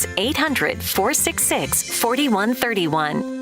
800-466-4131.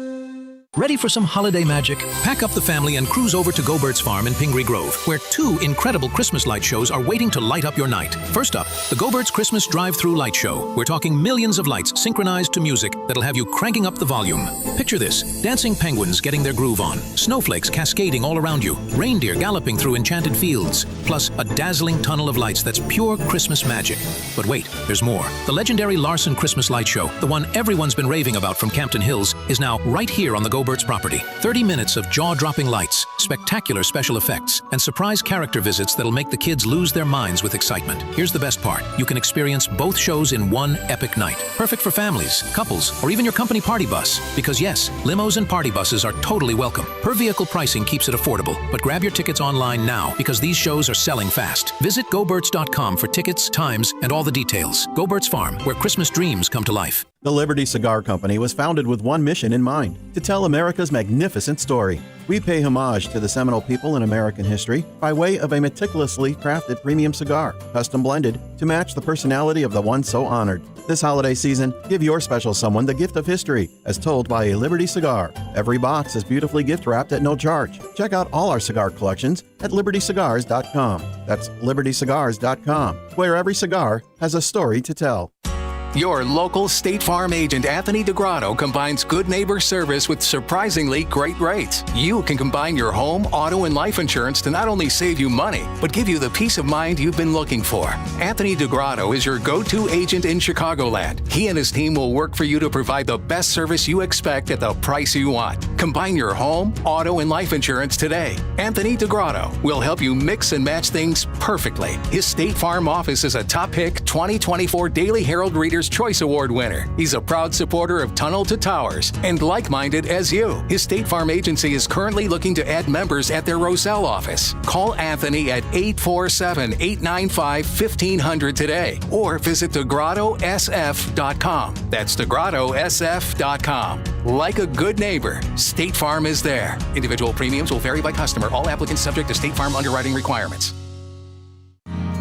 Ready for some holiday magic? Pack up the family and cruise over to Go-Bird's Farm in Pingree Grove, where 2 incredible Christmas light shows are waiting to light up your night. First up, the Go-Bird's Christmas Drive-Thru Light Show. We're talking millions of lights synchronized to music that'll have you cranking up the volume. Picture this: dancing penguins getting their groove on, snowflakes cascading all around you, reindeer galloping through enchanted fields, plus a dazzling tunnel of lights that's pure Christmas magic. But wait, there's more. The legendary Larson Christmas Light Show, the one everyone's been raving about from Campton Hills, is now right here on the Go-Bird's property. 30 minutes of jaw-dropping lights, spectacular special effects, and surprise character visits that'll make the kids lose their minds with excitement. Here's the best part. You can experience both shows in one epic night. Perfect for families, couples, or even your company party bus. Because yes, limos and party buses are totally welcome. Per vehicle pricing keeps it affordable, but grab your tickets online now because these shows are selling fast. Visit GoBirds.com for tickets, times, and all the details. Go-Bird's Farm, where Christmas dreams come to life. The Liberty Cigar Company was founded with one mission in mind: to tell America's magnificent story. We pay homage to the seminal people in American history by way of a meticulously crafted premium cigar, custom blended to match the personality of the one so honored. This holiday season, give your special someone the gift of history, as told by a Liberty cigar. Every box is beautifully gift-wrapped at no charge. Check out all our cigar collections at libertycigars.com. That's libertycigars.com, where every cigar has a story to tell. Your local State Farm agent Anthony DeGrotto combines good neighbor service with surprisingly great rates. You can combine your home, auto, and life insurance to not only save you money, but give you the peace of mind you've been looking for. Anthony DeGrotto is your go-to agent in Chicagoland. He and his team will work for you to provide the best service you expect at the price you want. Combine your home, auto, and life insurance today. Anthony DeGrotto will help you mix and match things perfectly. His State Farm office is a top pick 2024 Daily Herald Reader's Choice Award winner. He's a proud supporter of Tunnel to Towers and like-minded as you. His State Farm agency is currently looking to add members at their Roselle office. Call Anthony at 847-895-1500 today or visit DeGrottoSF.com. That's DeGrottoSF.com. Like a good neighbor, State Farm is there. Individual premiums will vary by customer. All applicants subject to State Farm underwriting requirements.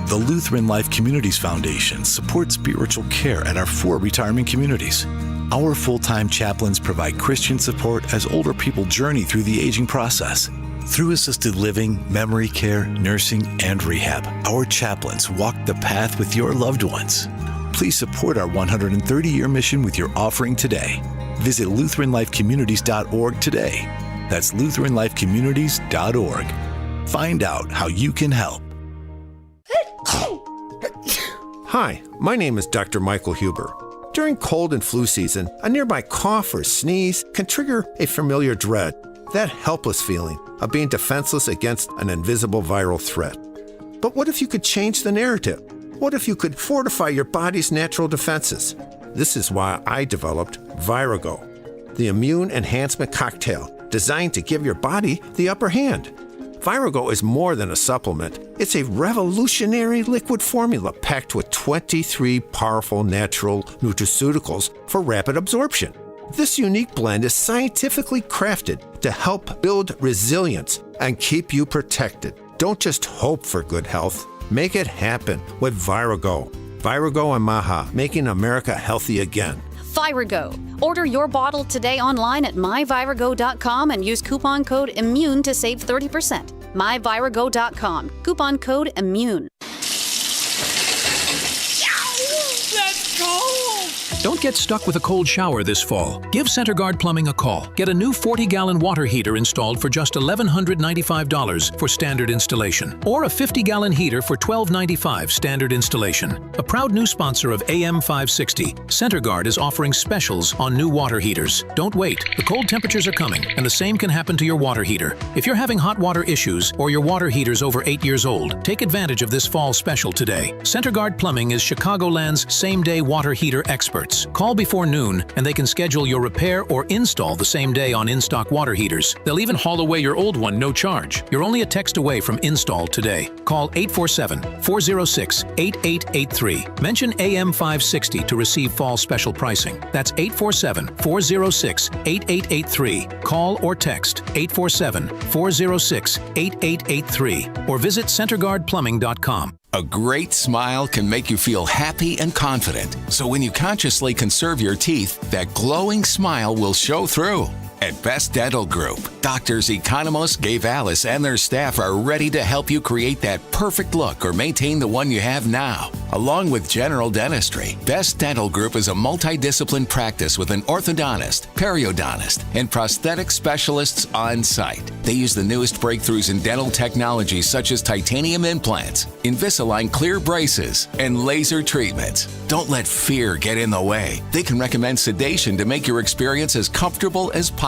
The Lutheran Life Communities Foundation supports spiritual care at our 4 retirement communities. Our full-time chaplains provide Christian support as older people journey through the aging process. Through assisted living, memory care, nursing, and rehab, our chaplains walk the path with your loved ones. Please support our 130-year mission with your offering today. Visit LutheranLifeCommunities.org today. That's LutheranLifeCommunities.org. Find out how you can help. Hi, my name is Dr. Michael Huber. During cold and flu season, a nearby cough or sneeze can trigger a familiar dread, that helpless feeling of being defenseless against an invisible viral threat. But what if you could change the narrative? What if you could fortify your body's natural defenses? This is why I developed Virago, the immune enhancement cocktail designed to give your body the upper hand. Virago is more than a supplement. It's a revolutionary liquid formula packed with 23 powerful natural nutraceuticals for rapid absorption. This unique blend is scientifically crafted to help build resilience and keep you protected. Don't just hope for good health. Make it happen with Virago. Virago and Maha, making America healthy again. Virago. Order your bottle today online at myvirago.com and use coupon code IMMUNE to save 30%. myvirago.com. Coupon code IMMUNE. That's cold! Don't get stuck with a cold shower this fall. Give CenterGuard Plumbing a call. Get a new 40-gallon water heater installed for just $1,195 for standard installation, or a 50-gallon heater for $1,295 standard installation. A proud new sponsor of AM 560, CenterGuard is offering specials on new water heaters. Don't wait. The cold temperatures are coming, and the same can happen to your water heater. If you're having hot water issues or your water heater's over 8 years old, take advantage of this fall special today. CenterGuard Plumbing is Chicagoland's same-day water heater experts. Call before noon, and they can schedule your repair or install the same day on in-stock water heaters. They'll even haul away your old one, no charge. You're only a text away from install today. Call 847-406-8883. Mention AM 560 to receive fall special pricing. That's 847-406-8883. Call or text 847-406-8883 or visit CenterGuardPlumbing.com. A great smile can make you feel happy and confident. So when you consciously conserve your teeth, that glowing smile will show through. At Best Dental Group, doctors Economos, Gavalis, and their staff are ready to help you create that perfect look or maintain the one you have now. Along with general dentistry, Best Dental Group is a multidiscipline practice with an orthodontist, periodontist, and prosthetic specialists on site. They use the newest breakthroughs in dental technology such as titanium implants, Invisalign clear braces, and laser treatments. Don't let fear get in the way. They can recommend sedation to make your experience as comfortable as possible.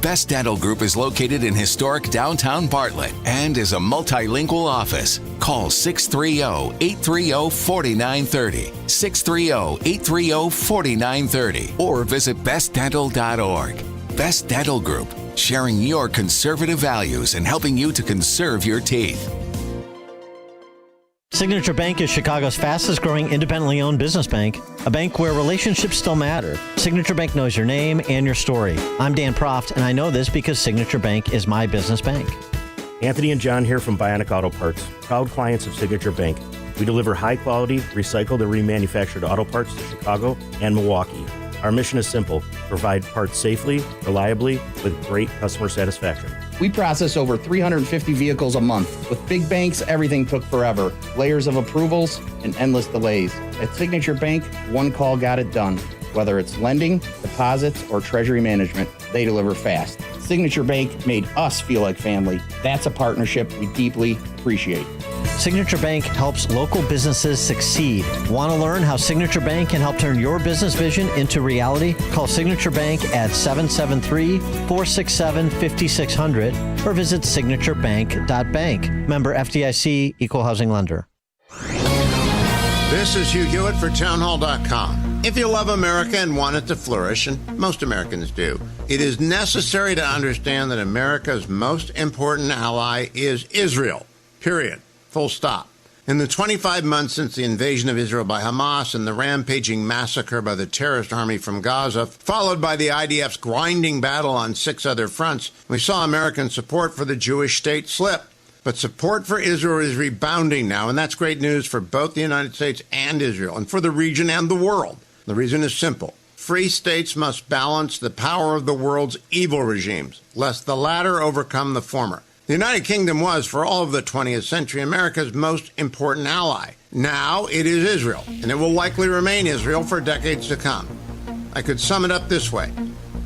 Best Dental Group is located in historic downtown Bartlett and is a multilingual office. Call 630-830-4930, 630-830-4930, or visit bestdental.org. Best Dental Group, sharing your conservative values and helping you to conserve your teeth. Signature Bank is Chicago's fastest growing independently owned business bank, a bank where relationships still matter. Signature Bank knows your name and your story. I'm Dan Proft, and I know this because Signature Bank is my business bank. Anthony and John here from Bionic Auto Parts, proud clients of Signature Bank. We deliver high-quality, recycled and remanufactured auto parts to Chicago and Milwaukee. Our mission is simple: provide parts safely, reliably, with great customer satisfaction. We process over 350 vehicles a month. With big banks, everything took forever. Layers of approvals and endless delays. At Signature Bank, one call got it done. Whether it's lending, deposits, or treasury management, they deliver fast. Signature Bank made us feel like family. That's a partnership we deeply appreciate. Signature Bank helps local businesses succeed. Want to learn how Signature Bank can help turn your business vision into reality? Call Signature Bank at 773-467-5600 or visit signaturebank.bank. Member FDIC, Equal Housing Lender. This is Hugh Hewitt for townhall.com. If you love America and want it to flourish, and most Americans do, it is necessary to understand that America's most important ally is Israel. Period. Full stop. In the 25 months since the invasion of Israel by Hamas and the rampaging massacre by the terrorist army from Gaza, followed by the IDF's grinding battle on 6 other fronts, we saw American support for the Jewish state slip. But support for Israel is rebounding now, and that's great news for both the United States and Israel, and for the region and the world. The reason is simple. Free states must balance the power of the world's evil regimes, lest the latter overcome the former. The United Kingdom was, for all of the 20th century, America's most important ally. Now it is Israel, and it will likely remain Israel for decades to come. I could sum it up this way.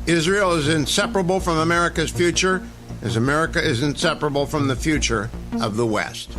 Israel is inseparable from America's future, as America is inseparable from the future of the West.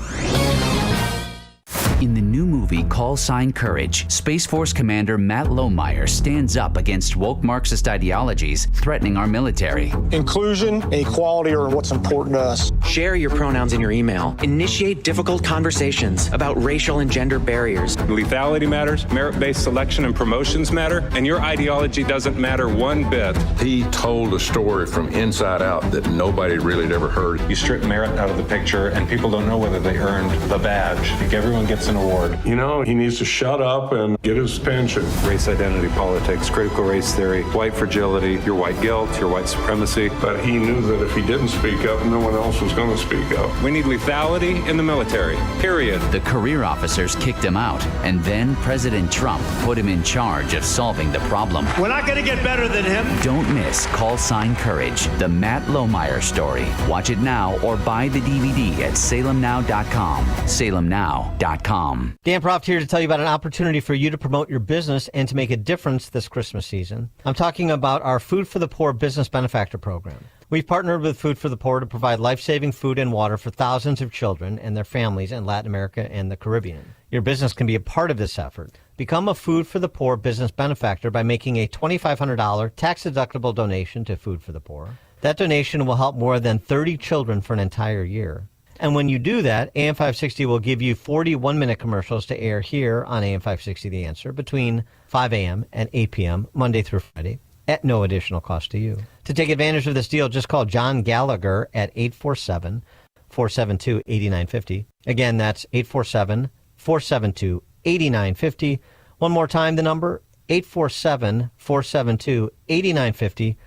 In the new movie Call Sign Courage, Space Force Commander Matt Lohmeyer stands up against woke Marxist ideologies threatening our military. Inclusion and equality are what's important to us. Share your pronouns in your email. Initiate difficult conversations about racial and gender barriers. Lethality matters, merit-based selection and promotions matter, and your ideology doesn't matter one bit. He told a story from inside out that nobody really had ever heard. You strip merit out of the picture, and people don't know whether they earned the badge. I think everyone gets an award. You know, he needs to shut up and get his pension. Race identity politics, critical race theory, white fragility, your white guilt, your white supremacy. But he knew that if he didn't speak up, no one else was going to speak up. We need lethality in the military, period. The career officers kicked him out, and then President Trump put him in charge of solving the problem. We're not going to get better than him. Don't miss Call Sign Courage, the Matt Lohmeyer story. Watch it now or buy the DVD at salemnow.com. salemnow.com. Dan Proft here to tell you about an opportunity for you to promote your business and to make a difference this Christmas season. I'm talking about our Food for the Poor Business Benefactor Program. We've partnered with Food for the Poor to provide life-saving food and water for thousands of children and their families in Latin America and the Caribbean. Your business can be a part of this effort. Become a Food for the Poor business benefactor by making a $2,500 tax-deductible donation to Food for the Poor. That donation will help more than 30 children for an entire year. And when you do that, AM 560 will give you 40 one-minute commercials to air here on AM 560 The Answer between 5 a.m. and 8 p.m. Monday through Friday at no additional cost to you. To take advantage of this deal, just call John Gallagher at 847-472-8950. Again, that's 847-472-8950. One more time, the number, 847-472-8950.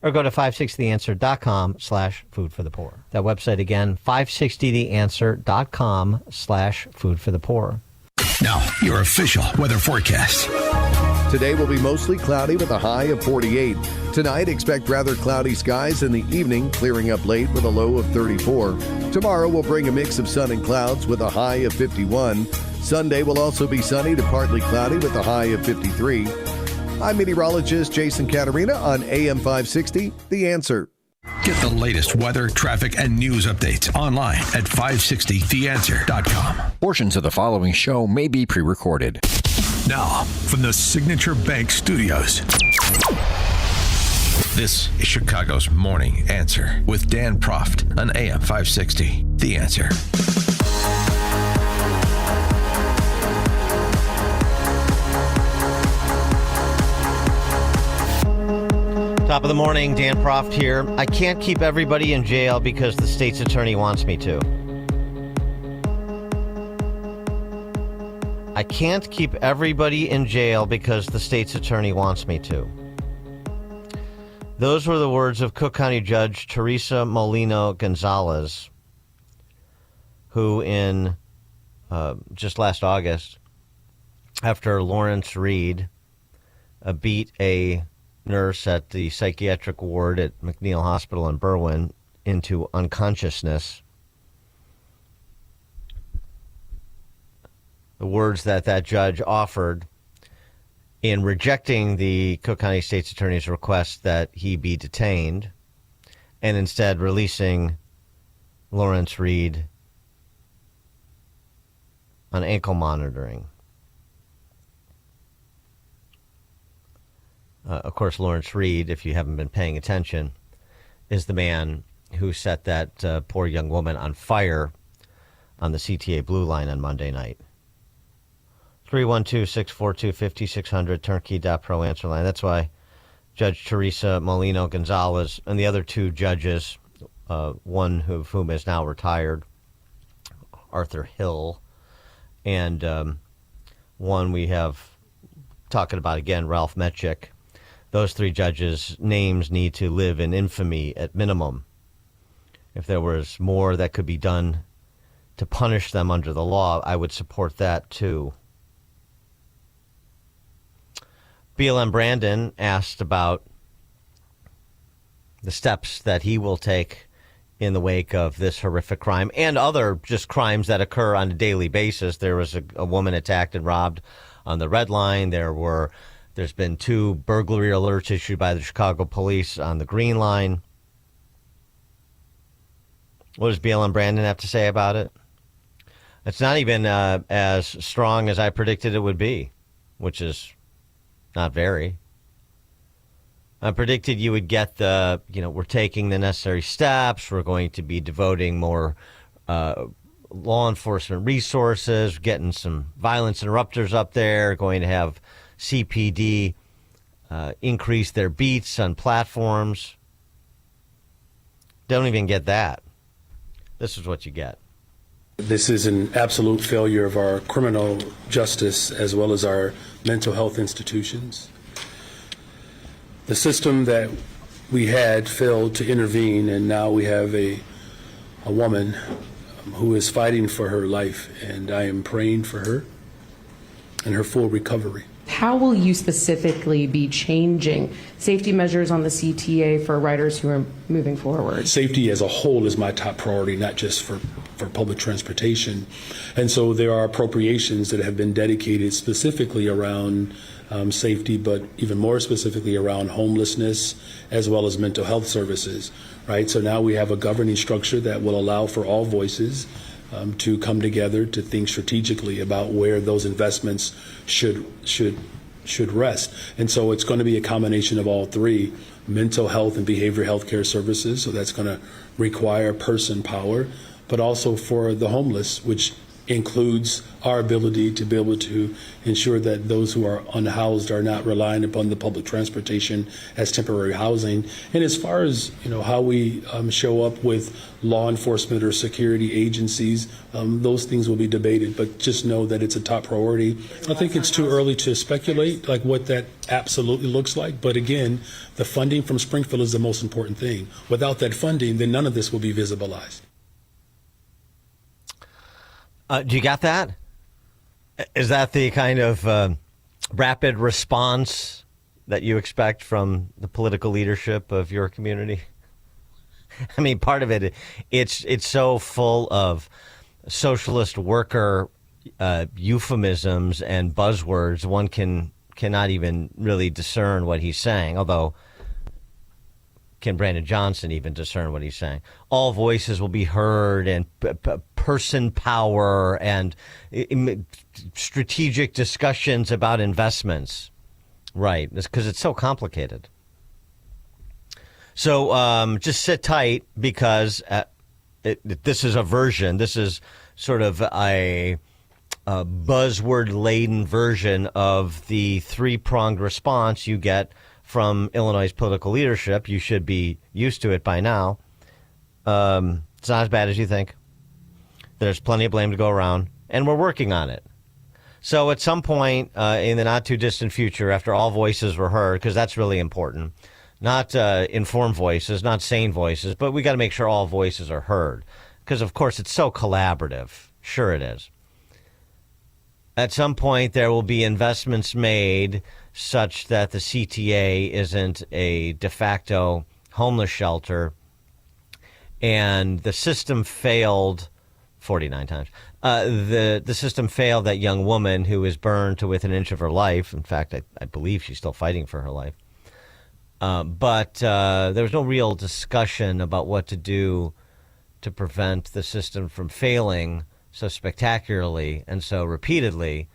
or go to 560theanswer.com/food for the poor. That website again, 560theanswer.com/food for the poor. Now, your official weather forecast. Today will be mostly cloudy with a high of 48. Tonight, expect rather cloudy skies in the evening, clearing up late with a low of 34. Tomorrow will bring a mix of sun and clouds with a high of 51. Sunday will also be sunny to partly cloudy with a high of 53. I'm meteorologist Jason Caterina on AM 560, The Answer. Get the latest weather, traffic, and news updates online at 560theanswer.com. Portions of the following show may be pre-recorded. Now, from the Signature Bank Studios. This is Chicago's Morning Answer with Dan Proft on AM 560, The Answer. Top of the morning, Dan Proft here. I can't keep everybody in jail because the state's attorney wants me to. I can't keep everybody in jail because the state's attorney wants me to. Those were the words of Cook County Judge Teresa Molino Gonzalez, who in just last August, after Lawrence Reed beat a nurse at the psychiatric ward at McNeil Hospital in Berwyn into unconsciousness. The words that judge offered in rejecting the Cook County State's Attorney's request that he be detained and instead releasing Lawrence Reed on ankle monitoring. Of course, Lawrence Reed, if you haven't been paying attention, is the man who set that poor young woman on fire on the CTA Blue Line on Monday night. 312-642-5600, turnkey.pro answer line. That's why Judge Teresa Molino Gonzalez and the other two judges, one of whom is now retired, Arthur Hill, and one we have talking about again, Ralph Metchik. Those three judges' names need to live in infamy at minimum. If there was more that could be done to punish them under the law, I would support that too. BLM Brandon asked about the steps that he will take in the wake of this horrific crime and other just crimes that occur on a daily basis. There was a woman attacked and robbed on the Red Line. There's been 2 burglary alerts issued by the Chicago police on the Green Line. What does BLM Brandon have to say about it? It's not even as strong as I predicted it would be, which is not very. I predicted you would get we're taking the necessary steps. We're going to be devoting more law enforcement resources, getting some violence interrupters up there, going to have CPD increase their beats on platforms. Don't even get that. This is what you get. This is an absolute failure of our criminal justice as well as our mental health institutions. The system that we had failed to intervene, and now we have a woman who is fighting for her life, and I am praying for her and her full recovery. How will you specifically be changing safety measures on the CTA for riders who are moving forward? Safety as a whole is my top priority, not just for public transportation. And so there are appropriations that have been dedicated specifically around safety, but even more specifically around homelessness as well as mental health services, right? So now we have a governing structure that will allow for all voices to come together to think strategically about where those investments should rest. And so it's going to be a combination of all three: mental health and behavioral health care services. So that's going to require person power, but also for the homeless, which includes our ability to be able to ensure that those who are unhoused are not relying upon the public transportation as temporary housing. And as far as how we show up with law enforcement or security agencies, those things will be debated. But just know that it's a top priority. I think it's too early to speculate like what that absolutely looks like. But again, the funding from Springfield is the most important thing. Without that funding, then none of this will be visibilized. Do you got that? Is that the kind of rapid response that you expect from the political leadership of your community? I mean, part of it, it's so full of socialist worker euphemisms and buzzwords, one cannot even really discern what he's saying, although can Brandon Johnson even discern what he's saying? All voices will be heard, and person power, and strategic discussions about investments. Right, because it's so complicated. So just sit tight, because this is a version. This is sort of a buzzword-laden version of the three-pronged response you get from Illinois' political leadership. You should be used to it by now. It's not as bad as you think. There's plenty of blame to go around, and we're working on it. So at some point in the not-too-distant future, after all voices were heard, because that's really important, not informed voices, not sane voices, but we got to make sure all voices are heard, because, of course, it's so collaborative. Sure it is. At some point, there will be investments made such that the CTA isn't a de facto homeless shelter, and the system failed 49 times. The system failed that young woman who was burned to within an inch of her life. In fact, I believe she's still fighting for her life. But there was no real discussion about what to do to prevent the system from failing so spectacularly and so repeatedly.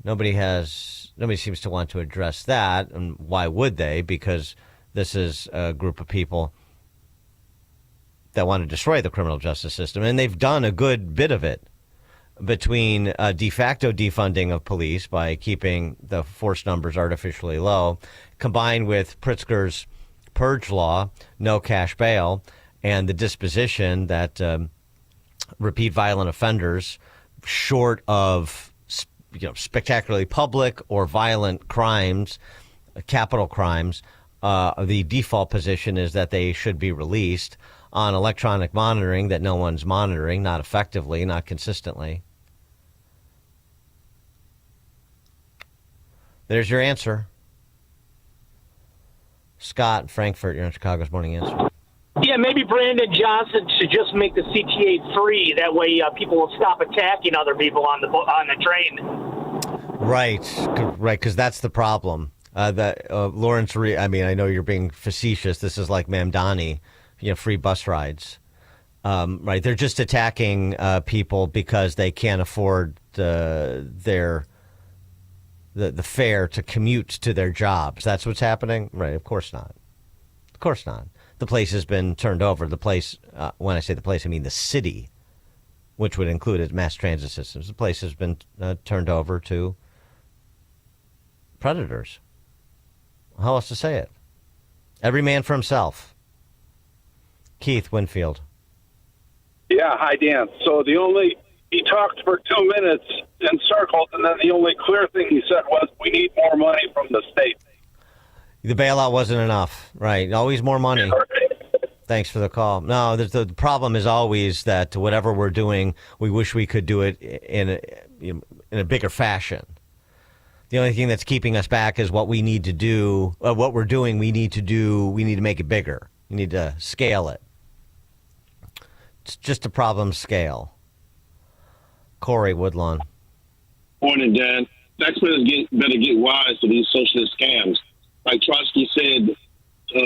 Nobody seems to want to address that, and why would they? Because this is a group of people that want to destroy the criminal justice system, and they've done a good bit of it, between de facto defunding of police by keeping the force numbers artificially low, combined with Pritzker's purge law, no cash bail, and the disposition that repeat violent offenders, short of spectacularly public or violent crimes, capital crimes, the default position is that they should be released on electronic monitoring that no one's monitoring, not effectively, not consistently. There's your answer. Scott, Frankfurt, you're in Chicago's Morning Answer. Yeah, maybe Brandon Johnson should just make the CTA free. That way people will stop attacking other people on the train. Right, because that's the problem. Lawrence Reed, I mean, I know you're being facetious. This is like Mamdani, free bus rides. Right, they're just attacking people because they can't afford the fare to commute to their jobs. That's what's happening? Right, of course not. Of course not. The place has been turned over. The place, when I say the place, I mean the city, which would include its mass transit systems. The place has been turned over to predators. How else to say it? Every man for himself. Keith Winfield. Yeah, hi, Dan. So he talked for 2 minutes in circles, and then the only clear thing he said was, we need more money from the state. The bailout wasn't enough, right? Always more money. Thanks for the call. No, the problem is always that whatever we're doing, we wish we could do it in a bigger fashion. The only thing that's keeping us back is what we need to do. What we're doing, we need to make it bigger. We need to scale it. It's just a problem scale. Corey Woodlawn. Morning, Dan. Taxpayers better get wise to these socialist scams. Like Trotsky said,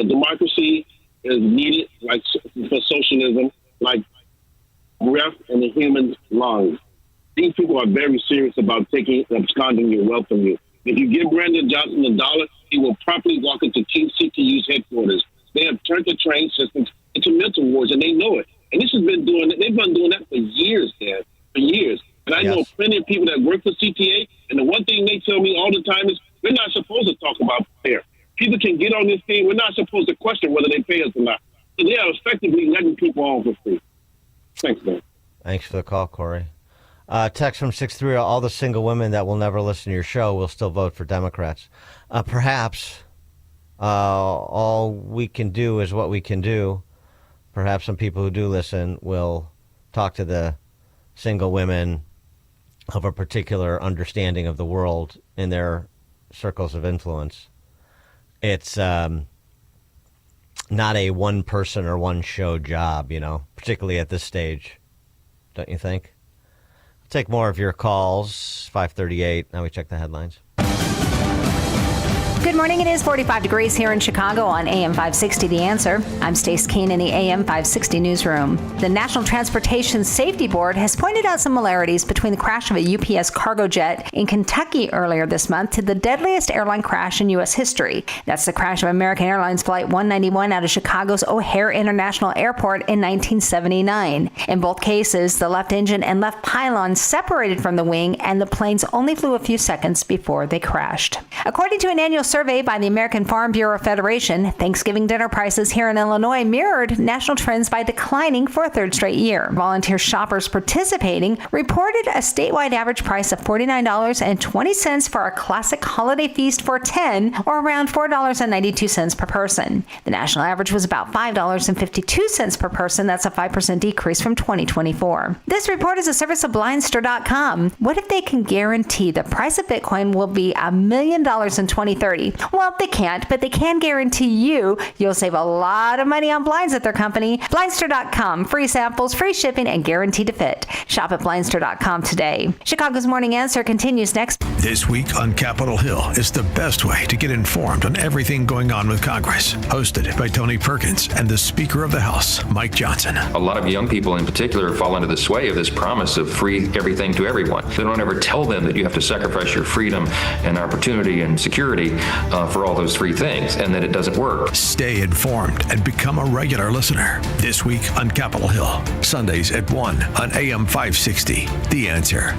democracy is needed, like for socialism, like breath in the human lungs. These people are very serious about absconding your wealth from you. If you give Brandon Johnson $1, he will promptly walk into CTU's headquarters. They have turned the train systems into mental wards, and they know it. And they've been doing that for years, Dan, for years. And I of people that work for CTA, and the one thing they tell me all the time is we're not supposed to talk about fair. People can get on this thing. We're not supposed to question whether they pay us or not. So they are effectively letting people on for free. Thanks, man. Thanks for the call, Corey. Text from 630, all the single women that will never listen to your show will still vote for Democrats. Perhaps all we can do is what we can do. Perhaps some people who do listen will talk to the single women of a particular understanding of the world in their circles of influence. It's not a one person or one show job, particularly at this stage, don't you think? I'll take more of your calls. 538. Now we check the headlines. Good morning. It is 45 degrees here in Chicago on AM 560 The Answer. I'm Stace Keene in the AM 560 newsroom. The National Transportation Safety Board has pointed out similarities between the crash of a UPS cargo jet in Kentucky earlier this month to the deadliest airline crash in U.S. history. That's the crash of American Airlines Flight 191 out of Chicago's O'Hare International Airport in 1979. In both cases, the left engine and left pylon separated from the wing, and the planes only flew a few seconds before they crashed. According to an annual survey by the American Farm Bureau Federation, Thanksgiving dinner prices here in Illinois mirrored national trends by declining for a third straight year. Volunteer shoppers participating reported a statewide average price of $49.20 for a classic holiday feast for 10, or around $4.92 per person. The national average was about $5.52 per person. That's a 5% decrease from 2024. This report is a service of Blindster.com. What if they can guarantee the price of Bitcoin will be $1 million in 2030? Well, they can't, but they can guarantee you'll save a lot of money on blinds at their company. Blindster.com. Free samples, free shipping, and guaranteed to fit. Shop at Blindster.com today. Chicago's Morning Answer continues next. This week on Capitol Hill is the best way to get informed on everything going on with Congress. Hosted by Tony Perkins and the Speaker of the House, Mike Johnson. A lot of young people in particular fall into the sway of this promise of free everything to everyone. They don't ever tell them that you have to sacrifice your freedom and opportunity and security for all those three things, and that it doesn't work. Stay informed and become a regular listener. This week on Capitol Hill, Sundays at 1 on AM 560. The Answer.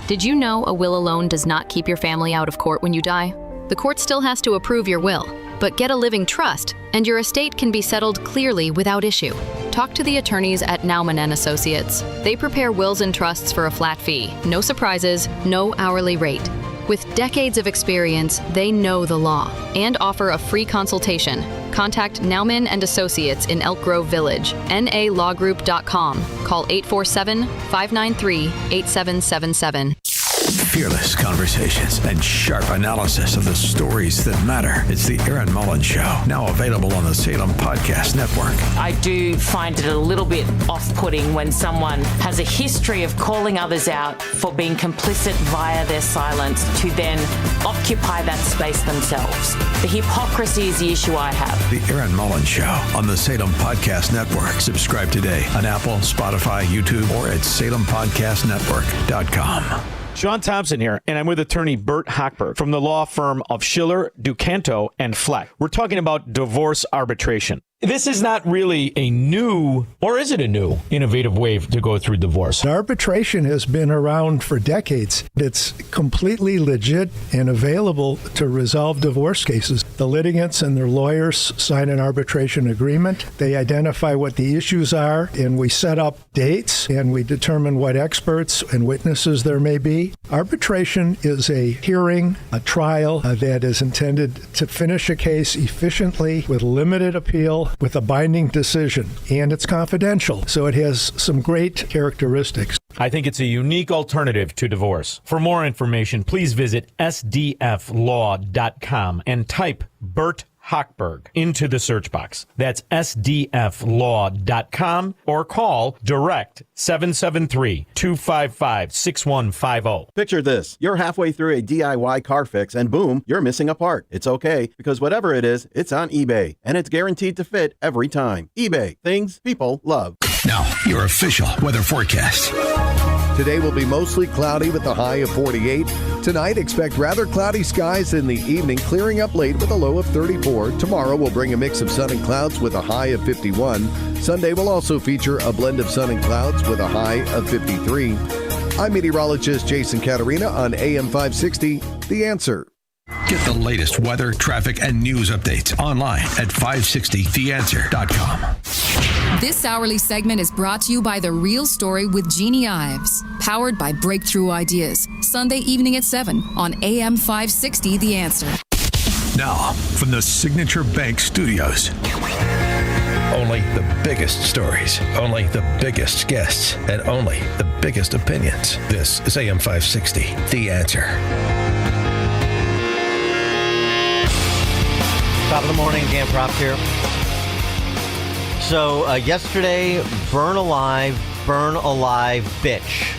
Did you know a will alone does not keep your family out of court when you die? The court still has to approve your will, but get a living trust, and your estate can be settled clearly without issue. Talk to the attorneys at Naumann & Associates. They prepare wills and trusts for a flat fee, no surprises, no hourly rate. With decades of experience, they know the law and offer a free consultation. Contact Naumann & Associates in Elk Grove Village, nalawgroup.com. Call 847-593-8777. Fearless conversations and sharp analysis of the stories that matter. It's the Aaron Mullins Show, now available on the Salem Podcast Network. I do find it a little bit off-putting when someone has a history of calling others out for being complicit via their silence to then occupy that space themselves. The hypocrisy is the issue I have. The Aaron Mullins Show on the Salem Podcast Network. Subscribe today on Apple, Spotify, YouTube, or at SalemPodcastNetwork.com. Sean Thompson here, and I'm with attorney Bert Hochberg from the law firm of Schiller, Ducanto, and Fleck. We're talking about divorce arbitration. This is not really a new, or is it a new, innovative way to go through divorce? Arbitration has been around for decades. It's completely legit and available to resolve divorce cases. The litigants and their lawyers sign an arbitration agreement. They identify what the issues are, and we set up dates, and we determine what experts and witnesses there may be. Arbitration is a hearing, a trial that is intended to finish a case efficiently with limited appeal, with a binding decision, and it's confidential, so it has some great characteristics. I think it's a unique alternative to divorce. For more information, please visit sdflaw.com and type Bert Hochberg into the search box. That's sdflaw.com or call direct 773-255-6150. Picture this. You're halfway through a DIY car fix and boom, you're missing a part. It's okay, because whatever it is, it's on eBay, and it's guaranteed to fit every time. eBay. Things people love. Now, your official weather forecast. Today will be mostly cloudy with a high of 48. Tonight, expect rather cloudy skies in the evening, clearing up late with a low of 34. Tomorrow will bring a mix of sun and clouds with a high of 51. Sunday will also feature a blend of sun and clouds with a high of 53. I'm meteorologist Jason Caterina on AM 560, The Answer. Get the latest weather, traffic, and news updates online at 560theanswer.com. This hourly segment is brought to you by The Real Story with Jeannie Ives, powered by Breakthrough Ideas, Sunday evening at 7 on AM 560 The Answer. Now, from the Signature Bank Studios. Only the biggest stories, only the biggest guests, and only the biggest opinions. This is AM 560, The Answer. Top of the morning, Dan Proft here. So yesterday, burn alive, bitch.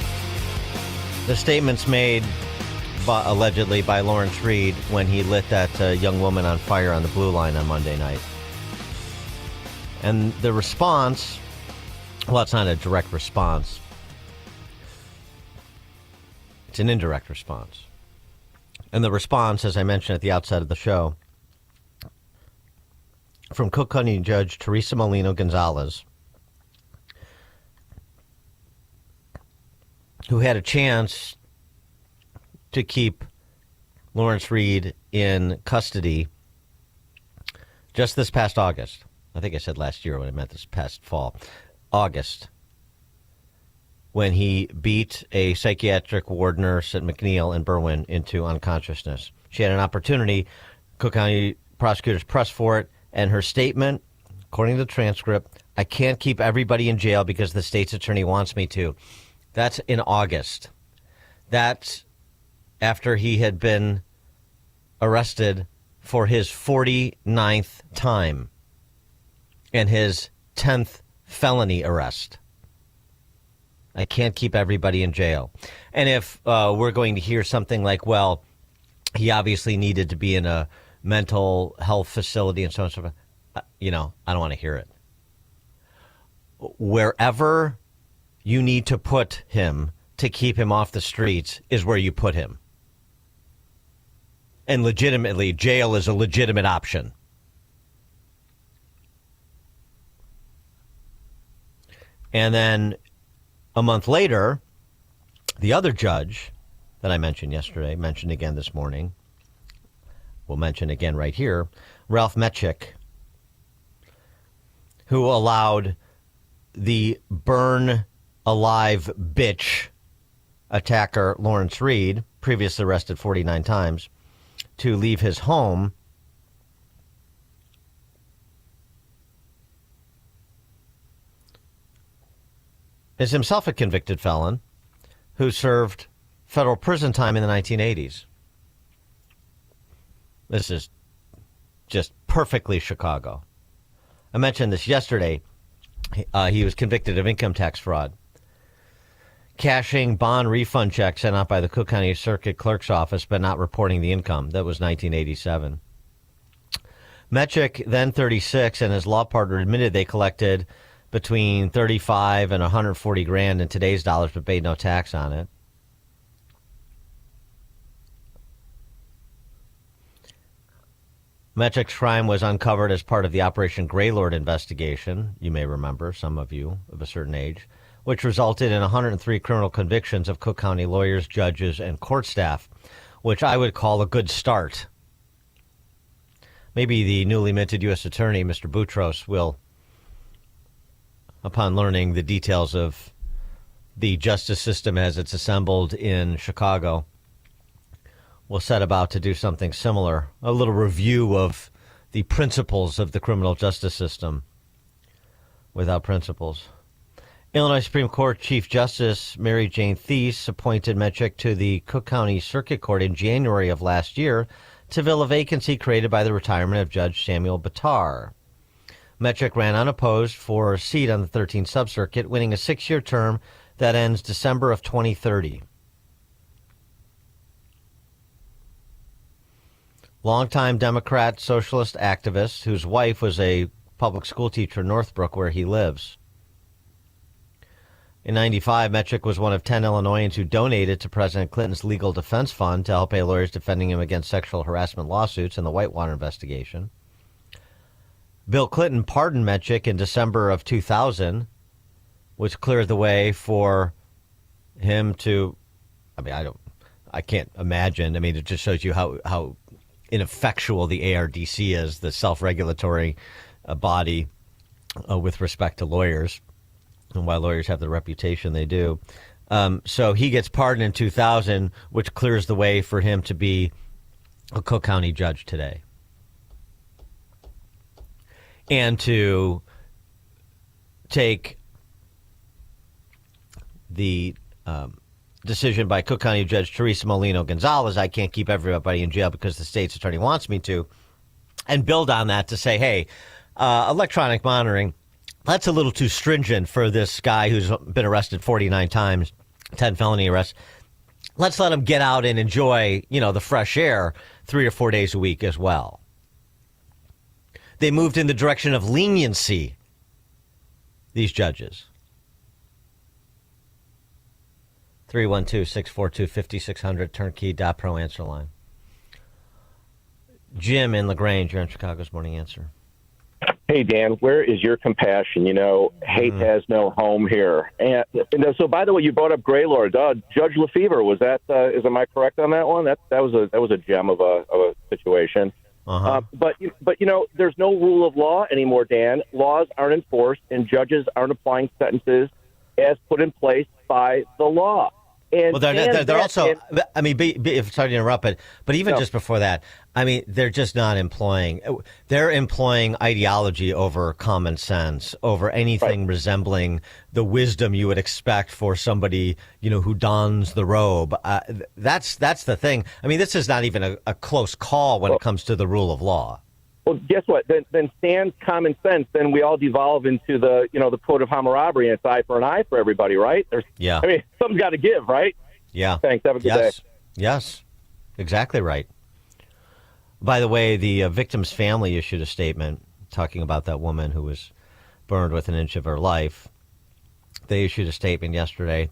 The statements made allegedly by Lawrence Reed when he lit that young woman on fire on the Blue Line on Monday night. And the response, well, it's not a direct response. It's an indirect response. And the response, as I mentioned at the outset of the show, from Cook County Judge Teresa Molino-Gonzalez, who had a chance to keep Lawrence Reed in custody just this past August. I think I said last year when I meant this past fall. August, when he beat a psychiatric ward nurse at McNeil in Berwyn into unconsciousness. She had an opportunity. Cook County prosecutors pressed for it. And her statement, according to the transcript, I can't keep everybody in jail because the state's attorney wants me to. That's in August. That's after he had been arrested for his 49th time and his 10th felony arrest. I can't keep everybody in jail. And if we're going to hear something like, well, he obviously needed to be in a mental health facility and so on and so forth, I don't want to hear it. Wherever you need to put him to keep him off the streets is where you put him. And legitimately, jail is a legitimate option. And then a month later, the other judge that I mentioned yesterday, mentioned again this morning, we'll mention again right here, Ralph Mechik, who allowed the burn alive bitch attacker Lawrence Reed, previously arrested 49 times, to leave his home. Is himself a convicted felon who served federal prison time in the 1980s. This is just perfectly Chicago. I mentioned this yesterday. He was convicted of income tax fraud, cashing bond refund checks sent out by the Cook County Circuit Clerk's Office, but not reporting the income. That was 1987. Mechik, then 36, and his law partner admitted they collected between 35 and 140 grand in today's dollars, but paid no tax on it. Mechik's crime was uncovered as part of the Operation Greylord investigation, you may remember, some of you of a certain age, which resulted in 103 criminal convictions of Cook County lawyers, judges, and court staff, which I would call a good start. Maybe the newly minted U.S. Attorney, Mr. Boutros, will, upon learning the details of the justice system as it's assembled in Chicago, will set about to do something similar, a little review of the principles of the criminal justice system without principles. Illinois Supreme Court Chief Justice Mary Jane Thies appointed Mechik to the Cook County Circuit Court in January of last year to fill a vacancy created by the retirement of Judge Samuel Batar. Mechik ran unopposed for a seat on the 13th Subcircuit, winning a 6-year term that ends December of 2030. Longtime Democrat socialist activist whose wife was a public school teacher in Northbrook, where he lives. In 1995, Mechik was one of 10 Illinoisans who donated to President Clinton's legal defense fund to help pay lawyers defending him against sexual harassment lawsuits in the Whitewater investigation. Bill Clinton pardoned Mechik in December of 2000, which cleared the way for him to, I can't imagine. I mean, it just shows you how ineffectual the ARDC is, the self-regulatory body with respect to lawyers, and why lawyers have the reputation they do. So he gets pardoned in 2000, which clears the way for him to be a Cook County judge today. And to take the decision by Cook County Judge Teresa Molino Gonzalez, I can't keep everybody in jail because the state's attorney wants me to, and build on that to say, hey, electronic monitoring, that's a little too stringent for this guy who's been arrested 49 times, 10 felony arrests. Let's let him get out and enjoy, the fresh air 3 or 4 days a week as well. They moved in the direction of leniency, these judges. 312-642-5600, turnkey.pro answer line. Jim in LaGrange, you're on Chicago's Morning Answer. Hey, Dan, where is your compassion? Hate has no home here. And so, by the way, you brought up Gaylord. Judge Lefevre, was that? Am I correct on that one? That was a gem of a situation. But there's no rule of law anymore, Dan. Laws aren't enforced, and judges aren't applying sentences as put in place by the law. And, well, they're also, sorry to interrupt, but even just before that, they're just not they're employing ideology over common sense, over anything resembling the wisdom you would expect for somebody, who dons the robe. That's the thing. This is not even a close call when it comes to the rule of law. Well, guess what? Then stands common sense. Then we all devolve into the code of Hammurabi, and it's eye for an eye for everybody, right? Something's got to give, right? Yeah. Thanks. Have a good day. Yes, exactly right. By the way, the victim's family issued a statement talking about that woman who was burned with an inch of her life. They issued a statement yesterday.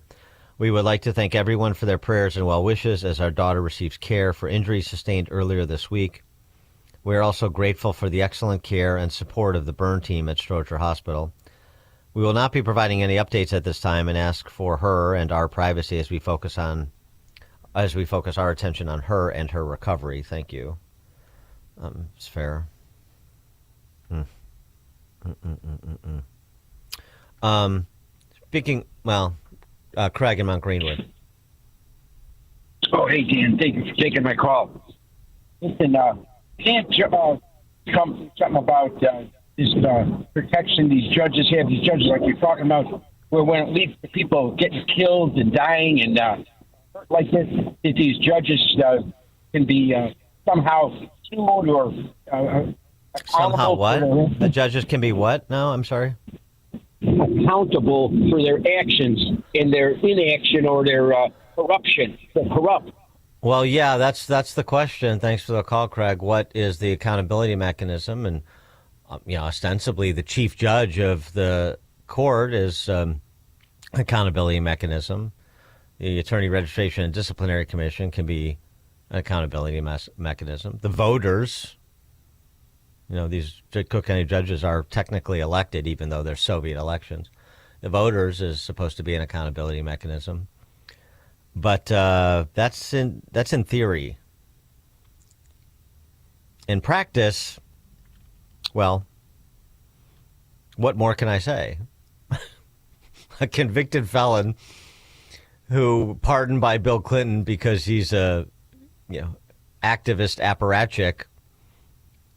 We would like to thank everyone for their prayers and well wishes as our daughter receives care for injuries sustained earlier this week. We are also grateful for the excellent care and support of the burn team at Stroger Hospital. We will not be providing any updates at this time and ask for her and our privacy as we focus our attention on her and her recovery. Thank you. It's fair. Craig in Mount Greenwood. Oh, hey, Dan. Thank you for taking my call. Listen, can't come something about this protection these judges have. These judges, like you're talking about, where when it leads to people getting killed and dying and like this, that these judges can be somehow sued or somehow what? The judges can be what? No, I'm sorry. Accountable for their actions and their inaction or their corruption. They're corrupt. Well, yeah, that's the question. Thanks for the call, Craig. What is the accountability mechanism? And ostensibly, the chief judge of the court is accountability mechanism. The Attorney Registration and Disciplinary Commission can be an accountability mechanism. The voters, these Cook County judges are technically elected, even though they're Soviet elections. The voters is supposed to be an accountability mechanism. But that's in theory. In practice, well, what more can I say? A convicted felon who pardoned by Bill Clinton because he's a activist apparatchik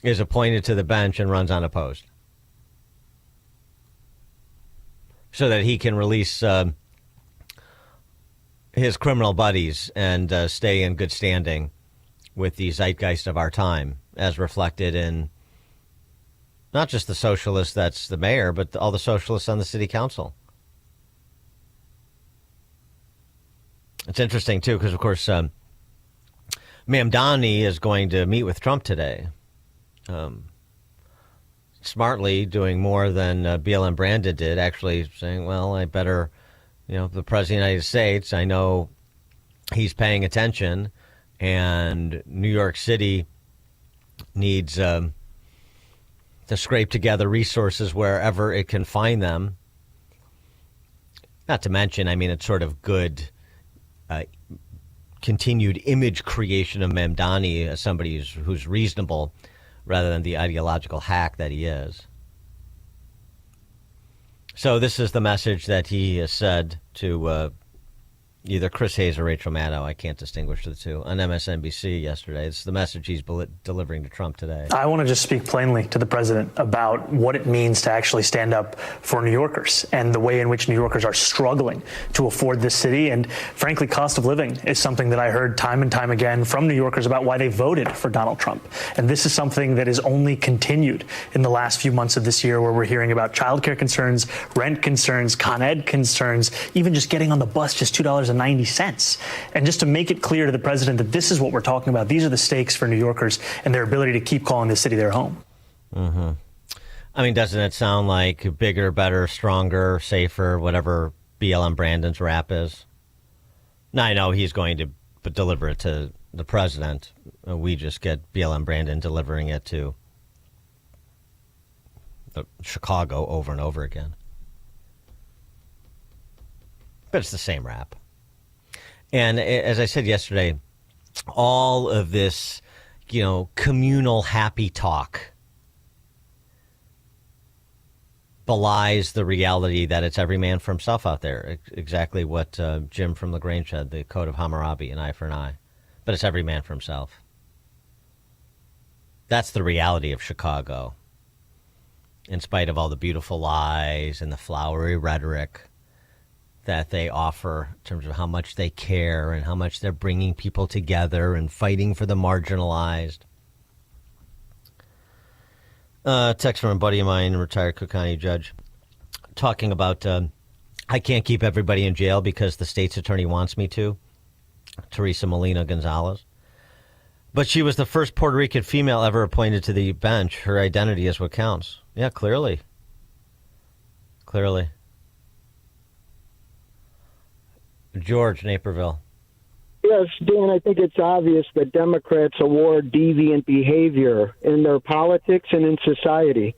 is appointed to the bench and runs unopposed so that he can release his criminal buddies and stay in good standing with the zeitgeist of our time, as reflected in not just the socialist that's the mayor, but all the socialists on the city council. It's interesting, too, because, of course, Mamdani is going to meet with Trump today, smartly doing more than BLM Brandon did, actually saying, well, I better... the President of the United States, I know he's paying attention, and New York City needs to scrape together resources wherever it can find them. Not to mention, it's sort of good continued image creation of Mamdani as somebody who's reasonable rather than the ideological hack that he is. So this is the message that he has said to either Chris Hayes or Rachel Maddow. I can't distinguish the two. On MSNBC yesterday. It's the message he's delivering to Trump today. I want to just speak plainly to the president about what it means to actually stand up for New Yorkers and the way in which New Yorkers are struggling to afford this city. And frankly, cost of living is something that I heard time and time again from New Yorkers about why they voted for Donald Trump. And this is something that has only continued in the last few months of this year, where we're hearing about childcare concerns, rent concerns, Con Ed concerns, even just getting on the bus, just $2.90. And just to make it clear to the president that this is what we're talking about, these are the stakes for New Yorkers and their ability to keep calling this city their home. Mm-hmm. I mean, doesn't it sound like bigger, better, stronger, safer, whatever BLM Brandon's rap is? Now, I know he's going to deliver it to the president. We just get BLM Brandon delivering it to Chicago over and over again. But it's the same rap. And as I said yesterday, all of this, communal happy talk belies the reality that it's every man for himself out there. Exactly what Jim from LaGrange said, the Code of Hammurabi, an eye for an eye. But it's every man for himself. That's the reality of Chicago. In spite of all the beautiful lies and the flowery rhetoric that they offer in terms of how much they care and how much they're bringing people together and fighting for the marginalized. Text from a buddy of mine, a retired Cook County judge, talking about I can't keep everybody in jail because the state's attorney wants me to. Teresa Molina Gonzalez. But she was the first Puerto Rican female ever appointed to the bench. Her identity is what counts. Yeah, clearly. Clearly. George, Naperville. Yes, Dan, I think it's obvious that Democrats award deviant behavior in their politics and in society.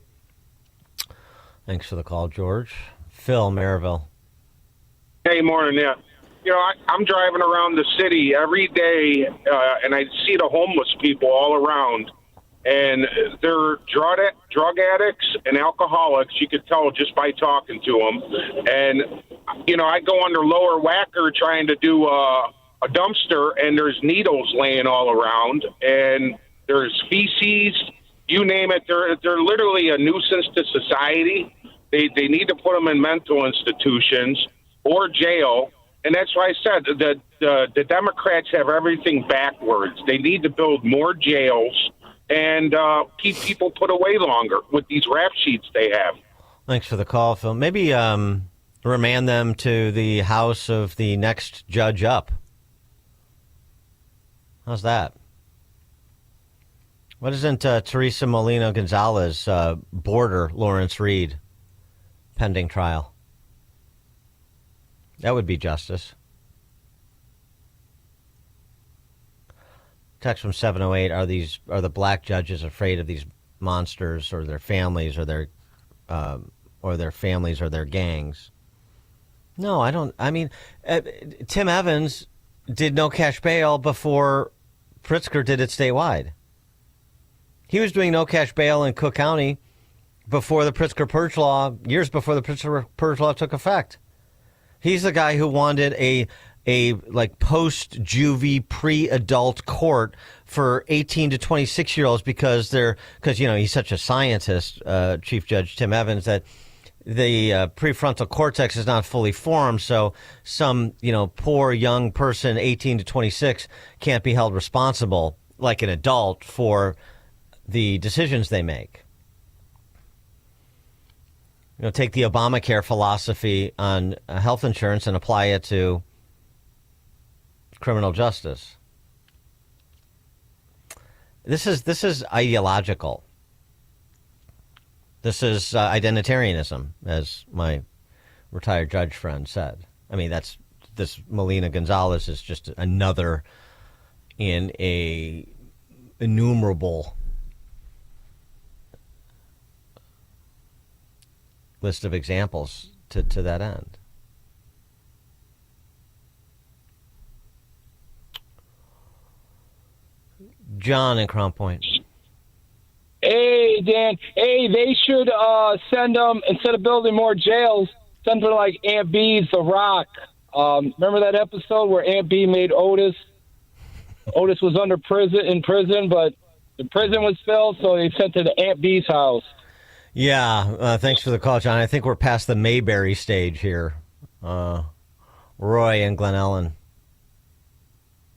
Thanks for the call, George. Phil, Maryville. Hey, morning, yeah. I'm driving around the city every day, and I see the homeless people all around. And they're drug addicts and alcoholics. You could tell just by talking to them. And, I go under Lower Wacker trying to do a dumpster, and there's needles laying all around, and there's feces, you name it. They're literally a nuisance to society. They need to put them in mental institutions or jail. And that's why I said that the Democrats have everything backwards. They need to build more jails and keep people put away longer with these rap sheets they have. Thanks for the call, Phil. Maybe remand them to the house of the next judge up. How's that? What isn't Teresa Molina Gonzalez border Lawrence Reed pending trial? That would be justice. Text from 708: Are the black judges afraid of these monsters or their families or their gangs? No, I don't. I mean, Tim Evans did no cash bail before Pritzker did it statewide. He was doing no cash bail in Cook County before the Pritzker Purge Law, years before the Pritzker Purge Law took effect. He's the guy who wanted a post-juvie, pre-adult court for 18 to 26-year-olds because he's such a scientist, Chief Judge Tim Evans, that the prefrontal cortex is not fully formed, so some, poor young person, 18 to 26, can't be held responsible like an adult for the decisions they make. Take the Obamacare philosophy on health insurance and apply it to criminal justice. This is ideological. This is identitarianism, as my retired judge friend said. I mean, this Molina Gonzalez is just another in a innumerable list of examples to that end. John in Crown Point. Hey, Dan. Hey, they should send them, instead of building more jails, send them like Aunt B's The Rock. Remember that episode where Aunt B made Otis? Otis was in prison, but the prison was filled, so they sent to the Aunt B's house. Yeah, thanks for the call, John. I think we're past the Mayberry stage here. Roy and Glen Ellen.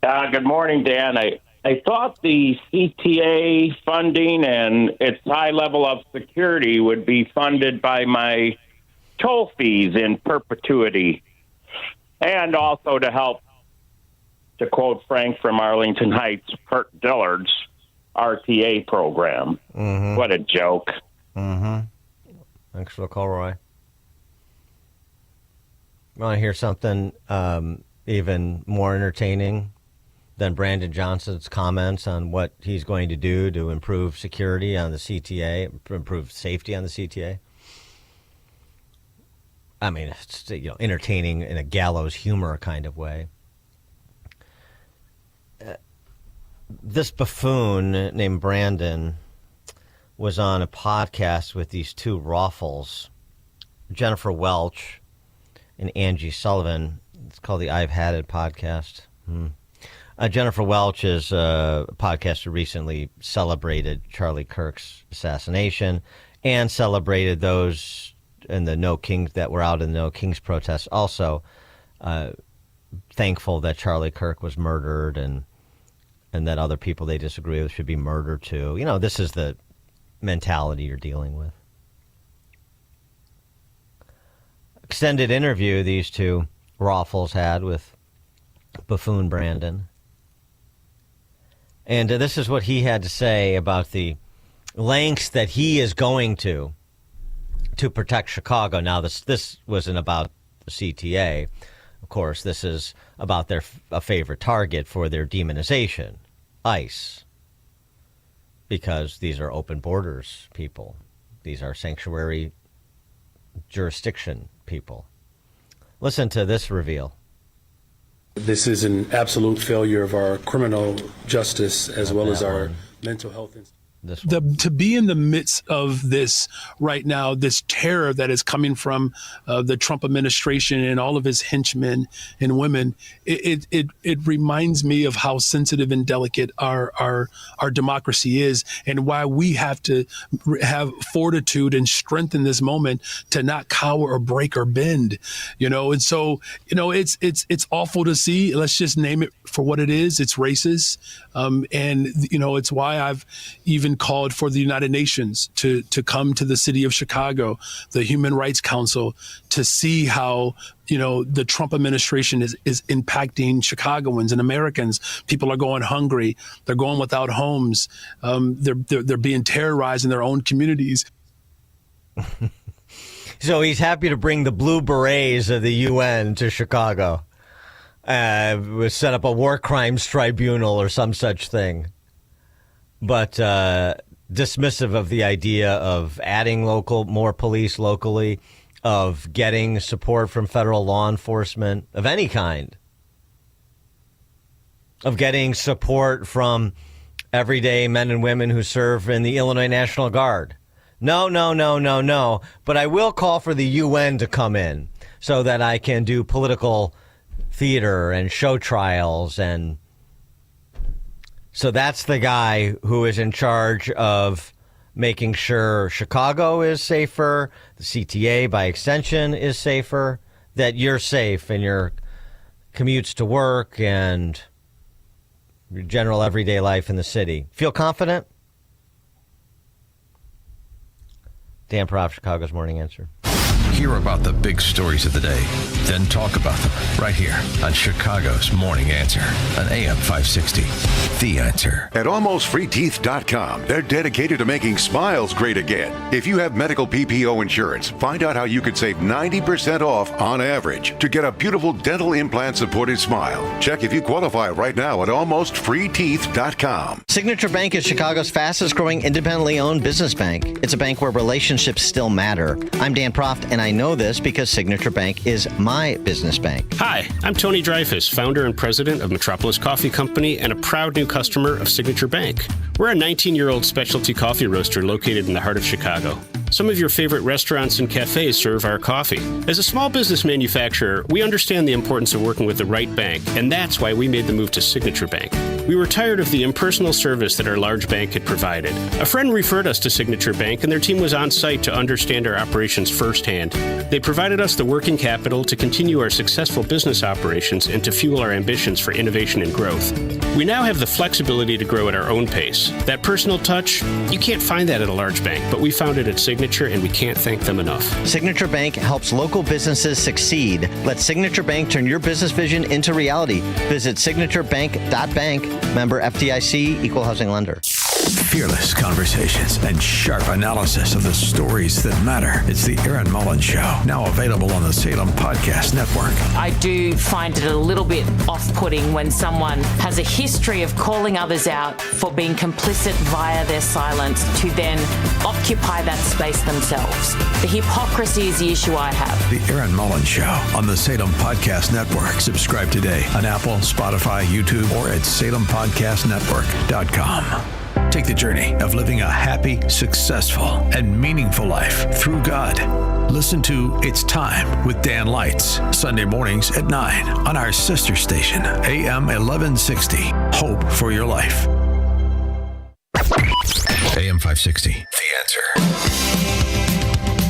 Good morning, Dan. I thought the CTA funding and its high level of security would be funded by my toll fees in perpetuity, and also to help, to quote Frank from Arlington Heights, Kurt Dillard's RTA program. Mm-hmm. What a joke. Mm-hmm. Thanks for the call, Roy. Want to hear something even more entertaining than Brandon Johnson's comments on what he's going to do to improve security on the CTA, improve safety on the CTA? I mean, it's, entertaining in a gallows humor kind of way. This buffoon named Brandon was on a podcast with these two Roffles, Jennifer Welch and Angie Sullivan. It's called the I've Had It podcast. Jennifer Welch is a podcast who recently celebrated Charlie Kirk's assassination and celebrated those in the No Kings that were out in the No Kings protests. Also, thankful that Charlie Kirk was murdered and that other people they disagree with should be murdered too. This is the mentality you're dealing with. Extended interview these two Roffles had with buffoon Brandon. And this is what he had to say about the lengths that he is going to protect Chicago. Now, this wasn't about the CTA. Of course, this is about a favorite target for their demonization, ICE, because these are open borders people. These are sanctuary jurisdiction people. Listen to this reveal. This is an absolute failure of our criminal justice as well as our mental health. To be in the midst of this right now, this terror that is coming from the Trump administration and all of his henchmen and women, it reminds me of how sensitive and delicate our democracy is, and why we have to have fortitude and strength in this moment to not cower or break or bend, And so, it's awful to see. Let's just name it for what it is. It's racist, and it's why I've even called for the United Nations to come to the city of Chicago, the Human Rights Council, to see how the Trump administration is impacting Chicagoans and Americans. People are going hungry. They're going without homes. They're being terrorized in their own communities. So he's happy to bring the Blue Berets of the UN to Chicago. Set up a war crimes tribunal or some such thing. But dismissive of the idea of adding more police locally, of getting support from federal law enforcement of any kind, of getting support from everyday men and women who serve in the Illinois National Guard. No. But I will call for the UN to come in so that I can do political theater and show trials. And so that's the guy who is in charge of making sure Chicago is safer, the CTA by extension is safer, that you're safe in your commutes to work and your general everyday life in the city. Feel confident? Dan Proft, Chicago's Morning Answer. Hear about the big stories of the day, then talk about them right here on Chicago's Morning Answer on AM 560. The Answer. At AlmostFreeTeeth.com, they're dedicated to making smiles great again. If you have medical PPO insurance, find out how you could save 90% off on average to get a beautiful dental implant-supported smile. Check if you qualify right now at AlmostFreeTeeth.com. Signature Bank is Chicago's fastest growing independently owned business bank. It's a bank where relationships still matter. I'm Dan Proft, and I know this because Signature Bank is my business bank. Hi, I'm Tony Dreyfus, founder and president of Metropolis Coffee Company and a proud new customer of Signature Bank. We're a 19-year-old specialty coffee roaster located in the heart of Chicago. Some of your favorite restaurants and cafes serve our coffee. As a small business manufacturer, we understand the importance of working with the right bank, and that's why we made the move to Signature Bank. We were tired of the impersonal service that our large bank had provided. A friend referred us to Signature Bank, and their team was on site to understand our operations firsthand. They provided us the working capital to continue our successful business operations and to fuel our ambitions for innovation and growth. We now have the flexibility to grow at our own pace. That personal touch, you can't find that at a large bank, but we found it at Signature, and we can't thank them enough. Signature Bank helps local businesses succeed. Let Signature Bank turn your business vision into reality. Visit signaturebank.bank. Member FDIC, Equal Housing Lender. Fearless conversations and sharp analysis of the stories that matter. It's the Aaron Mullins Show, now available on the Salem Podcast Network. I do find it a little bit off-putting when someone has a history of calling others out for being complicit via their silence to then occupy that space themselves. The hypocrisy is the issue I have. The Aaron Mullins Show on the Salem Podcast Network. Subscribe today on Apple, Spotify, YouTube, or at SalemPodcastNetwork.com. Take the journey of living a happy, successful, and meaningful life through God. Listen to It's Time with Dan Lights, Sunday mornings at 9 on our sister station, AM 1160. Hope for your life. AM 560, The Answer.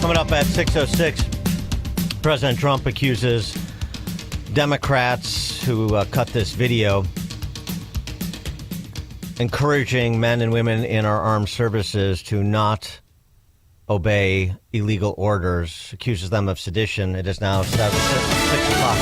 Coming up at 6:06, President Trump accuses Democrats who cut this video encouraging men and women in our armed services to not obey illegal orders, accuses them of sedition. It is now 6 o'clock.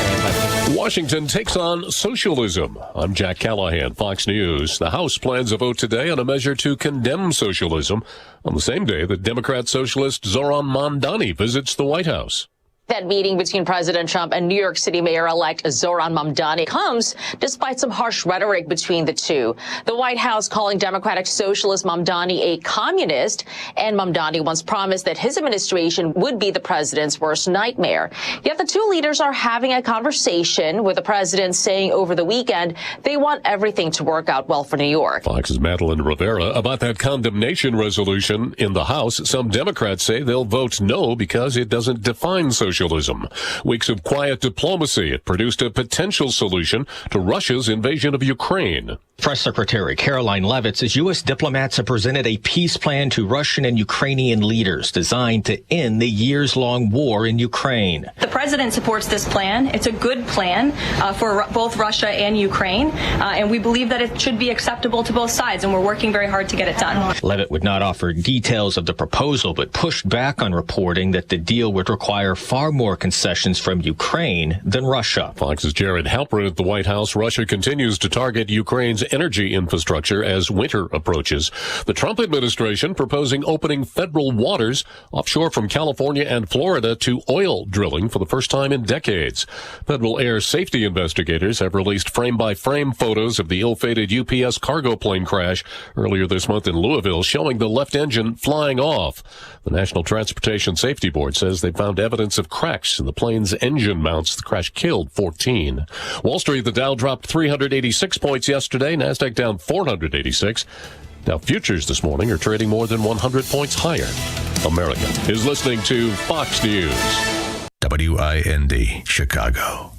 Washington takes on socialism. I'm Jack Callahan, Fox News. The House plans a vote today on a measure to condemn socialism on the same day that Democrat socialist Zoran Mamdani visits the White House. That meeting between President Trump and New York City Mayor-elect Zoran Mamdani comes despite some harsh rhetoric between the two. The White House calling Democratic Socialist Mamdani a communist, and Mamdani once promised that his administration would be the president's worst nightmare. Yet the two leaders are having a conversation, with the president saying over the weekend they want everything to work out well for New York. Fox's Madeline Rivera about that condemnation resolution in the House. Some Democrats say they'll vote no because it doesn't define socialism. Weeks of quiet diplomacy, it produced a potential solution to Russia's invasion of Ukraine. Press Secretary Caroline Leavitt says U.S. diplomats have presented a peace plan to Russian and Ukrainian leaders designed to end the years-long war in Ukraine. The president supports this plan. It's a good plan for both Russia and Ukraine, and we believe that it should be acceptable to both sides, and we're working very hard to get it done. Leavitt would not offer details of the proposal, but pushed back on reporting that the deal would require far more concessions from Ukraine than Russia. Fox's Jared Halpern at the White House. Russia continues to target Ukraine's energy infrastructure as winter approaches. The Trump administration proposing opening federal waters offshore from California and Florida to oil drilling for the first time in decades. Federal air safety investigators have released frame-by-frame photos of the ill-fated UPS cargo plane crash earlier this month in Louisville, showing the left engine flying off. The National Transportation Safety Board says they found evidence of cracks in the plane's engine mounts. The crash killed 14. Wall Street, the Dow dropped 386 points yesterday. NASDAQ down 486. Dow futures this morning are trading more than 100 points higher. America is listening to Fox News. WIND, Chicago.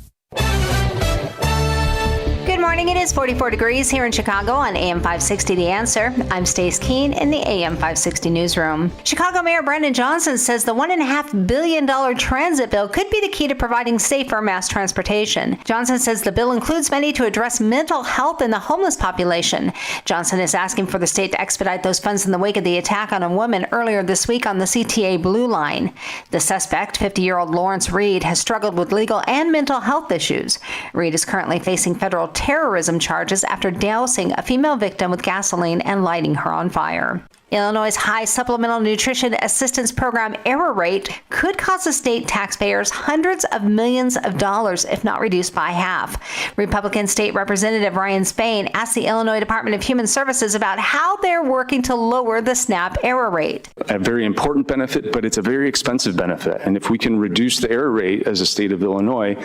Good morning. It is 44 degrees here in Chicago on AM 560 The Answer. I'm Stace Keene in the AM 560 newsroom. Chicago Mayor Brandon Johnson says the $1.5 billion transit bill could be the key to providing safer mass transportation. Johnson says the bill includes money to address mental health in the homeless population. Johnson is asking for the state to expedite those funds in the wake of the attack on a woman earlier this week on the CTA Blue Line. The suspect, 50-year-old Lawrence Reed, has struggled with legal and mental health issues. Reed is currently facing federal terrorism charges after dousing a female victim with gasoline and lighting her on fire. Illinois' high Supplemental Nutrition Assistance Program error rate could cost the state taxpayers hundreds of millions of dollars if not reduced by half. Republican State Representative Ryan Spain asked the Illinois Department of Human Services about how they're working to lower the SNAP error rate. A very important benefit, but it's a very expensive benefit. And if we can reduce the error rate as a state of Illinois,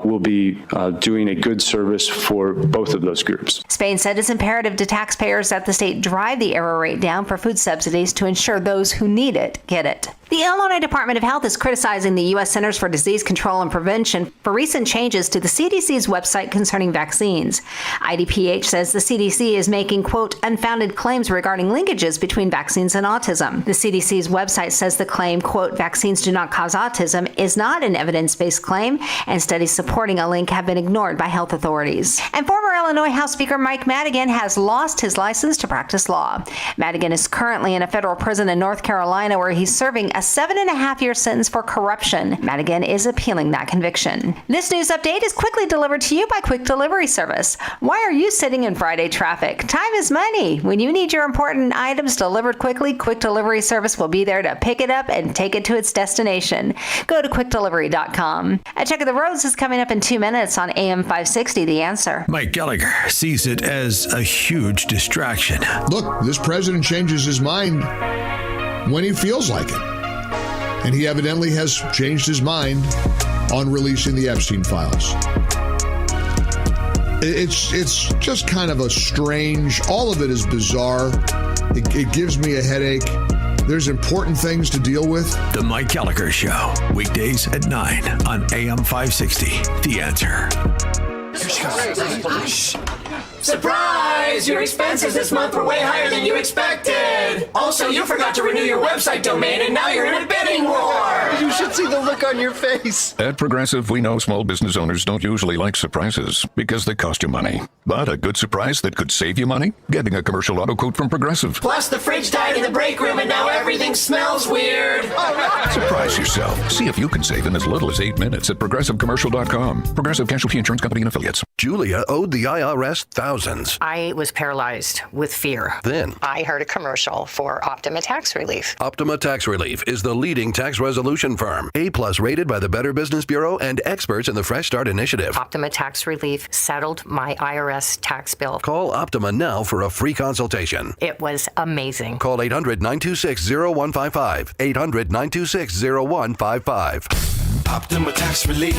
we'll be doing a good service for both of those groups. Spain said it's imperative to taxpayers that the state drive the error rate down for food subsidies to ensure those who need it get it. The Illinois Department of Health is criticizing the U.S. Centers for Disease Control and Prevention for recent changes to the CDC's website concerning vaccines. IDPH says the CDC is making, quote, unfounded claims regarding linkages between vaccines and autism. The CDC's website says the claim, quote, vaccines do not cause autism is not an evidence-based claim, and studies supporting a link have been ignored by health authorities. And former Illinois House Speaker Mike Madigan has lost his license to practice law. Madigan is currently in a federal prison in North Carolina where he's serving a 7.5-year sentence for corruption. Madigan is appealing that conviction. This news update is quickly delivered to you by Quick Delivery Service. Why are you sitting in Friday traffic? Time is money. When you need your important items delivered quickly, Quick Delivery Service will be there to pick it up and take it to its destination. Go to quickdelivery.com. A check of the roads is coming up in 2 minutes on AM 560, The Answer. Mike Gallagher sees it as a huge distraction. Look, this president changes his mind when he feels like it. And he evidently has changed his mind on releasing the Epstein files. It's just kind of a strange, all of it is bizarre. It gives me a headache. There's important things to deal with. The Mike Gallagher Show, weekdays at 9 on AM 560, The Answer. Surprise! Your expenses this month were way higher than you expected! Also, you forgot to renew your website domain and now you're in a bidding war! You should see the look on your face. At Progressive, we know small business owners don't usually like surprises because they cost you money. But a good surprise that could save you money? Getting a commercial auto quote from Progressive. Plus, the fridge died in the break room and now everything smells weird! Surprise yourself. See if you can save in as little as 8 minutes at ProgressiveCommercial.com. Progressive Casualty Insurance Company and Affiliates. Julia owed the IRS thousands. I was paralyzed with fear. Then I heard a commercial for Optima Tax Relief. Optima Tax Relief is the leading tax resolution firm. A+ rated by the Better Business Bureau and experts in the Fresh Start Initiative. Optima Tax Relief settled my IRS tax bill. Call Optima now for a free consultation. It was amazing. Call 800-926-0155. 800-926-0155. Optima Tax Relief.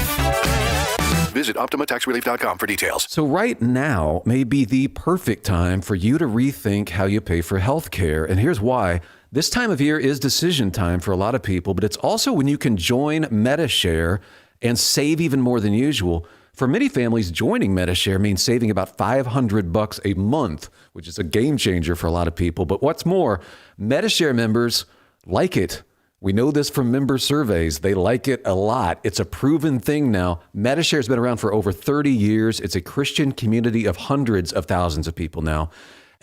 Visit OptimaTaxRelief.com for details. So right now may be the perfect time for you to rethink how you pay for health care. And here's why. This time of year is decision time for a lot of people, but it's also when you can join Medi-Share and save even more than usual. For many families, joining Medi-Share means saving about $500 a month, which is a game changer for a lot of people. But what's more, Medi-Share members like it. We know this from member surveys. They like it a lot. It's a proven thing now. Medi-Share has been around for over 30 years. It's a Christian community of hundreds of thousands of people now.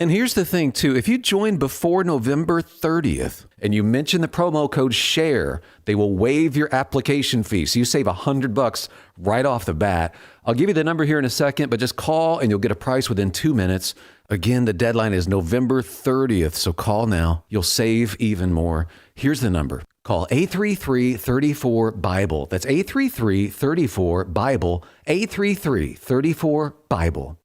And here's the thing, too. If you join before November 30th and you mention the promo code SHARE, they will waive your application fee. So you save $100 right off the bat. I'll give you the number here in a second, but just call and you'll get a price within 2 minutes. Again, the deadline is November 30th, so call now. You'll save even more. Here's the number. Call 833-34-BIBLE. That's 833-34-BIBLE. 833-34-BIBLE.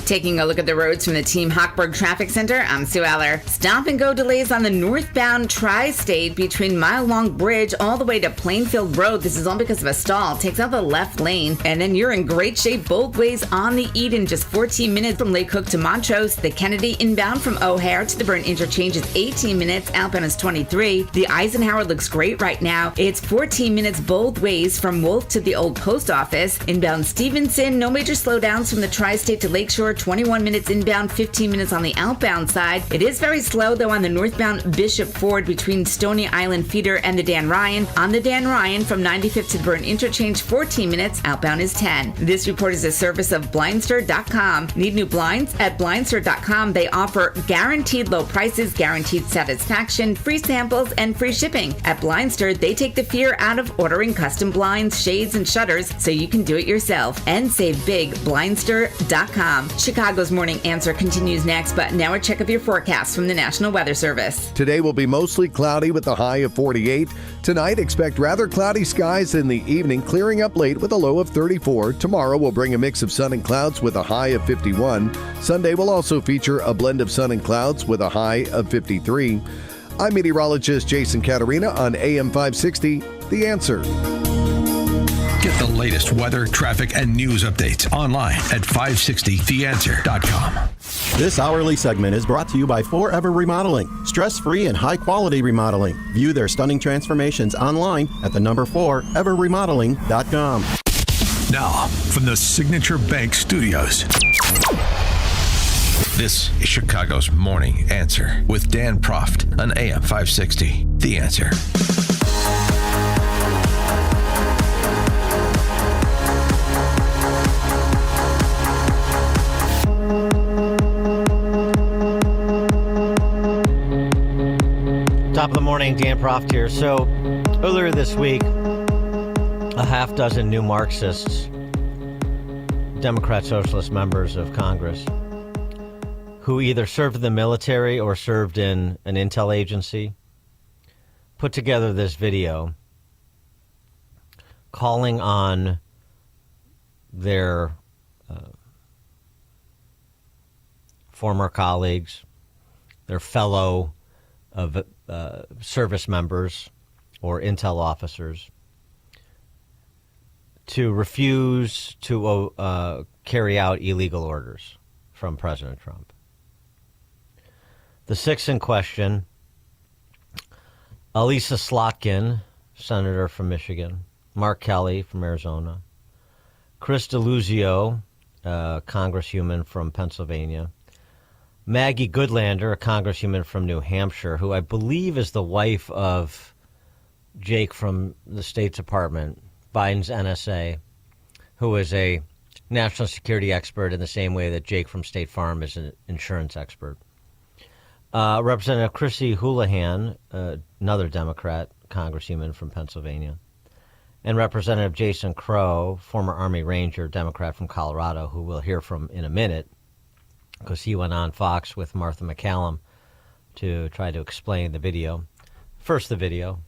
Taking a look at the roads from the Team Hochberg Traffic Center, I'm Sue Eller. Stop and go delays on the northbound Tri-State between Mile Long Bridge all the way to Plainfield Road. This is all because of a stall. Takes out the left lane, and then you're in great shape both ways on the Eden. Just 14 minutes from Lake Cook to Montrose. The Kennedy inbound from O'Hare to the Burn Interchange is 18 minutes. Outbound is 23. The Eisenhower looks great right now. It's 14 minutes both ways from Wolf to the Old Post Office. Inbound Stevenson, no major slowdowns from the Tri-State to Lakeshore. 21 minutes inbound, 15 minutes on the outbound side. It is very slow, though, on the northbound Bishop Ford between Stony Island Feeder and the Dan Ryan. On the Dan Ryan, from 95th to the Burn Interchange, 14 minutes. Outbound is 10. This report is a service of Blindster.com. Need new blinds? At Blindster.com, they offer guaranteed low prices, guaranteed satisfaction, free samples, and free shipping. At Blindster, they take the fear out of ordering custom blinds, shades, and shutters so you can do it yourself and save big. Blindster.com. Chicago's Morning Answer continues next, but now a check of your forecast from the National Weather Service. Today will be mostly cloudy with a high of 48. Tonight, expect rather cloudy skies in the evening, clearing up late with a low of 34. Tomorrow will bring a mix of sun and clouds with a high of 51. Sunday will also feature a blend of sun and clouds with a high of 53. I'm meteorologist Jason Caterina on AM 560, The Answer. Get the latest weather, traffic, and news updates online at 560theanswer.com. This hourly segment is brought to you by Forever Remodeling. Stress-free and high-quality remodeling. View their stunning transformations online at the number 4everremodeling.com. Now, from the Signature Bank Studios. This is Chicago's Morning Answer with Dan Proft on AM 560. The Answer. Top of the morning, Dan Proft here. So, earlier this week, a half dozen new Marxists, Democrat Socialist members of Congress, who either served in the military or served in an intel agency, put together this video calling on their former colleagues, their fellow service members or intel officers to refuse to carry out illegal orders from President Trump. The six in question: Elissa Slotkin, Senator from Michigan; Mark Kelly from Arizona; Chris DeLuzio, Congresswoman from Pennsylvania; Maggie Goodlander, a Congresswoman from New Hampshire, who I believe is the wife of Jake from the State Department, Biden's NSA, who is a national security expert in the same way that Jake from State Farm is an insurance expert. Representative Chrissy Houlihan, another Democrat Congresswoman from Pennsylvania, and Representative Jason Crow, former Army Ranger, Democrat from Colorado, who we'll hear from in a minute, because he went on Fox with Martha McCallum to try to explain the video. First, the video.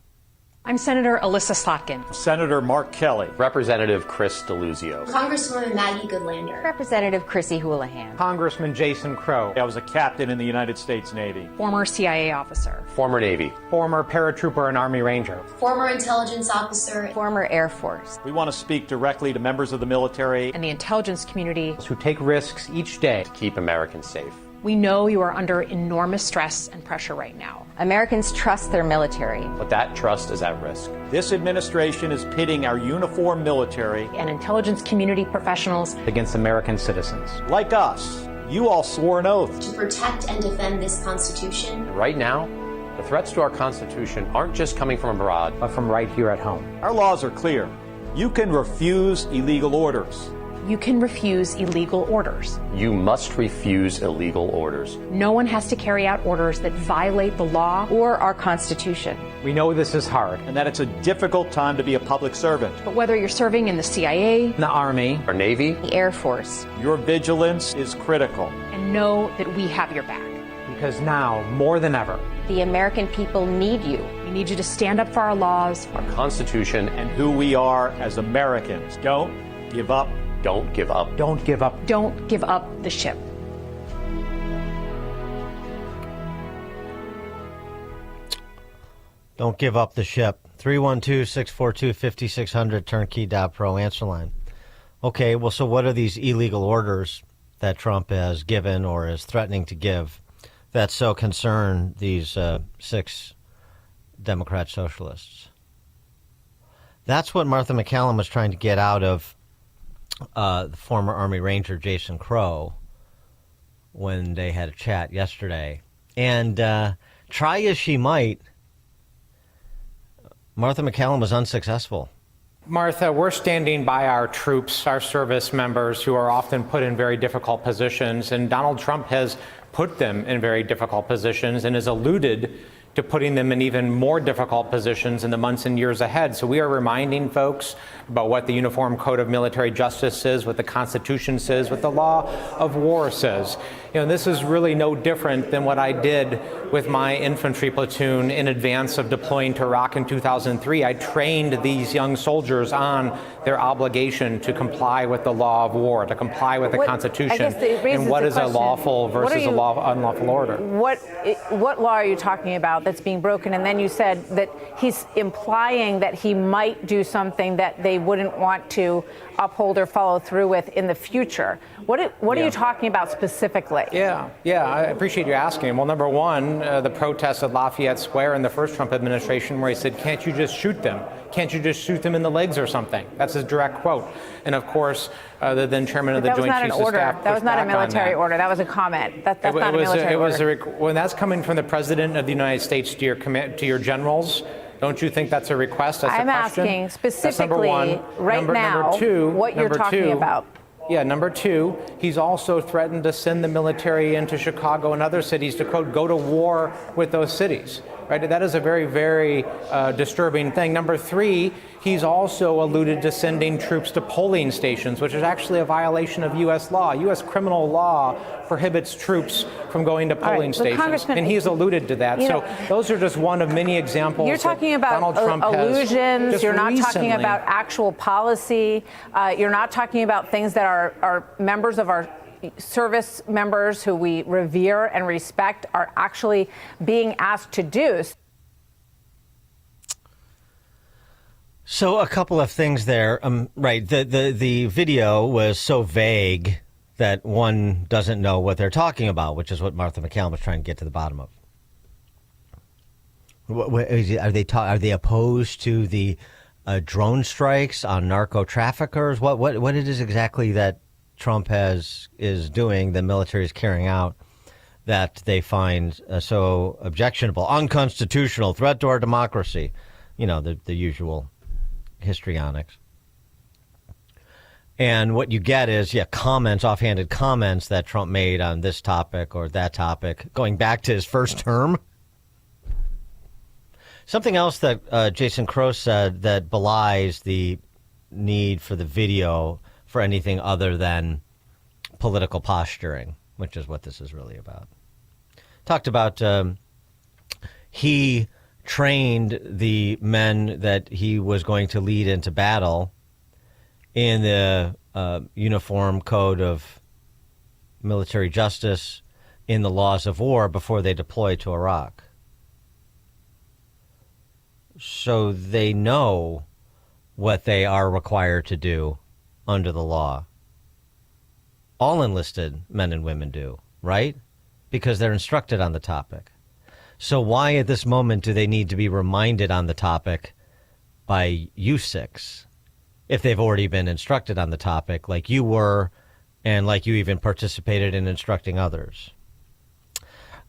I'm Senator Elissa Slotkin. Senator Mark Kelly. Representative Chris DeLuzio. Congresswoman Maggie Goodlander. Representative Chrissy Houlihan. Congressman Jason Crow. I was a captain in the United States Navy. Former CIA officer. Former Navy. Former paratrooper and Army Ranger. Former intelligence officer. Former Air Force. We want to speak directly to members of the military and the intelligence community who take risks each day to keep Americans safe. We know you are under enormous stress and pressure right now. Americans trust their military. But that trust is at risk. This administration is pitting our uniformed military and intelligence community professionals against American citizens. Like us, you all swore an oath to protect and defend this Constitution. Right now, the threats to our Constitution aren't just coming from abroad, but from right here at home. Our laws are clear. You can refuse illegal orders. You can refuse illegal orders. You must refuse illegal orders. No one has to carry out orders that violate the law or our Constitution. We know this is hard and that it's a difficult time to be a public servant. But whether you're serving in the CIA, the Army, or Navy, the Air Force, your vigilance is critical. And know that we have your back. Because now, more than ever, the American people need you. We need you to stand up for our laws, our Constitution, and who we are as Americans. Don't give up. Don't give up. Don't give up. Don't give up the ship. Don't give up the ship. 312-642-5600, turnkey.pro answer line. Okay, well, so what are these illegal orders that Trump has given or is threatening to give that so concern these six Democrat socialists? That's what Martha McCallum was trying to get out of the former Army Ranger Jason Crow when they had a chat yesterday. And try as she might, Martha McCallum was unsuccessful. Martha, we're standing by our troops, our service members who are often put in very difficult positions, and Donald Trump has put them in very difficult positions and has alluded to putting them in even more difficult positions in the months and years ahead. So we are reminding folks about what the Uniform Code of Military Justice says, what the Constitution says, what the law of war says. You know, this is really no different than what I did with my infantry platoon in advance of deploying to Iraq in 2003. I trained these young soldiers on their obligation to comply with the law of war, to comply with the Constitution, and what is a lawful versus a unlawful order. What law are you talking about that's being broken? And then you said that he's implying that he might do something that they wouldn't want to uphold or follow through with in the future. What are you talking about specifically? Yeah, I appreciate you asking. Well, number one, the protests at Lafayette Square in the first Trump administration, where he said, "Can't you just shoot them? Can't you just shoot them in the legs or something?" That's his direct quote. And of course, the then chairman of the Joint Chiefs of Staff. That was not a military order. That was a comment. That's not a military order. When that's coming from the president of the United States to your generals, don't you think that's a request? That's I'm a question? asking specifically number now what you're talking about. Yeah, number two, he's also threatened to send the military into Chicago and other cities to, quote, go to war with those cities. Right? That is a very, very disturbing thing. Number three, he's also alluded to sending troops to polling stations, which is actually a violation of U.S. law. U.S. criminal law prohibits troops from going to polling stations, and he's alluded to that. So those are just one of many examples. You're talking about illusions. You're not talking about actual policy. You're not talking about things that are members of our service members who we revere and respect are actually being asked to do. So a couple of things there. Right. The video was so vague that one doesn't know what they're talking about, which is what Martha MacCallum was trying to get to the bottom of. Are they opposed to the drone strikes on narco traffickers? What it is exactly that Trump is doing, the military is carrying out, that they find so objectionable, unconstitutional, threat to our democracy? You know, the usual histrionics. And what you get is, comments, offhanded comments that Trump made on this topic or that topic, going back to his first term. Something else that Jason Crow said that belies the need for the video for anything other than political posturing, which is what this is really about. Talked about he trained the men that he was going to lead into battle in the Uniform Code of Military Justice, in the laws of war, before they deployed to Iraq. So they know what they are required to do under the law. All enlisted men and women do, right? Because they're instructed on the topic. So why at this moment do they need to be reminded on the topic by U6 if they've already been instructed on the topic like you were and like you even participated in instructing others?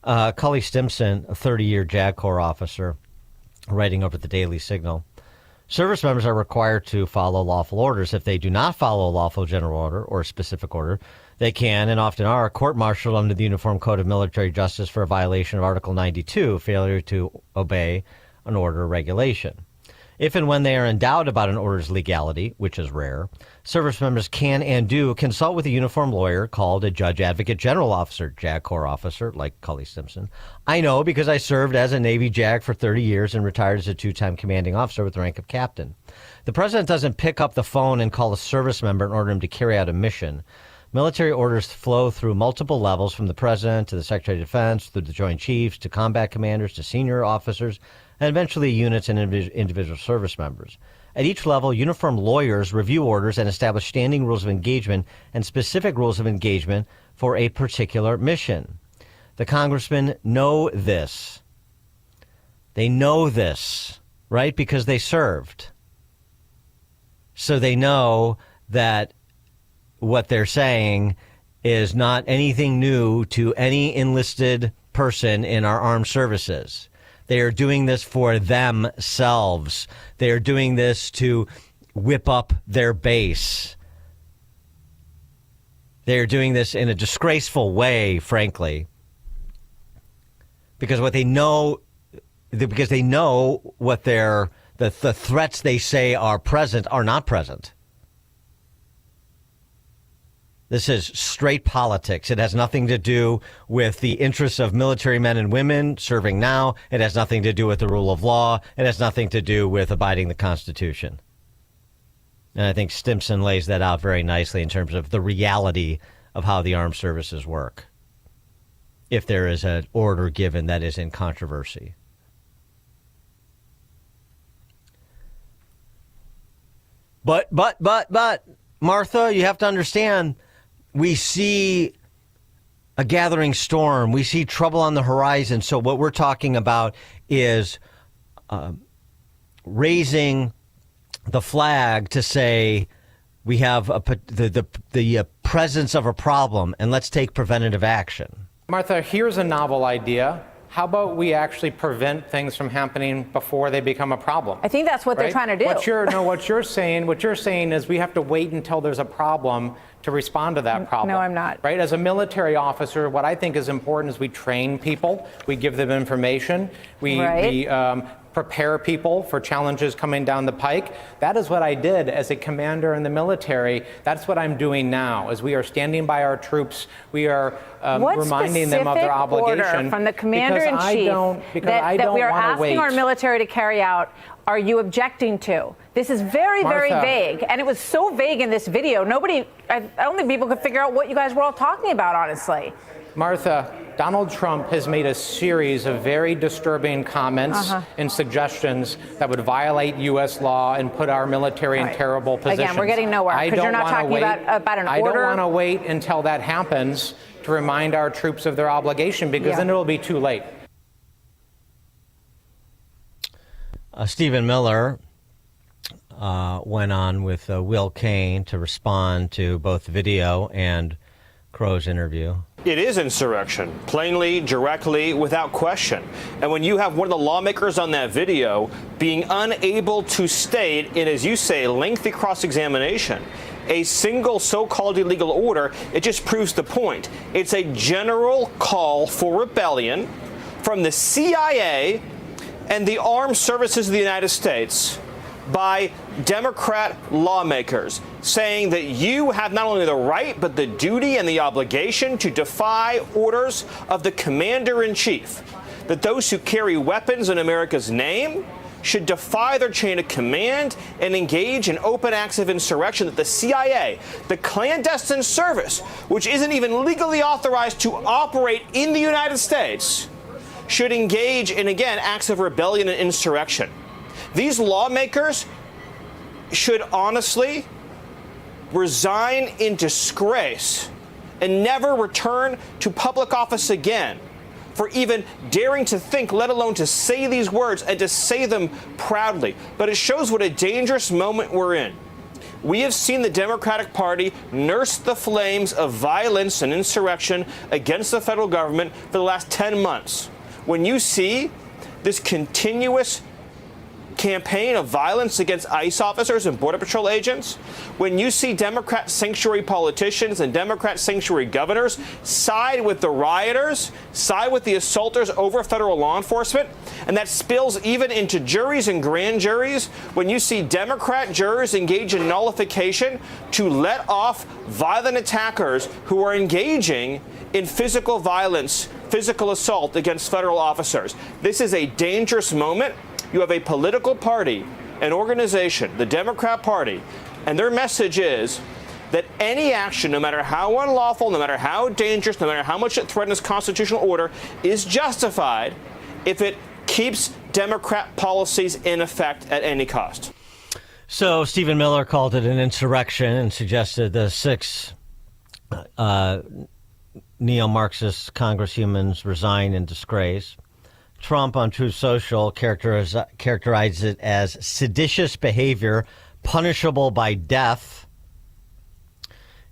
Cully Stimson, a 30-year JAG Corps officer, writing over the Daily Signal, service members are required to follow lawful orders. If they do not follow a lawful general order or a specific order, they can and often are court-martialed under the Uniform Code of Military Justice for a violation of Article 92, failure to obey an order or regulation. If and when they are in doubt about an order's legality, which is rare, service members can and do consult with a uniformed lawyer called a Judge Advocate General Officer, JAG Corps officer, like Cully Stimson. I know because I served as a Navy JAG for 30 years and retired as a two-time commanding officer with the rank of captain. The president doesn't pick up the phone and call a service member in order him to carry out a mission. Military orders flow through multiple levels, from the president to the Secretary of Defense, through the Joint Chiefs, to combat commanders, to senior officers, and eventually units and individual service members. At each level, uniformed lawyers review orders and establish standing rules of engagement and specific rules of engagement for a particular mission. The congressmen know this. They know this, right? Because they served. So they know that what they're saying is not anything new to any enlisted person in our armed services. They are doing this for themselves. They are doing this to whip up their base. They are doing this in a disgraceful way, frankly, because what they know because they know what the threats they say are present are not present. This is straight politics. It has nothing to do with the interests of military men and women serving now. It has nothing to do with the rule of law. It has nothing to do with abiding the Constitution. And I think Stimson lays that out very nicely in terms of the reality of how the armed services work, if there is an order given that is in controversy. But, Martha, you have to understand, we see a gathering storm. We see trouble on the horizon. So what we're talking about is raising the flag to say we have the presence of a problem, and let's take preventative action. Martha, here's a novel idea. How about we actually prevent things from happening before they become a problem? I think that's what they're trying to do. What you're saying is we have to wait until there's a problem to respond to that problem. No, I'm not. Right? As a military officer, what I think is important is we train people, we give them information, we prepare people for challenges coming down the pike. That is what I did as a commander in the military. That's what I'm doing now. As we are standing by our troops, we are reminding them of their obligation. Order from the commander-in-chief that we are asking our military to carry out are you objecting to? This is very, very vague. And it was so vague in this video. I don't think people could figure out what you guys were all talking about, honestly. Martha, Donald Trump has made a series of very disturbing comments and suggestions that would violate U.S. law and put our military in terrible positions. Again, we're getting nowhere because you're not talking about an order. I don't want to wait until that happens to remind our troops of their obligation, because then it'll be too late. Stephen Miller went on with Will Cain to respond to both the video and Crow's interview. It is insurrection, plainly, directly, without question. And when you have one of the lawmakers on that video being unable to state in, as you say, lengthy cross-examination, a single so-called illegal order, it just proves the point. It's a general call for rebellion from the CIA and the armed services of the United States by Democrat lawmakers, saying that you have not only the right but the duty and the obligation to defy orders of the commander-in-chief, that those who carry weapons in America's name should defy their chain of command and engage in open acts of insurrection, that the CIA, the clandestine service, which isn't even legally authorized to operate in the United States, should engage in, again, acts of rebellion and insurrection. These lawmakers should honestly resign in disgrace and never return to public office again for even daring to think, let alone to say these words and to say them proudly. But it shows what a dangerous moment we're in. We have seen the Democratic Party nurse the flames of violence and insurrection against the federal government for the last 10 months. When you see this continuous campaign of violence against ICE officers and Border Patrol agents, when you see Democrat sanctuary politicians and Democrat sanctuary governors side with the rioters, side with the assaulters over federal law enforcement, and that spills even into juries and grand juries, when you see Democrat jurors engage in nullification to let off violent attackers who are engaging in physical violence, physical assault against federal officers. This is a dangerous moment. You have a political party, an organization, the Democrat Party, and their message is that any action, no matter how unlawful, no matter how dangerous, no matter how much it threatens constitutional order, is justified if it keeps Democrat policies in effect at any cost. So Stephen Miller called it an insurrection and suggested the 6 neo-Marxist congresswomen resign in disgrace. Trump on Truth Social characterized it as seditious behavior punishable by death.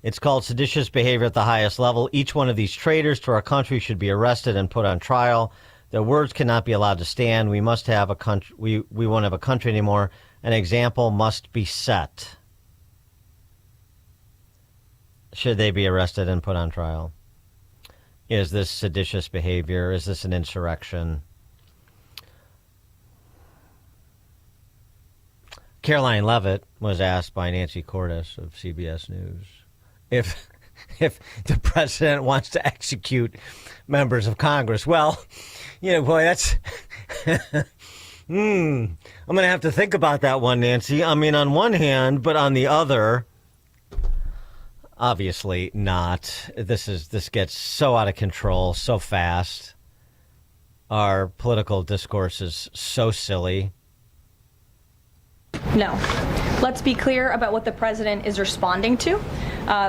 It's called seditious behavior at the highest level. Each one of these traitors to our country should be arrested and put on trial. Their words cannot be allowed to stand. We must have a country. We won't have a country anymore. An example must be set. Should they be arrested and put on trial? Is this seditious behavior? Is this an insurrection? Caroline Leavitt was asked by Nancy Cordes of CBS News if the president wants to execute members of Congress. Well, boy, that's I'm going to have to think about that one, Nancy. I mean, on one hand, but on the other, obviously not. This gets so out of control so fast. Our political discourse is so silly. No. Let's be clear about what the president is responding to,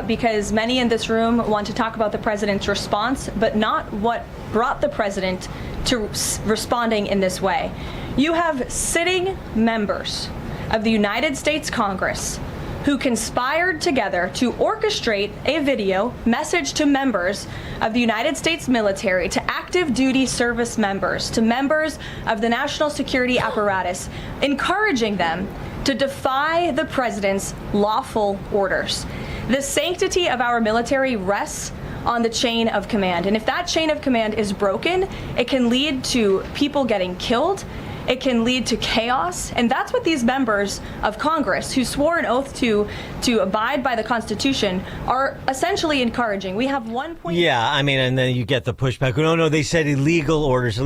because many in this room want to talk about the president's response, but not what brought the president to responding in this way. You have sitting members of the United States Congress who conspired together to orchestrate a video message to members of the United States military, to active duty service members, to members of the national security apparatus, encouraging them to defy the president's lawful orders. The sanctity of our military rests on the chain of command. And if that chain of command is broken, it can lead to people getting killed. It can lead to chaos. And that's what these members of Congress who swore an oath to abide by the Constitution are essentially encouraging. We have 1. Yeah, I mean, and then you get the pushback. No, they said illegal orders.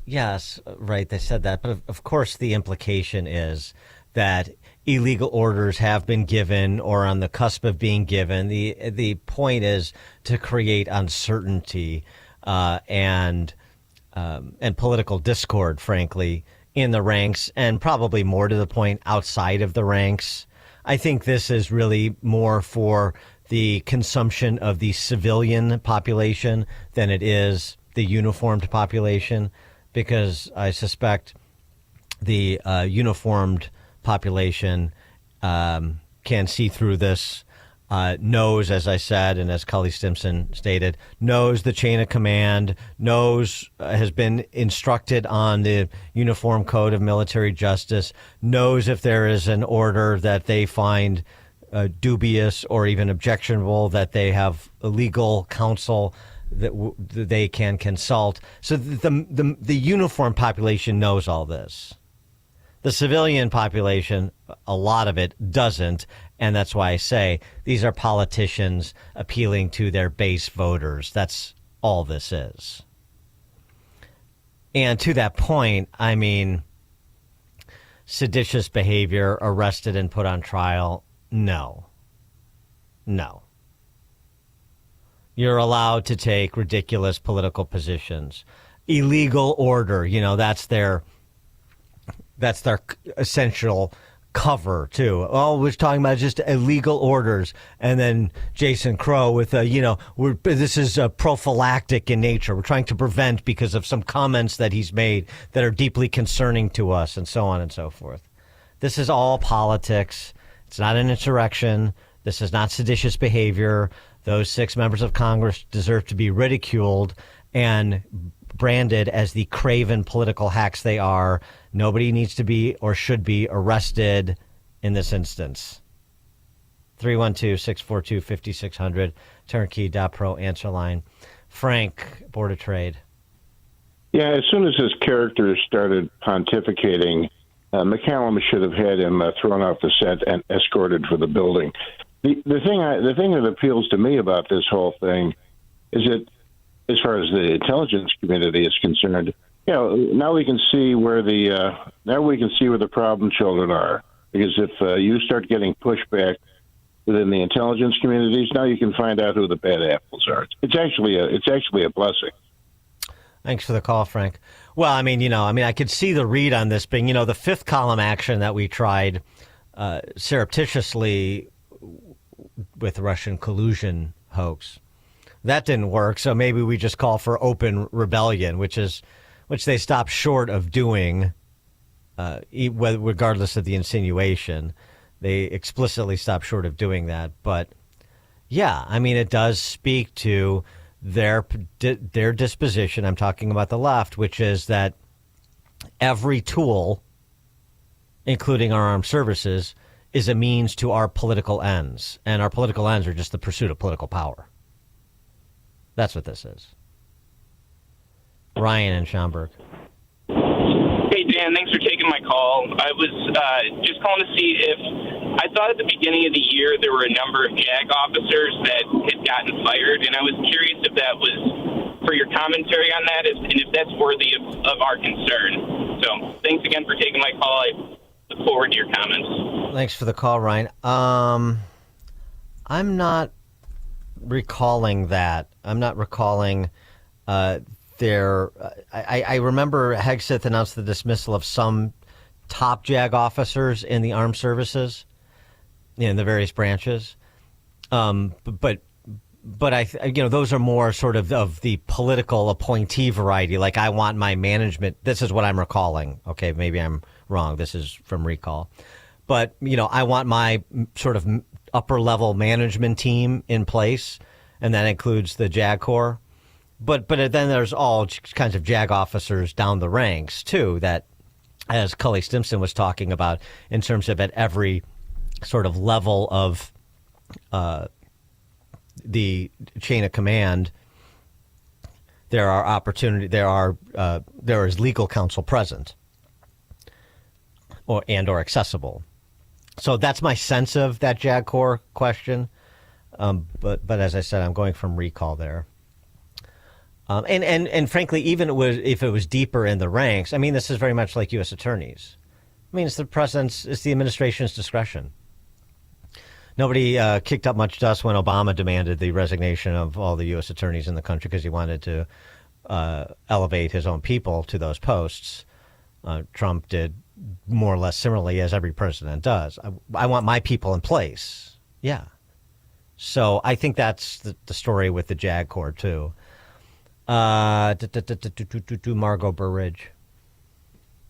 Yes, right, they said that. But of course, the implication is that illegal orders have been given or on the cusp of being given. The point is to create uncertainty and political discord, frankly, in the ranks, and probably more to the point outside of the ranks. I think this is really more for the consumption of the civilian population than it is the uniformed population, because I suspect the uniformed population can see through this, knows, as I said, and as Cully Stimson stated, knows the chain of command, has been instructed on the Uniform Code of Military Justice, knows if there is an order that they find dubious or even objectionable, that they have legal counsel that they can consult. So the uniformed population knows all this. The civilian population, a lot of it doesn't, and that's why I say these are politicians appealing to their base voters. That's all this is. And to that point, I mean, seditious behavior, arrested and put on trial, no. You're allowed to take ridiculous political positions. Illegal order, that's their essential cover too. Oh, we're talking about just illegal orders, and then Jason Crow with this is prophylactic in nature. We're trying to prevent because of some comments that he's made that are deeply concerning to us, and so on and so forth. This is all politics. It's not an insurrection. This is not seditious behavior. Those 6 members of Congress deserve to be ridiculed and branded as the craven political hacks they are. Nobody needs to be or should be arrested in this instance. 312-642-5600, turnkey.pro answer line. Frank, Board of Trade. Yeah, as soon as his character started pontificating, McCallum should have had him thrown off the set and escorted for the building. The thing that appeals to me about this whole thing is that, as far as the intelligence community is concerned, now we can see where the problem children are. Because if you start getting pushback within the intelligence communities, now you can find out who the bad apples are. It's actually a blessing. Thanks for the call, Frank. Well, I could see the read on this being, the 5th column action that we tried surreptitiously with Russian collusion hoax. That didn't work, so maybe we just call for open rebellion, which they stopped short of doing, regardless of the insinuation. They explicitly stopped short of doing that. But, yeah, it does speak to their disposition. I'm talking about the left, which is that every tool, including our armed services, is a means to our political ends. And our political ends are just the pursuit of political power. That's what this is. Ryan in Schaumburg. Hey, Dan, thanks for taking my call. I was just calling to see if I thought at the beginning of the year there were a number of JAG officers that had gotten fired, and I was curious if that was for your commentary on that and if that's worthy of our concern. So thanks again for taking my call. I look forward to your comments. Thanks for the call, Ryan. I'm not recalling that. I'm not recalling I remember Hegseth announced the dismissal of some top JAG officers in the armed services, in the various branches. But those are more sort of the political appointee variety. Like, I want my management. This is what I'm recalling. Okay, maybe I'm wrong. This is from recall. But, I want my sort of upper level management team in place, and that includes the JAG Corps. But then there's all kinds of JAG officers down the ranks, too, that, as Cully Stimson was talking about, in terms of at every sort of level of the chain of command, there is legal counsel present or accessible. So that's my sense of that JAG Corps question. But as I said, I'm going from recall there. And frankly, even if it was deeper in the ranks, I mean, this is very much like U.S. attorneys. I mean, it's the administration's discretion. Nobody kicked up much dust when Obama demanded the resignation of all the U.S. attorneys in the country because he wanted to elevate his own people to those posts. Trump did more or less similarly, as every president does. I want my people in place. Yeah. So I think that's the story with the JAG Corps, too. Margot Burridge.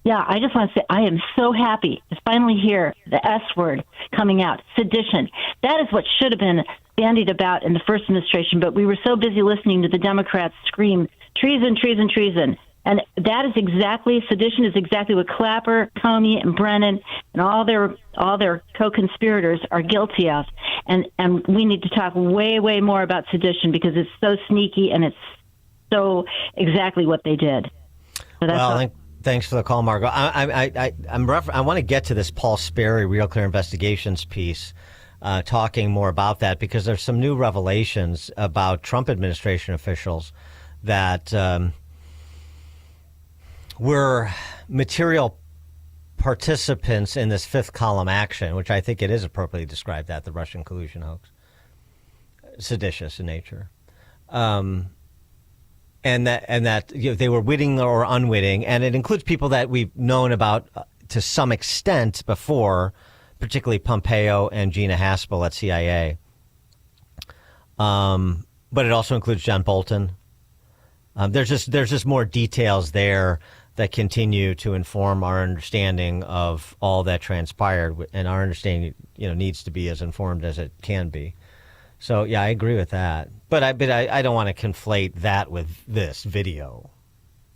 Yeah, I just want to say I am so happy to finally hear the S word coming out, sedition. That is what should have been bandied about in the first administration, but we were so busy listening to the Democrats scream treason, treason, treason. And that is exactly, sedition is exactly what Clapper, Comey, and Brennan and all their co-conspirators are guilty of. And we need to talk way, way more about sedition because it's so sneaky and it's so exactly what they did. So that's thanks for the call, Margot. I want to get to this Paul Sperry Real Clear Investigations piece, talking more about that because there's some new revelations about Trump administration officials that were material participants in this fifth column action, which I think it is appropriately described that the Russian collusion hoax, seditious in nature. And that they were witting or unwitting, and it includes people that we've known about to some extent before, particularly Pompeo and Gina Haspel at CIA. But it also includes John Bolton. There's just more details there that continue to inform our understanding of all that transpired, and our understanding, needs to be as informed as it can be. So, yeah, I agree with that. But I don't want to conflate that with this video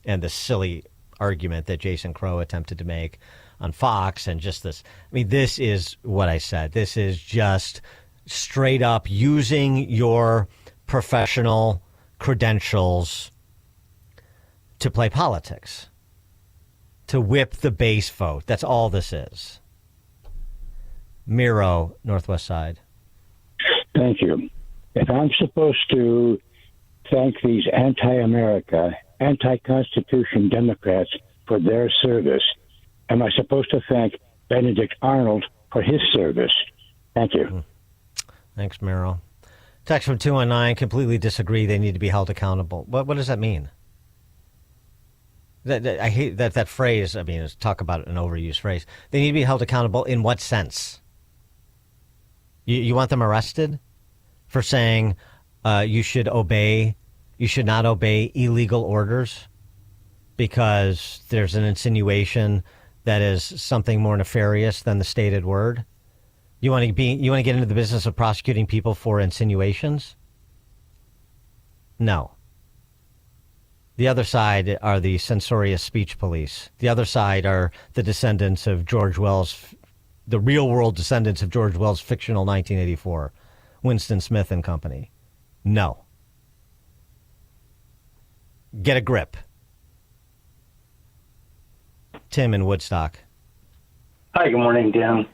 and the silly argument that Jason Crow attempted to make on Fox and just this. I mean, this is what I said. This is just straight up using your professional credentials to play politics, to whip the base vote. That's all this is. Miro, Northwest Side. Thank you. If I'm supposed to thank these anti-America, anti-Constitution Democrats for their service, am I supposed to thank Benedict Arnold for his service? Thank you. Thanks, Miro. Text from 219, completely disagree. They need to be held accountable. What does that mean? I hate that phrase. I mean, talk about an overused phrase. They need to be held accountable in what sense? You want them arrested for saying you should not obey illegal orders because there's an insinuation that is something more nefarious than the stated word? You want to get into the business of prosecuting people for insinuations? No. The other side are the censorious speech police. The other side are the descendants of George Wells, the real world descendants of George Wells' fictional 1984, Winston Smith and Company. No. Get a grip. Tim in Woodstock. Hi, good morning, Dan.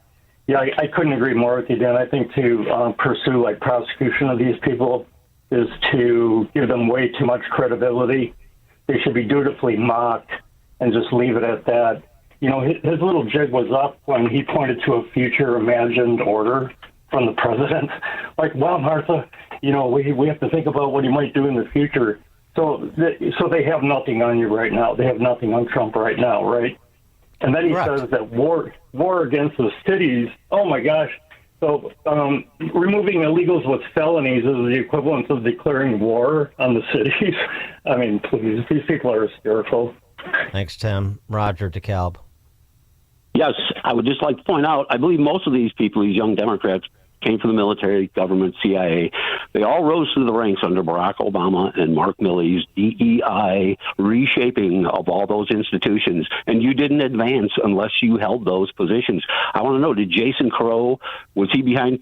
Yeah, I couldn't agree more with you, Dan. I think to pursue like prosecution of these people is to give them way too much credibility. They should be dutifully mocked and just leave it at that. You know, his little jig was up when he pointed to a future imagined order from the president. Like, wow, Martha, you know, we have to think about what he might do in the future. So they have nothing on you right now. They have nothing on Trump right now, right? And then he says that war against the cities, oh my gosh. So removing illegals with felonies is the equivalent of declaring war on the cities. I mean, please, these people are hysterical. Thanks, Tim. Roger DeKalb. Yes, I would just like to point out, I believe most of these people, these young Democrats, came from the military, government, CIA. They all rose through the ranks under Barack Obama and Mark Milley's DEI reshaping of all those institutions. And you didn't advance unless you held those positions. I want to know, did Jason Crow, was he behind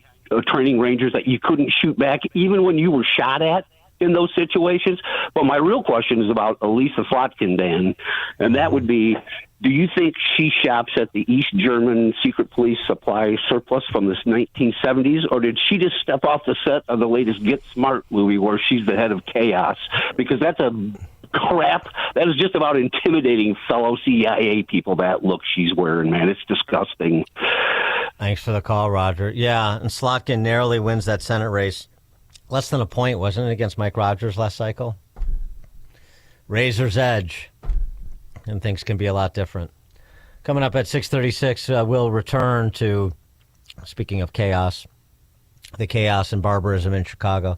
training rangers that you couldn't shoot back even when you were shot at in those situations? But my real question is about Elisa Slotkin, Dan, and that would be, do you think she shops at the East German secret police supply surplus from the 1970s, or did she just step off the set of the latest Get Smart movie where she's the head of chaos? Because that's a crap. That is just about intimidating fellow CIA people, that look she's wearing, man. It's disgusting. Thanks for the call, Roger. Yeah, and Slotkin narrowly wins that Senate race. Less than a point, wasn't it, against Mike Rogers last cycle? Razor's edge. And things can be a lot different. Coming up at 6:36, we'll return to, speaking of chaos, the chaos and barbarism in Chicago.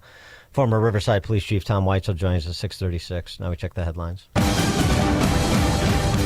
Former Riverside Police Chief Tom Weitzel joins us at 6:36. Now we check the headlines.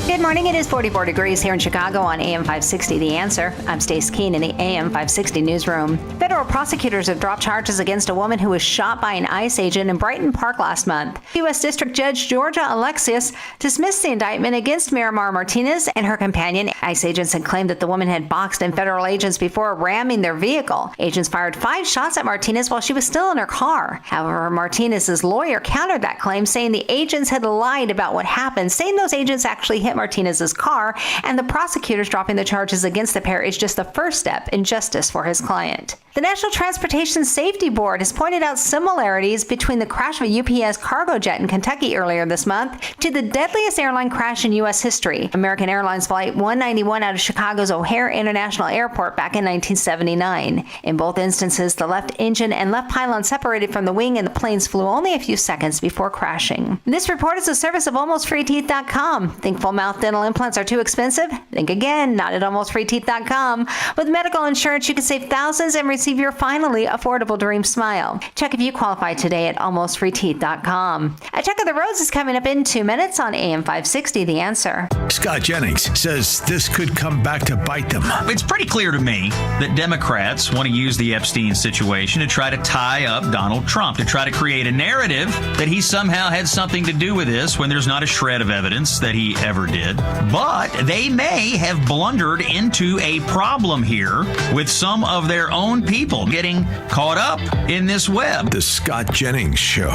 Good morning. It is 44 degrees here in Chicago on AM 560 The Answer. I'm Stace Keene in the AM 560 newsroom. Federal prosecutors have dropped charges against a woman who was shot by an ICE agent in Brighton Park last month. U.S. District Judge Georgia Alexius dismissed the indictment against Miramar Martinez and her companion. ICE agents had claimed that the woman had boxed in federal agents before ramming their vehicle. Agents fired 5 shots at Martinez while she was still in her car. However, Martinez's lawyer countered that claim, saying the agents had lied about what happened, saying those agents actually hit Martinez's car, and the prosecutors dropping the charges against the pair is just the first step in justice for his client. The National Transportation Safety Board has pointed out similarities between the crash of a UPS cargo jet in Kentucky earlier this month to the deadliest airline crash in U.S. history, American Airlines Flight 191 out of Chicago's O'Hare International Airport back in 1979. In both instances, the left engine and left pylon separated from the wing and the planes flew only a few seconds before crashing. This report is a service of AlmostFreeTeeth.com. Think full mouth dental implants are too expensive? Think again, not at AlmostFreeTeeth.com. With medical insurance, you can save thousands and receive your finally affordable dream smile. Check if you qualify today at AlmostFreeTeeth.com. A check of the roads is coming up in 2 minutes on AM 560 The Answer. Scott Jennings says this could come back to bite them. It's pretty clear to me that Democrats want to use the Epstein situation to try to tie up Donald Trump, to try to create a narrative that he somehow had something to do with this when there's not a shred of evidence that he ever did. But they may have blundered into a problem here with some of their own people getting caught up in this web. The Scott Jennings Show.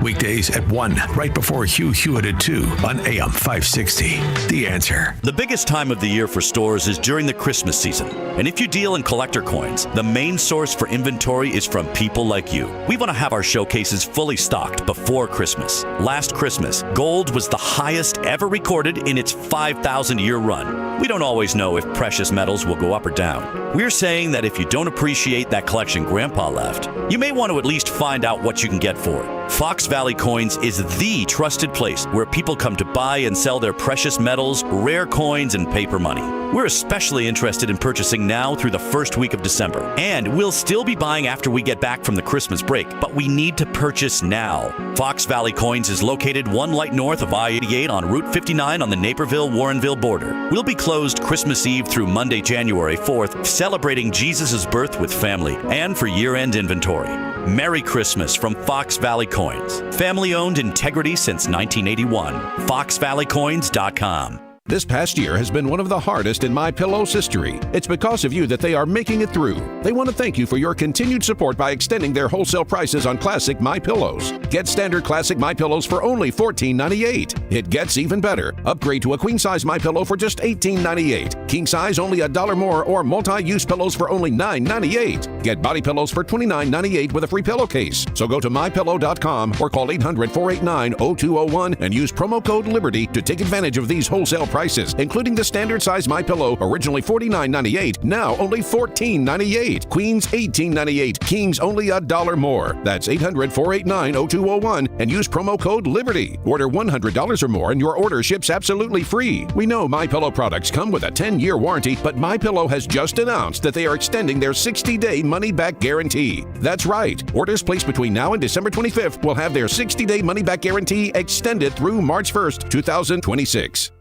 Weekdays at 1, right before Hugh Hewitt at 2 on AM 560. The Answer. The biggest time of the year for stores is during the Christmas season. And if you deal in collector coins, the main source for inventory is from people like you. We want to have our showcases fully stocked before Christmas. Last Christmas, gold was the highest ever recorded in its 5,000-year run. We don't always know if precious metals will go up or down. We're saying that if you don't appreciate that collection Grandpa left, you may want to at least find out what you can get for it. Fox Valley Coins is the trusted place where people come to buy and sell their precious metals, rare coins, and paper money. We're especially interested in purchasing now through the first week of December. And we'll still be buying after we get back from the Christmas break, but we need to purchase now. Fox Valley Coins is located 1 light north of I-88 on Route 59 on the Naperville-Warrenville border. We'll be closed Christmas Eve through Monday, January 4th, celebrating Jesus' birth with family and for year-end inventory. Merry Christmas from Fox Valley Coins. Family-owned integrity since 1981. FoxValleyCoins.com. This past year has been one of the hardest in MyPillow's history. It's because of you that they are making it through. They want to thank you for your continued support by extending their wholesale prices on classic MyPillows. Get standard classic MyPillows for only $14.98. It gets even better. Upgrade to a queen size MyPillow for just $18.98. King size only $1 more, or multi-use pillows for only $9.98. Get body pillows for $29.98 with a free pillowcase. So go to mypillow.com or call 800-489-0201 and use promo code LIBERTY to take advantage of these wholesale prices, including the standard size MyPillow, originally $49.98, now only $14.98. Queens $18.98. Kings only $1 more. That's 800-489-0201 and use promo code LIBERTY. Order $100 or more and your order ships absolutely free. We know MyPillow products come with a 10-year warranty, but MyPillow has just announced that they are extending their 60-day money-back guarantee. That's right. Orders placed between now and December 25th will have their 60-day money-back guarantee extended through March 1st, 2026.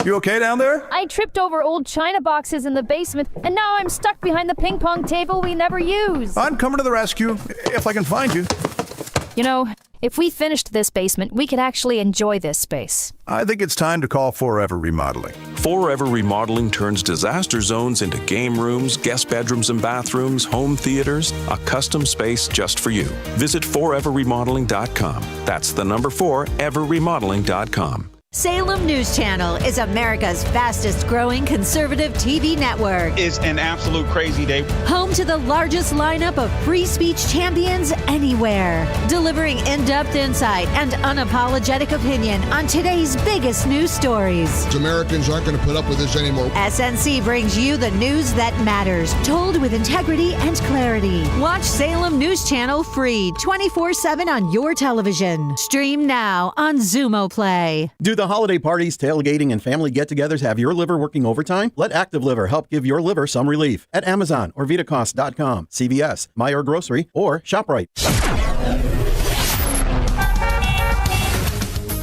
You okay down there? I tripped over old china boxes in the basement, and now I'm stuck behind the ping pong table we never use. I'm coming to the rescue, if I can find you. You know, if we finished this basement, we could actually enjoy this space. I think it's time to call Forever Remodeling. Forever Remodeling turns disaster zones into game rooms, guest bedrooms and bathrooms, home theaters, a custom space just for you. Visit foreverremodeling.com. That's the number 4, everremodeling.com. Salem News Channel is America's fastest growing conservative TV network. It's an absolute crazy day. Home to the largest lineup of free speech champions anywhere. Delivering in-depth insight and unapologetic opinion on today's biggest news stories. Americans aren't going to put up with this anymore. SNC brings you the news that matters, told with integrity and clarity. Watch Salem News Channel free 24/7 on your television. Stream now on Xumo Play. Do the holiday parties, tailgating, and family get-togethers have your liver working overtime? Let Active Liver help give your liver some relief at Amazon or VitaCost.com, CVS, Meijer Grocery, or ShopRite.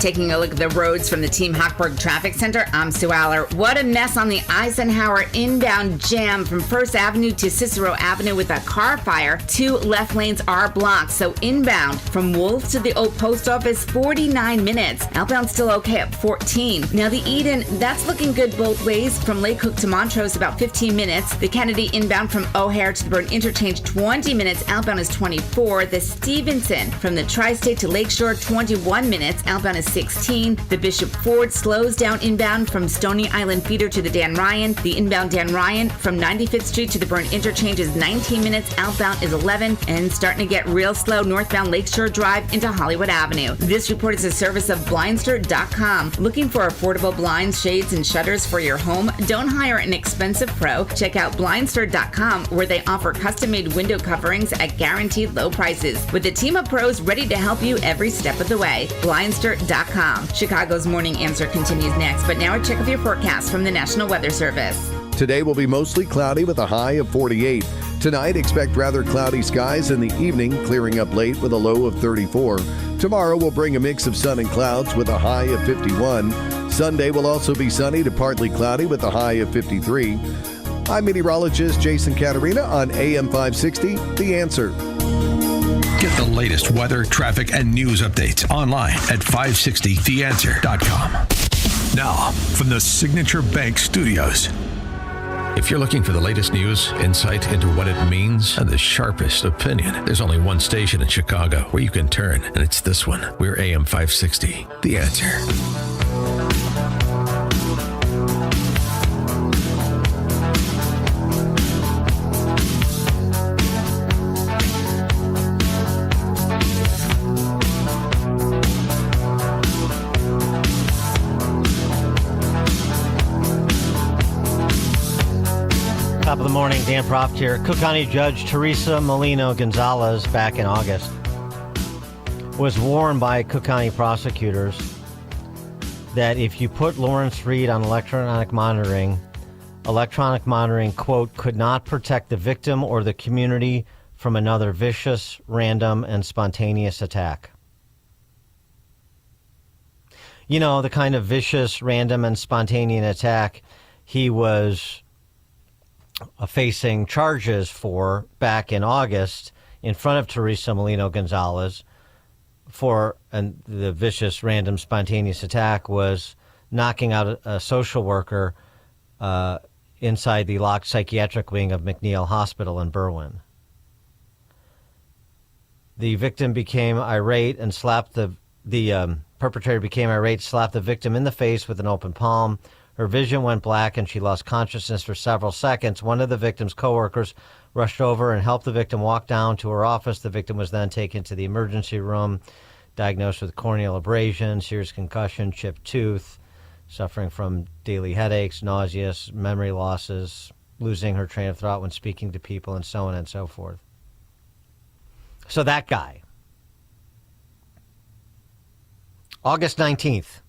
Taking a look at the roads from the Team Hochberg Traffic Center, I'm Sue Aller. What a mess on the Eisenhower inbound jam from First Avenue to Cicero Avenue with a car fire. 2 left lanes are blocked. So inbound from Wolf to the old post office, 49 minutes. Outbound still okay at 14. Now the Eden, that's looking good both ways. From Lake Hook to Montrose, about 15 minutes. The Kennedy inbound from O'Hare to the Burn Interchange, 20 minutes. Outbound is 24. The Stevenson from the Tri-State to Lakeshore, 21 minutes. Outbound is 16. The Bishop Ford slows down inbound from Stony Island Feeder to the Dan Ryan. The inbound Dan Ryan from 95th Street to the Burn Interchange is 19 minutes. Outbound is 11. And starting to get real slow northbound Lakeshore Drive into Hollywood Avenue. This report is a service of Blindster.com. Looking for affordable blinds, shades, and shutters for your home? Don't hire an expensive pro. Check out Blindster.com, where they offer custom-made window coverings at guaranteed low prices. With a team of pros ready to help you every step of the way. Blindster.com. Chicago's Morning Answer continues next, but now a check of your forecast from the National Weather Service. Today will be mostly cloudy with a high of 48. Tonight, expect rather cloudy skies in the evening, clearing up late with a low of 34. Tomorrow will bring a mix of sun and clouds with a high of 51. Sunday will also be sunny to partly cloudy with a high of 53. I'm meteorologist Jason Caterina on AM 560, The Answer. Get the latest weather, traffic, and news updates online at 560theanswer.com. Now, from the Signature Bank Studios. If you're looking for the latest news, insight into what it means, and the sharpest opinion, there's only one station in Chicago where you can turn, and it's this one. We're AM 560, The Answer. Top of the morning, Dan Proft here. Cook County Judge Teresa Molino Gonzalez, back in August, was warned by Cook County prosecutors that if you put Lawrence Reed on electronic monitoring, quote, could not protect the victim or the community from another vicious, random, and spontaneous attack. You know, the kind of vicious, random, and spontaneous attack he was facing charges for back in August in front of Teresa Molino Gonzalez and the vicious, random, spontaneous attack was knocking out a social worker inside the locked psychiatric wing of McNeil Hospital in Berwyn. The victim became irate and slapped the perpetrator became irate, slapped the victim in the face with an open palm. Her vision went black and she lost consciousness for several seconds. One of the victim's coworkers rushed over and helped the victim walk down to her office. The victim was then taken to the emergency room, diagnosed with corneal abrasion, serious concussion, chipped tooth, suffering from daily headaches, nausea, memory losses, losing her train of thought when speaking to people, and so on and so forth. So that guy, August 19th,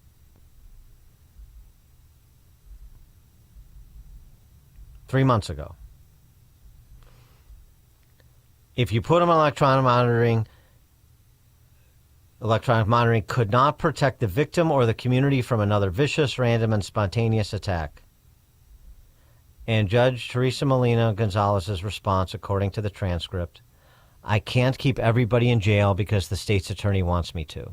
three months ago. If you put him on electronic monitoring could not protect the victim or the community from another vicious, random, and spontaneous attack. And Judge Teresa Molina Gonzalez's response, according to the transcript, I can't keep everybody in jail because the state's attorney wants me to.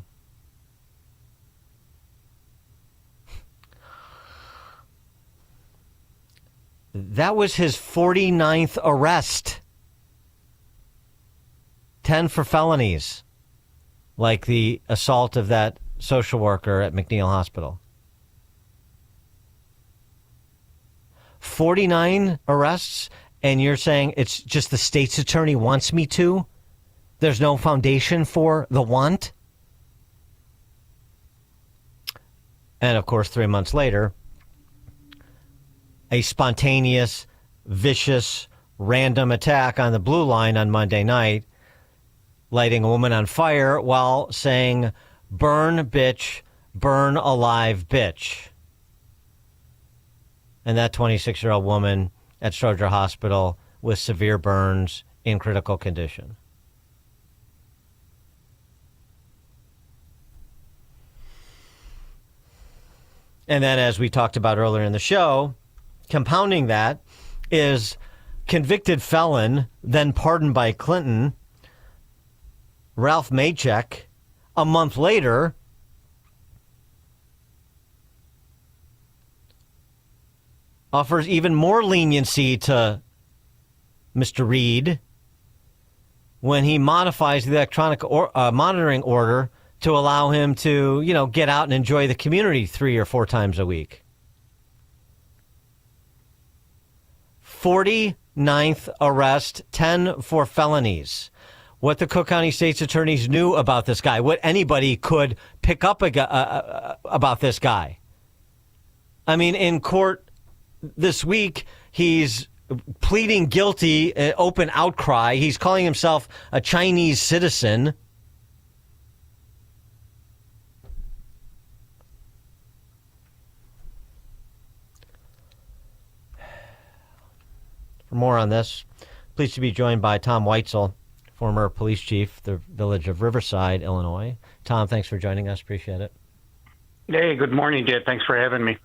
That was his 49th arrest. 10 for felonies, like the assault of that social worker at McNeil Hospital. 49 arrests, and you're saying it's just the state's attorney wants me to? There's no foundation for the want? And, of course, 3 months later, a spontaneous, vicious, random attack on the Blue Line on Monday night, lighting a woman on fire while saying, burn, bitch, burn alive, bitch. And that 26-year-old woman at Stroger Hospital with severe burns in critical condition. And then, as we talked about earlier in the show, compounding that is convicted felon, then pardoned by Clinton, Ralph Maychek, a month later, offers even more leniency to Mr. Reed when he modifies the electronic monitoring order to allow him to, get out and enjoy the community 3 or 4 times a week. 49th arrest, 10 for felonies. What the Cook County State's attorneys knew about this guy, what anybody could pick up about this guy. I mean, in court this week, he's pleading guilty, open outcry. He's calling himself a Chinese citizen. For more on this, pleased to be joined by Tom Weitzel, former police chief, the village of Riverside, Illinois. Tom, thanks for joining us. Appreciate it. Hey, good morning, Dad. Thanks for having me.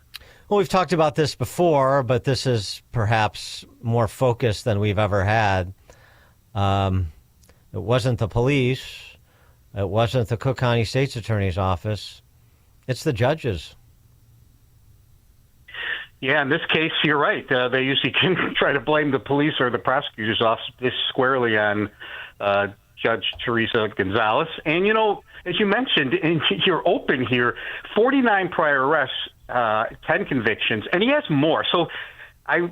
Well, we've talked about this before, but this is perhaps more focused than we've ever had. It wasn't the police. It wasn't the Cook County State's Attorney's Office. It's the judges. Yeah, in this case, you're right. They usually can try to blame the police or the prosecutor's office. This squarely on Judge Teresa Gonzalez. And, as you mentioned, and you're open here, 49 prior arrests, 10 convictions, and he has more. So I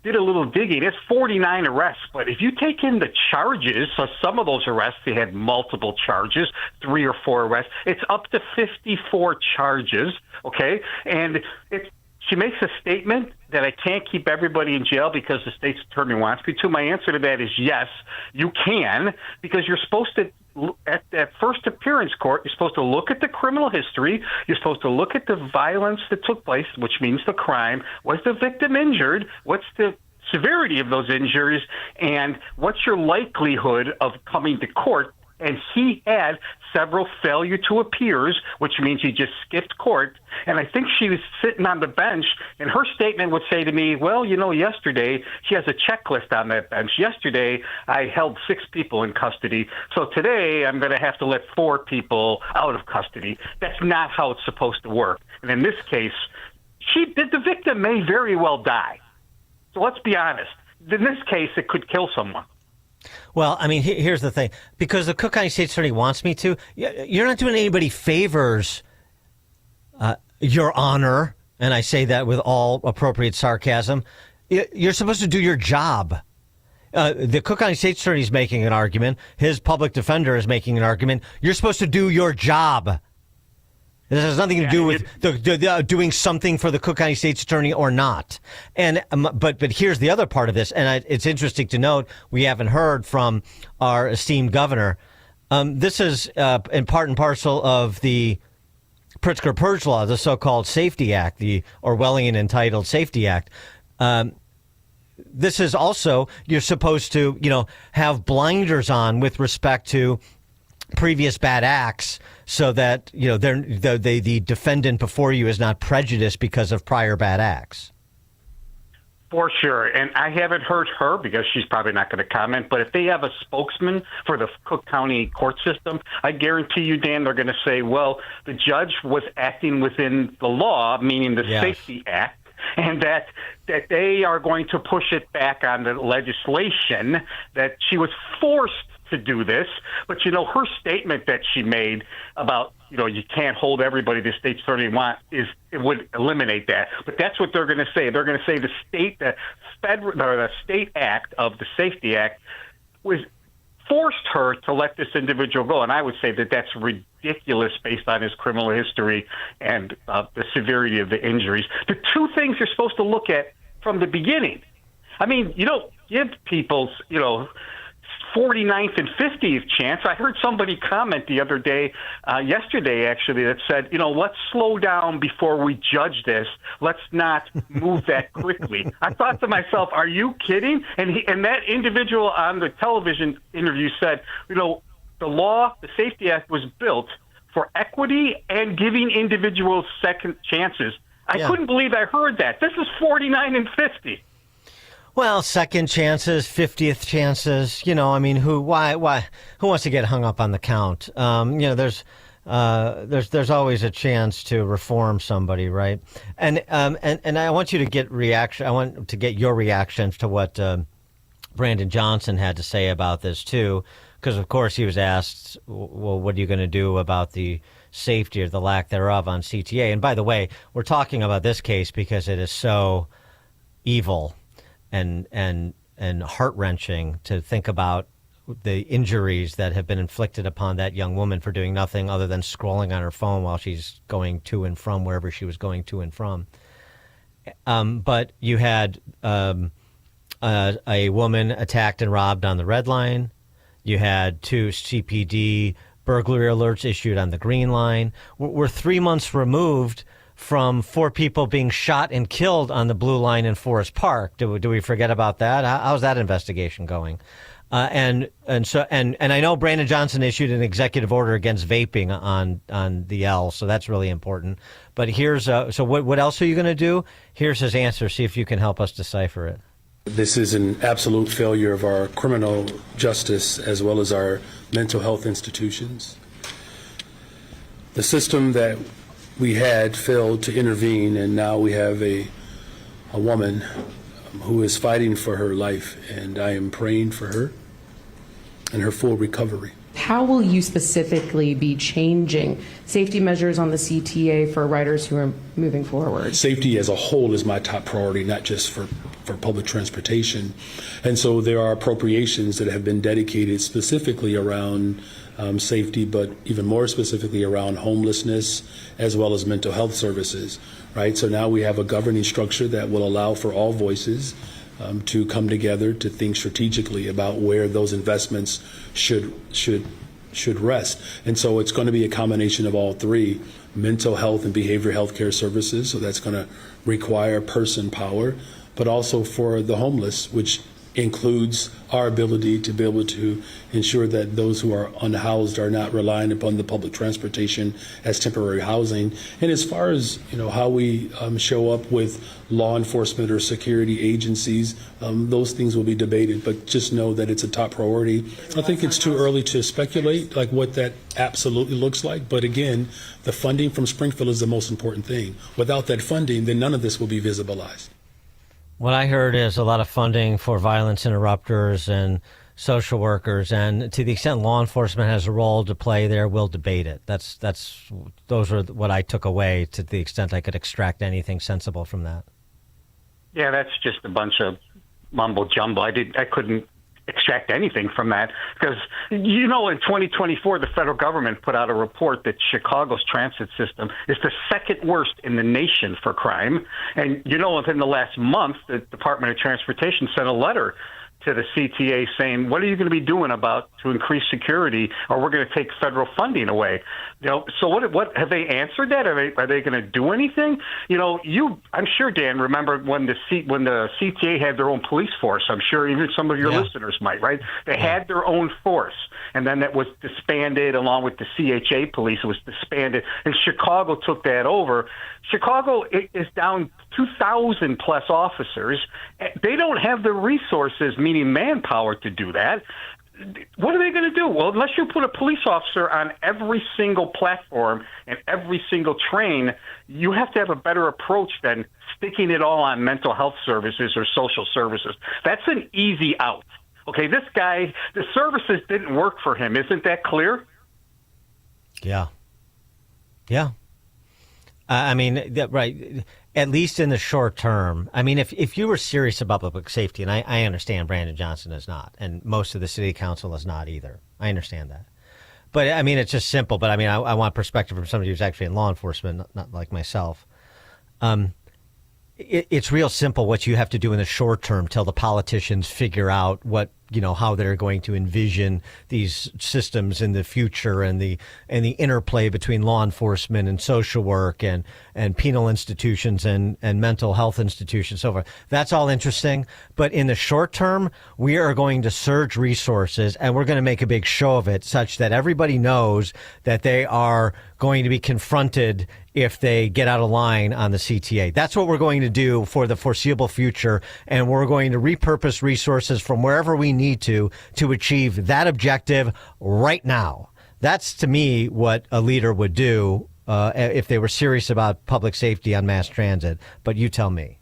did a little digging. It's 49 arrests, but if you take in the charges, so some of those arrests, they had multiple charges, 3 or 4 arrests, it's up to 54 charges, okay? And she makes a statement that I can't keep everybody in jail because the state's attorney wants me to. My answer to that is yes, you can, because you're supposed to, at that first appearance court, you're supposed to look at the criminal history. You're supposed to look at the violence that took place, which means the crime. Was the victim injured? What's the severity of those injuries? And what's your likelihood of coming to court? And he had several failure to appears, which means he just skipped court. And I think she was sitting on the bench, and her statement would say to me, well, yesterday, she has a checklist on that bench. Yesterday, I held 6 people in custody. So today, I'm going to have to let 4 people out of custody. That's not how it's supposed to work. And in this case, the victim may very well die. So let's be honest. In this case, it could kill someone. Well, I mean, here's the thing. Because the Cook County State's Attorney wants me to, you're not doing anybody favors, Your Honor, and I say that with all appropriate sarcasm. You're supposed to do your job. The Cook County State's Attorney is making an argument. His public defender is making an argument. You're supposed to do your job. This has nothing to do with doing something for the Cook County State's Attorney or not. And but here's the other part of this, and it's interesting to note we haven't heard from our esteemed governor. This is in part and parcel of the Pritzker Purge Law, the so-called Safety Act, the Orwellian entitled Safety Act. This is also, you're supposed to, have blinders on with respect to previous bad acts so that, the defendant before you is not prejudiced because of prior bad acts. For sure. And I haven't heard her because she's probably not going to comment. But if they have a spokesman for the Cook County court system, I guarantee you, Dan, they're going to say, well, the judge was acting within the law, meaning the Safety Act, and that they are going to push it back on the legislation, that she was forced to do this. But, her statement that she made about, you can't hold everybody the state's attorney it would eliminate that. But that's what they're going to say. They're going to say the state act of the Safety Act forced her to let this individual go. And I would say that that's ridiculous based on his criminal history and the severity of the injuries. The two things you're supposed to look at from the beginning. I mean, you don't give people, 49th and 50th chance. I heard somebody comment the other day, yesterday actually, that said, let's slow down before we judge this. Let's not move that quickly. I thought to myself, are you kidding? And that individual on the television interview said, the law, the Safety Act was built for equity and giving individuals second chances. I couldn't believe I heard that. This is 49 and 50. Well, second chances, 50th chances, who wants to get hung up on the count? There's always a chance to reform somebody, right? And I want you to get reaction. I want to get your reactions to what Brandon Johnson had to say about this too, because of course he was asked, well, what are you going to do about the safety or the lack thereof on CTA? And by the way, we're talking about this case because it is so evil and heart-wrenching to think about the injuries that have been inflicted upon that young woman for doing nothing other than scrolling on her phone while she's going to and from wherever she was going to and from. But you had a woman attacked and robbed on the Red Line. You had 2 CPD burglary alerts issued on the Green Line. We're 3 months removed from 4 people being shot and killed on the Blue Line in Forest Park. Do we forget about that? How's that investigation going? And I know Brandon Johnson issued an executive order against vaping on the L, so that's really important. But here's so what else are you going to do? Here's his answer. See if you can help us decipher it. This is an absolute failure of our criminal justice as well as our mental health institutions. The system that we had failed to intervene, and now we have a woman who is fighting for her life, and I am praying for her and her full recovery. How will you specifically be changing safety measures on the CTA for riders who are moving forward? Safety as a whole is my top priority, not just for public transportation. And so there are appropriations that have been dedicated specifically around safety, but even more specifically around homelessness as well as mental health services, right? So now we have a governing structure that will allow for all voices to come together to think strategically about where those investments should rest. And so it's going to be a combination of all three: mental health and behavioral health care services. So that's going to require person power, but also for the homeless, which includes our ability to be able to ensure that those who are unhoused are not relying upon the public transportation as temporary housing. And as far as how we show up with law enforcement or security agencies, those things will be debated. But just know that it's a top priority. I think it's too early to speculate like what that absolutely looks like. But again, the funding from Springfield is the most important thing. Without that funding, then none of this will be visibilized. What I heard is a lot of funding for violence interrupters and social workers, and to the extent law enforcement has a role to play there, we'll debate it. Those are what I took away, to the extent I could extract anything sensible from that. Yeah, that's just a bunch of mumbo jumbo. I couldn't extract anything from that because, in 2024, the federal government put out a report that Chicago's transit system is the second worst in the nation for crime. And, within the last month, the Department of Transportation sent a letter to the CTA saying, what are you going to be doing to increase security, or we're going to take federal funding away? So what have they answered that? Are they going to do anything? I'm sure, Dan, remember when the CTA had their own police force. I'm sure even some of your listeners might, right? They had their own force, and then that was disbanded along with the CHA police. It was disbanded, and Chicago took that over. Chicago is down 2,000 plus officers. They don't have the resources, meaning manpower, to do that. What are they going to do? Well, unless you put a police officer on every single platform and every single train, you have to have a better approach than sticking it all on mental health services or social services. That's an easy out. Okay, this guy, the services didn't work for him. Isn't that clear? Yeah. Right. At least in the short term. I mean, if you were serious about public safety, and I understand Brandon Johnson is not, and most of the city council is not either. I understand that. But, I mean, it's just simple. But, I mean, I want perspective from somebody who's actually in law enforcement, not like myself. It's real simple what you have to do in the short term till the politicians figure out how they're going to envision these systems in the future, and the interplay between law enforcement and social work and penal institutions and mental health institutions, so forth. That's all interesting. But in the short term, we are going to surge resources, and we're going to make a big show of it such that everybody knows that they are going to be confronted if they get out of line on the CTA. That's what we're going to do for the foreseeable future, and we're going to repurpose resources from wherever we need to achieve that objective right now. That's, to me, what a leader would do if they were serious about public safety on mass transit. But you tell me.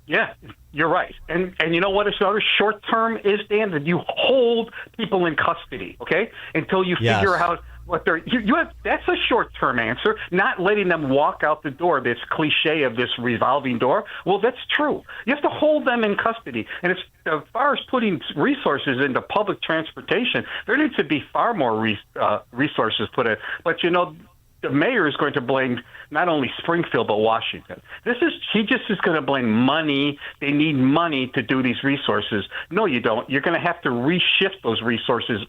Yeah, you're right. And you know what another short term is, Dan? That you hold people in custody, okay, until you figure out what they're that's a short-term answer, not letting them walk out the door, this cliche of this revolving door. Well, that's true. You have to hold them in custody. And as far as putting resources into public transportation, there needs to be far more resources put in. But, the mayor is going to blame not only Springfield but Washington. He just is going to blame money. They need money to do these resources. No, you don't. You're going to have to reshift those resources.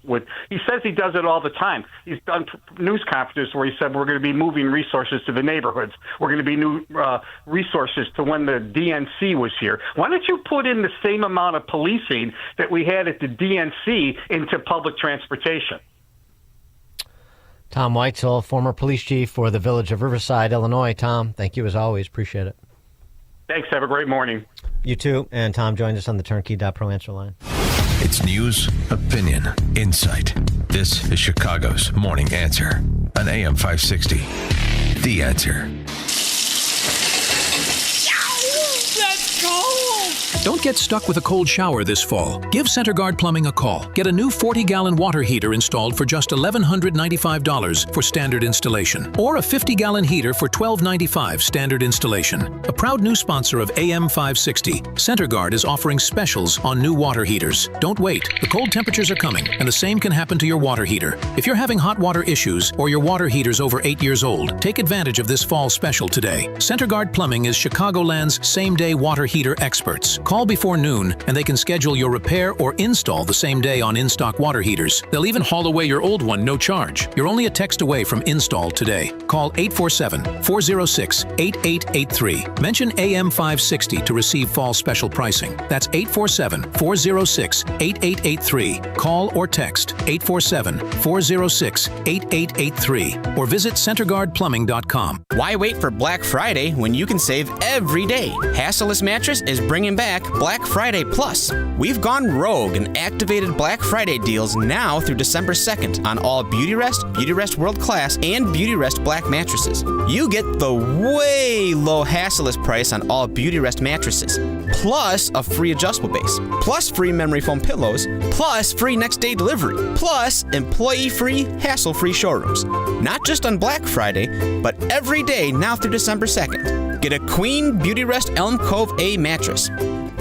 He says he does it all the time. He's done news conferences where he said we're going to be moving resources to the neighborhoods. We're going to be new resources to when the DNC was here. Why don't you put in the same amount of policing that we had at the DNC into public transportation? Tom Weitzel, former police chief for the Village of Riverside, Illinois. Tom, thank you as always. Appreciate it. Thanks. Have a great morning. You too. And Tom joined us on the Turnkey.Pro answer line. It's news, opinion, insight. This is Chicago's Morning Answer on AM 560. The Answer. Don't get stuck with a cold shower this fall. Give CenterGuard Plumbing a call. Get a new 40-gallon water heater installed for just $1,195 for standard installation, or a 50-gallon heater for $1,295 standard installation. A proud new sponsor of AM 560, CenterGuard is offering specials on new water heaters. Don't wait. The cold temperatures are coming, and the same can happen to your water heater. If you're having hot water issues or your water heater's over 8 years old, take advantage of this fall special today. CenterGuard Plumbing is Chicagoland's same-day water heater experts. Call before noon, and they can schedule your repair or install the same day on in-stock water heaters. They'll even haul away your old one, no charge. You're only a text away from install today. Call 847-406-8883. Mention AM 560 to receive fall special pricing. That's 847-406-8883. Call or text 847-406-8883 or visit CenterGuardPlumbing.com. Why wait for Black Friday when you can save every day? Hassellus Mattress is bringing back Black Friday Plus. We've gone rogue and activated Black Friday deals now through December 2nd on all Beautyrest, Beautyrest World Class, and Beautyrest Black mattresses. You get the way low Hassellus price on all Beautyrest mattresses, plus a free adjustable base, plus free memory foam pillows, plus free next day delivery, plus employee-free, hassle-free showrooms. Not just on Black Friday, but every day now through December 2nd. Get a Queen Beautyrest Elm Cove A mattress.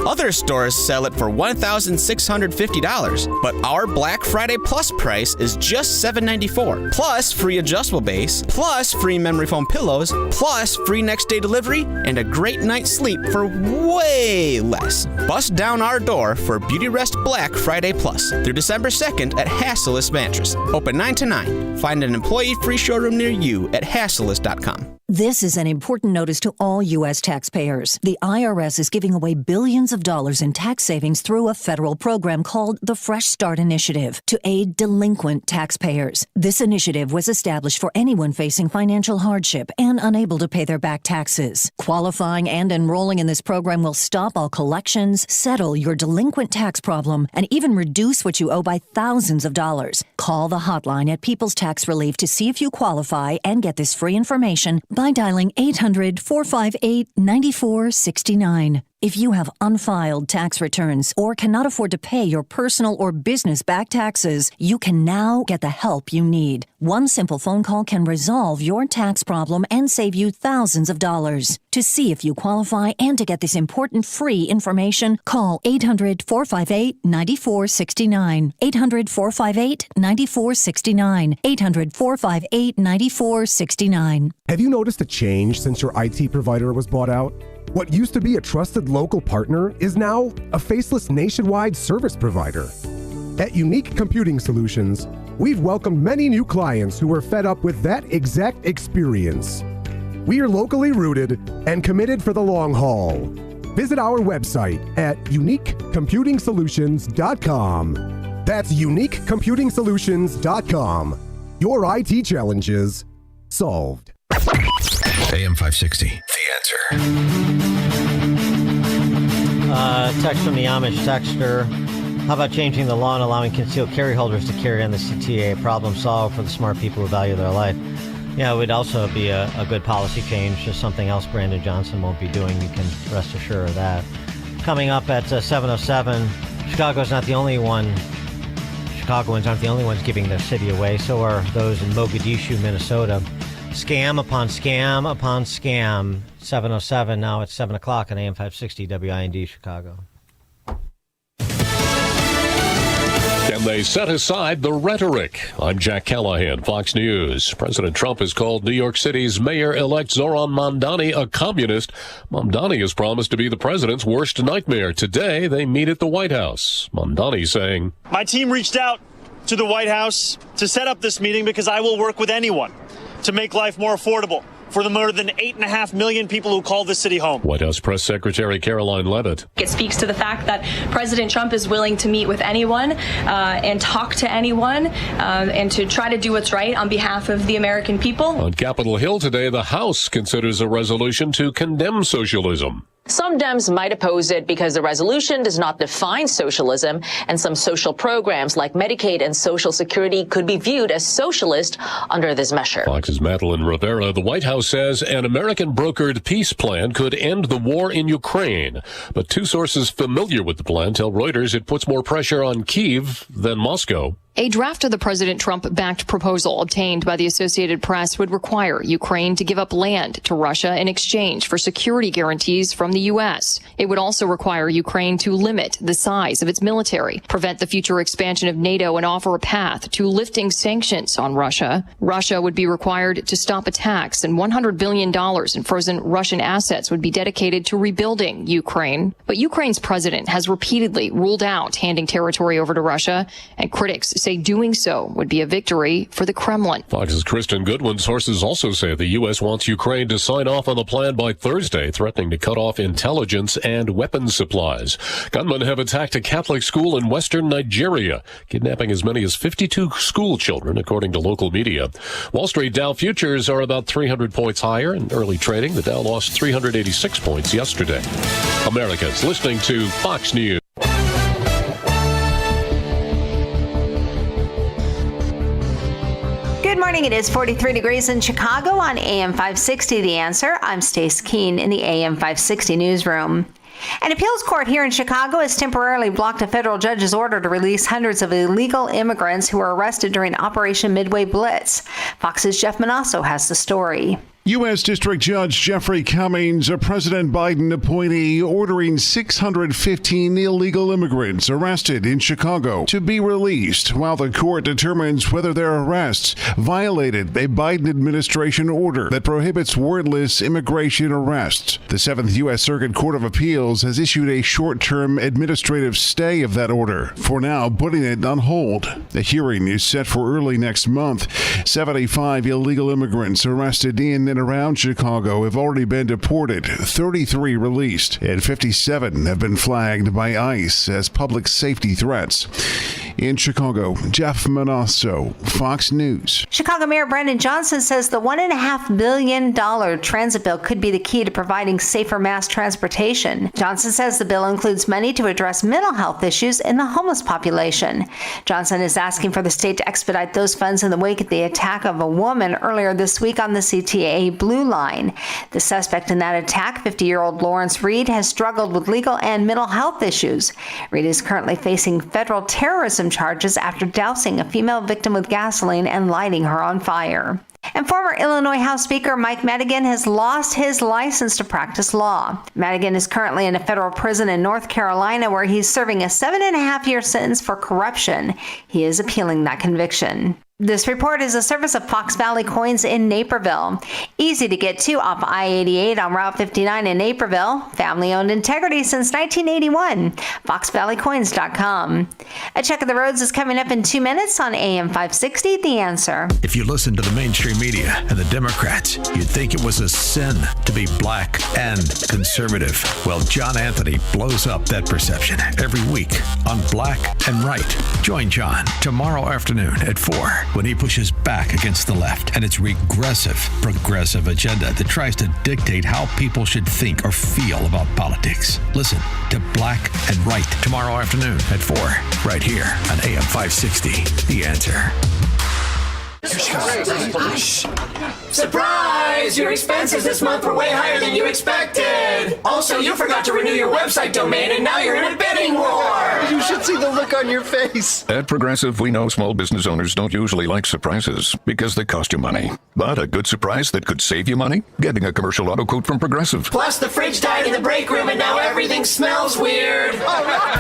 Other stores sell it for $1,650, but our Black Friday Plus price is just $794, plus free adjustable base, plus free memory foam pillows, plus free next day delivery, and a great night's sleep for way less. Bust down our door for Beautyrest Black Friday Plus through December 2nd at Hassellus Mattress. Open 9 to 9. Find an employee-free showroom near you at hassellus.com. This is an important notice to all U.S. taxpayers. The IRS is giving away billions of dollars in tax savings through a federal program called the Fresh Start Initiative to aid delinquent taxpayers. This initiative was established for anyone facing financial hardship and unable to pay their back taxes. Qualifying and enrolling in this program will stop all collections, settle your delinquent tax problem, and even reduce what you owe by thousands of dollars. Call the hotline at People's Tax Relief to see if you qualify and get this free information by dialing 800-458-9469. If you have unfiled tax returns or cannot afford to pay your personal or business back taxes, you can now get the help you need. One simple phone call can resolve your tax problem and save you thousands of dollars. To see if you qualify and to get this important free information, call 800-458-9469. 800-458-9469. 800-458-9469. Have you noticed a change since your IT provider was bought out? What used to be a trusted local partner is now a faceless nationwide service provider. At Unique Computing Solutions, we've welcomed many new clients who were fed up with that exact experience. We are locally rooted and committed for the long haul. Visit our website at uniquecomputing-solutions.com. That's uniquecomputing-solutions.com. Your IT challenges solved. AM 560, The Answer. Text from the Amish texter. How about changing the law and allowing concealed carry holders to carry on the CTA? Problem solved for the smart people who value their life. Yeah, it would also be a good policy change, just something else Brandon Johnson won't be doing. You can rest assured of that. Coming up at 7:07, Chicago's not the only one. Chicagoans aren't the only ones giving their city away. So are those in Mogadishu, Minnesota. Scam upon scam upon scam. 7:07, now it's 7 o'clock on AM 560 WIND Chicago. Can they set aside the rhetoric? I'm Jack Callahan, Fox News. President Trump has called New York City's mayor-elect Zoran Mamdani a communist. Mamdani has promised to be the president's worst nightmare. Today, they meet at the White House. Mamdani saying, "My team reached out to the White House to set up this meeting because I will work with anyone to make life more affordable for the more than 8.5 million people who call this city home." White House Press Secretary Caroline Leavitt. It speaks to the fact that President Trump is willing to meet with anyone and talk to anyone and to try to do what's right on behalf of the American people. On Capitol Hill today, the House considers a resolution to condemn socialism. Some Dems might oppose it because the resolution does not define socialism, and some social programs like Medicaid and Social Security could be viewed as socialist under this measure. Fox's Madeline Rivera. The White House says an American-brokered peace plan could end the war in Ukraine. But two sources familiar with the plan tell Reuters it puts more pressure on Kyiv than Moscow. A draft of the President Trump-backed proposal obtained by the Associated Press would require Ukraine to give up land to Russia in exchange for security guarantees from the U.S. It would also require Ukraine to limit the size of its military, prevent the future expansion of NATO, and offer a path to lifting sanctions on Russia. Russia would be required to stop attacks, and $100 billion in frozen Russian assets would be dedicated to rebuilding Ukraine. But Ukraine's president has repeatedly ruled out handing territory over to Russia, and critics say doing so would be a victory for the Kremlin. Fox's Kristen Goodwin's sources also say the U.S. wants Ukraine to sign off on the plan by Thursday, threatening to cut off intelligence and weapons supplies. Gunmen have attacked a Catholic school in western Nigeria, kidnapping as many as 52 school children, according to local media. Wall Street Dow futures are about 300 points higher in early trading. The Dow lost 386 points yesterday. Americans listening to Fox News. Good morning. It is 43 degrees in Chicago on AM 560. The Answer. I'm Stace Keene in the AM 560 newsroom. An appeals court here in Chicago has temporarily blocked a federal judge's order to release hundreds of illegal immigrants who were arrested during Operation Midway Blitz. Fox's Jeff Manasso has the story. U.S. District Judge Jeffrey Cummings, a President Biden appointee, ordering 615 illegal immigrants arrested in Chicago to be released while the court determines whether their arrests violated a Biden administration order that prohibits warrantless immigration arrests. The 7th U.S. Circuit Court of Appeals has issued a short-term administrative stay of that order, for now putting it on hold. The hearing is set for early next month. 75 illegal immigrants arrested in and around Chicago have already been deported, 33 released, and 57 have been flagged by ICE as public safety threats. In Chicago, Jeff Manasso, Fox News. Chicago Mayor Brandon Johnson says the $1.5 billion transit bill could be the key to providing safer mass transportation. Johnson says the bill includes money to address mental health issues in the homeless population. Johnson is asking for the state to expedite those funds in the wake of the attack of a woman earlier this week on the CTA Blue Line. The suspect in that attack, 50-year-old Lawrence Reed, has struggled with legal and mental health issues. Reed is currently facing federal terrorism charges after dousing a female victim with gasoline and lighting her on fire. And former Illinois House Speaker Mike Madigan has lost his license to practice law. Madigan is currently in a federal prison in North Carolina where he's serving a 7.5-year sentence for corruption. He is appealing that conviction. This report is a service of Fox Valley Coins in Naperville. Easy to get to off I-88 on Route 59 in Naperville. Family-owned integrity since 1981. FoxValleyCoins.com. A check of the roads is coming up in 2 minutes on AM 560, The Answer. If you listen to the mainstream media and the Democrats, you'd think it was a sin to be black and conservative. Well, John Anthony blows up that perception every week on Black and Right. Join John tomorrow afternoon at 4 when he pushes back against the left and its progressive agenda that tries to dictate how people should think or feel about politics. Listen to Black and Right tomorrow afternoon at 4, right here on AM 560, The Answer. Surprise! Your expenses this month were way higher than you expected! Also, you forgot to renew your website domain and now you're in a bidding war! You should see the look on your face! At Progressive, we know small business owners don't usually like surprises because they cost you money. But a good surprise that could save you money? Getting a commercial auto quote from Progressive. Plus, the fridge died in the break room and now everything smells weird!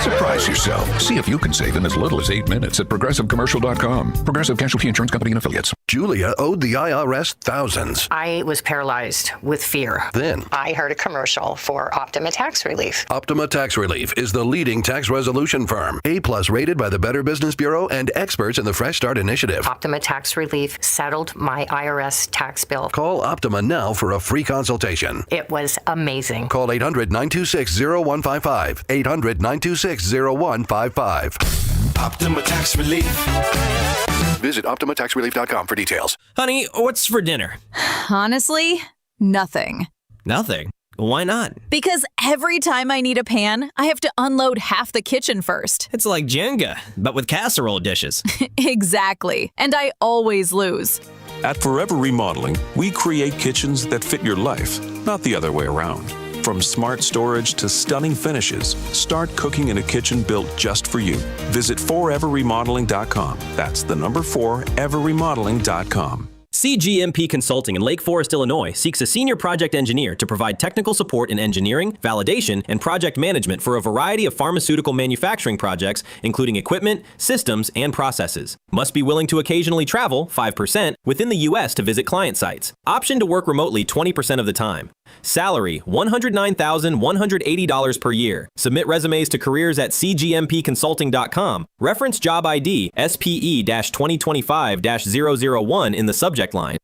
Surprise yourself. See if you can save in as little as 8 minutes at ProgressiveCommercial.com. Progressive Casualty Insurance Company and Affiliates. Julia owed the IRS thousands. I was paralyzed with fear. Then I heard a commercial for Optima Tax Relief. Optima Tax Relief is the leading tax resolution firm. A+ rated by the Better Business Bureau and experts in the Fresh Start Initiative. Optima Tax Relief settled my IRS tax bill. Call Optima now for a free consultation. It was amazing. Call 800-926-0155. 800-926-0155. Optima Tax Relief. Visit OptimaTaxRelief.com for details. Honey, what's for dinner? Honestly, nothing. Nothing? Why not? Because every time I need a pan, I have to unload half the kitchen first. It's like Jenga, but with casserole dishes. Exactly. And I always lose. At Forever Remodeling, we create kitchens that fit your life, not the other way around. From smart storage to stunning finishes, start cooking in a kitchen built just for you. Visit foreverremodeling.com. That's the number 4everremodeling.com. CGMP Consulting in Lake Forest, Illinois seeks a senior project engineer to provide technical support in engineering, validation, and project management for a variety of pharmaceutical manufacturing projects, including equipment, systems, and processes. Must be willing to occasionally travel, 5%, within the U.S. to visit client sites. Option to work remotely 20% of the time. Salary, $109,180 per year. Submit resumes to careers@cgmpconsulting.com. Reference job ID SPE-2025-001 in the subject line.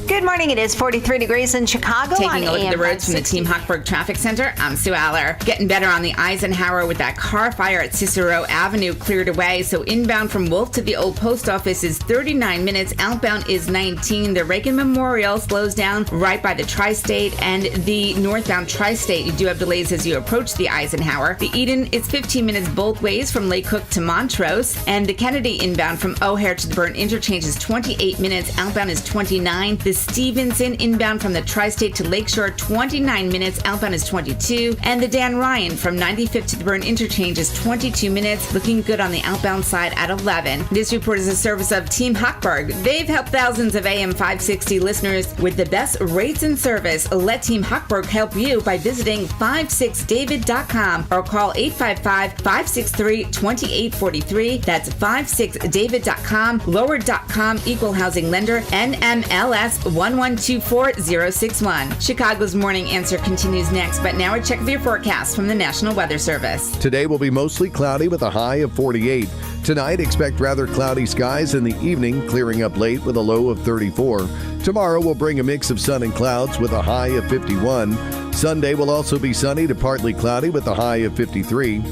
Good morning. It is 43 degrees in Chicago. Taking a look at the roads from the Team Hochberg Traffic Center, I'm Sue Aller. Getting better on the Eisenhower with that car fire at Cicero Avenue cleared away. So inbound from Wolf to the old post office is 39 minutes. Outbound is 19. The Reagan Memorial slows down right by the Tri-State and the northbound Tri-State. You do have delays as you approach the Eisenhower. The Eden is 15 minutes both ways from Lake Cook to Montrose. And the Kennedy inbound from O'Hare to the Burn interchange is 28 minutes. Outbound is 29. The Stevenson inbound from the Tri-State to Lakeshore, 29 minutes. Outbound is 22. And the Dan Ryan from 95th to the Burn interchange is 22 minutes. Looking good on the outbound side at 11. This report is a service of Team Hochberg. They've helped thousands of AM 560 listeners with the best rates and service. Let Team Hochberg help you by visiting 56david.com or call 855-563-2843. That's 56david.com. Lower.com equal housing lender. NMLS 1124061. Chicago's Morning Answer continues next, but now a check of your forecast from the National Weather Service. Today will be mostly cloudy with a high of 48. Tonight, expect rather cloudy skies in the evening, clearing up late with a low of 34. Tomorrow will bring a mix of sun and clouds with a high of 51. Sunday will also be sunny to partly cloudy with a high of 53.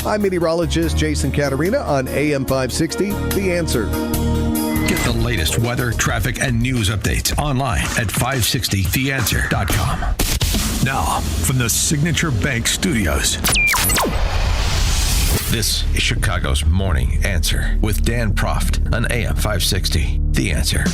I'm meteorologist Jason Caterina on AM 560, The Answer. Get the latest weather, traffic, and news updates online at 560theanswer.com. Now, from the Signature Bank Studios, this is Chicago's Morning Answer with Dan Proft on AM 560, The Answer.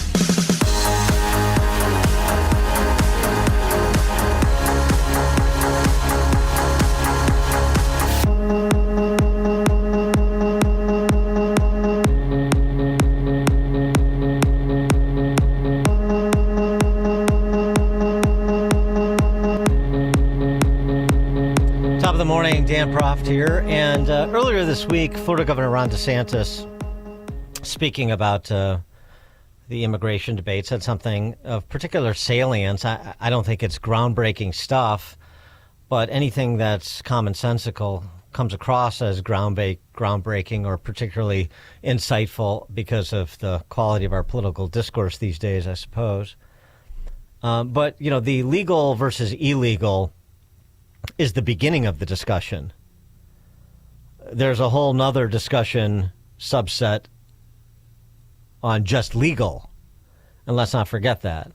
Dan Proft here, and earlier this week, Florida Governor Ron DeSantis, speaking about the immigration debate, said something of particular salience. I don't think it's groundbreaking stuff, but anything that's commonsensical comes across as groundbreaking or particularly insightful because of the quality of our political discourse these days, I suppose. But, you know, the legal versus illegal is the beginning of the discussion. There's a whole nother discussion subset on just legal, and let's not forget that.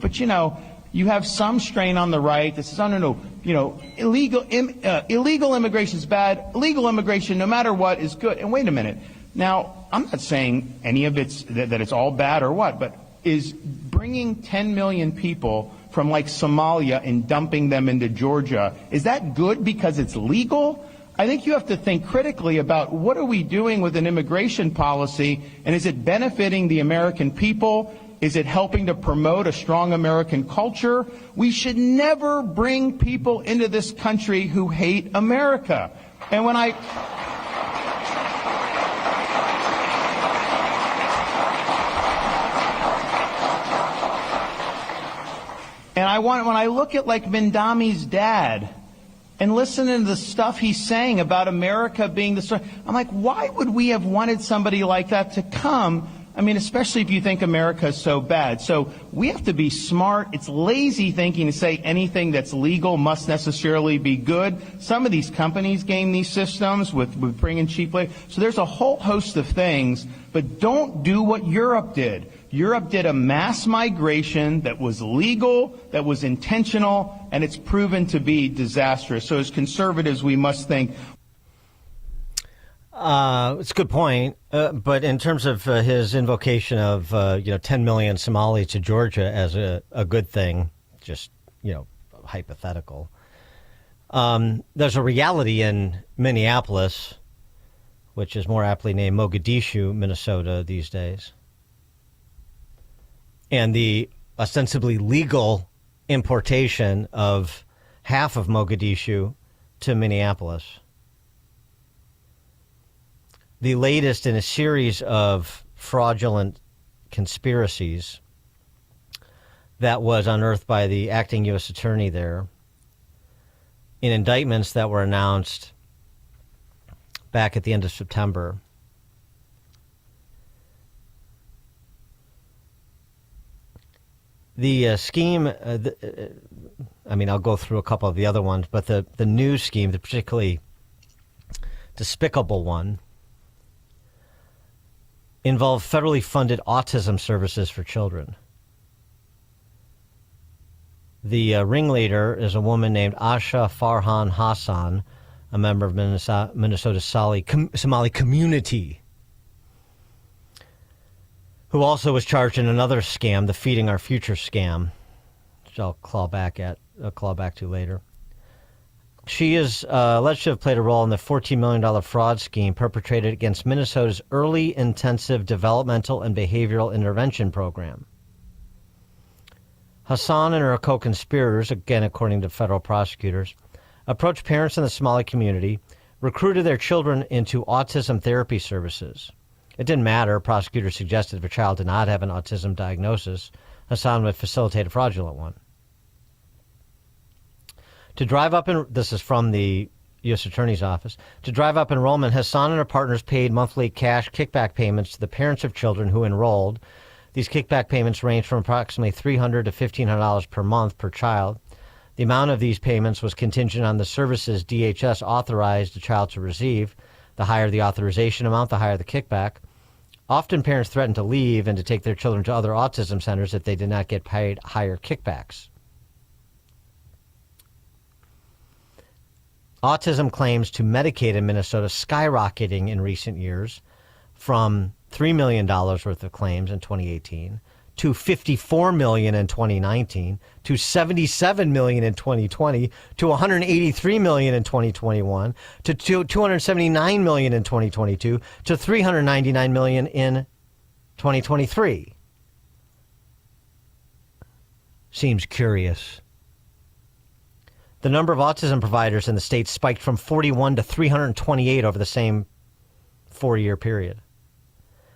But, you know, you have some strain on the right that says, oh, no, you know, illegal immigration is bad. Legal immigration, no matter what, is good. And wait a minute. Now, I'm not saying any of it's that it's all bad or what, but is bringing 10 million people from like Somalia and dumping them into Georgia, is that good because it's legal? I think you have to think critically about what are we doing with an immigration policy, and is it benefiting the American people? Is it helping to promote a strong American culture? We should never bring people into this country who hate America. And when I look at like Mindami's dad and listen to the stuff he's saying about America being the story, I'm like, why would we have wanted somebody like that to come? I mean, especially if you think America is so bad. So we have to be smart. It's lazy thinking to say anything that's legal must necessarily be good. Some of these companies game these systems with bringing cheap labor. So there's a whole host of things, but don't do what Europe did. Europe did a mass migration that was legal, that was intentional, and it's proven to be disastrous. So as conservatives, we must think. It's a good point. But in terms of his invocation of 10 million Somalis to Georgia as a good thing, just hypothetical. There's a reality in Minneapolis, which is more aptly named Mogadishu, Minnesota these days. And the ostensibly legal importation of half of Mogadishu to Minneapolis. The latest in a series of fraudulent conspiracies that was unearthed by the acting U.S. attorney there in indictments that were announced back at the end of September. The scheme, I'll go through a couple of the other ones, but the new scheme, the particularly despicable one, involved federally funded autism services for children. The ringleader is a woman named Asha Farhan Hassan, a member of Minnesota's Somali community, who also was charged in another scam, the Feeding Our Future scam, which I'll claw back to later. She is alleged to have played a role in the $14 million fraud scheme perpetrated against Minnesota's Early Intensive Developmental and Behavioral Intervention Program. Hassan and her co-conspirators, again according to federal prosecutors, approached parents in the Somali community, recruited their children into autism therapy services. It didn't matter. Prosecutors suggested if a child did not have an autism diagnosis, Hassan would facilitate a fraudulent one. To drive up, this is from the U.S. Attorney's Office, to drive up enrollment, Hassan and her partners paid monthly cash kickback payments to the parents of children who enrolled. These kickback payments range from approximately $300 to $1,500 per month per child. The amount of these payments was contingent on the services DHS authorized the child to receive. The higher the authorization amount, the higher the kickback. Often parents threatened to leave and to take their children to other autism centers if they did not get paid higher kickbacks. Autism claims to Medicaid in Minnesota skyrocketing in recent years from $3 million worth of claims in 2018 to $54 million in 2019 to $77 million in 2020 to $183 million in 2021 to $279 million in 2022 to $399 million in 2023. Seems curious. The number of autism providers in the state spiked from 41 to 328 over the same 4-year period,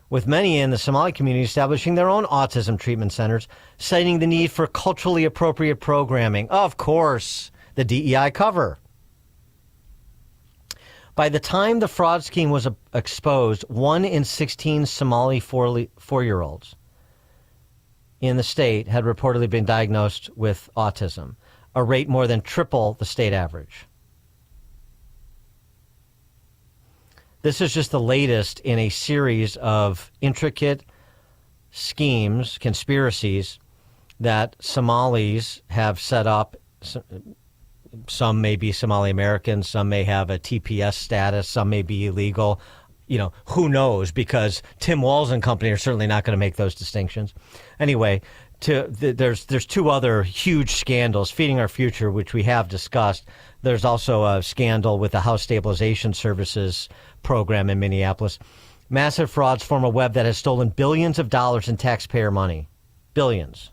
with many in the Somali community establishing their own autism treatment centers, citing the need for culturally appropriate programming. Of course, the DEI cover. By the time the fraud scheme was exposed, 1 in 16 Somali 4-year-olds in the state had reportedly been diagnosed with autism, a rate more than triple the state average. This is just the latest in a series of intricate schemes, conspiracies that Somalis have set up. Some may be Somali Americans, some may have a TPS status, some may be illegal. Who knows? Because Tim Walz and company are certainly not going to make those distinctions. Anyway, there's 2 other huge scandals. Feeding Our Future, which we have discussed. There's also a scandal with the House Stabilization Services program in Minneapolis. Massive frauds form a web that has stolen billions of dollars in taxpayer money. Billions.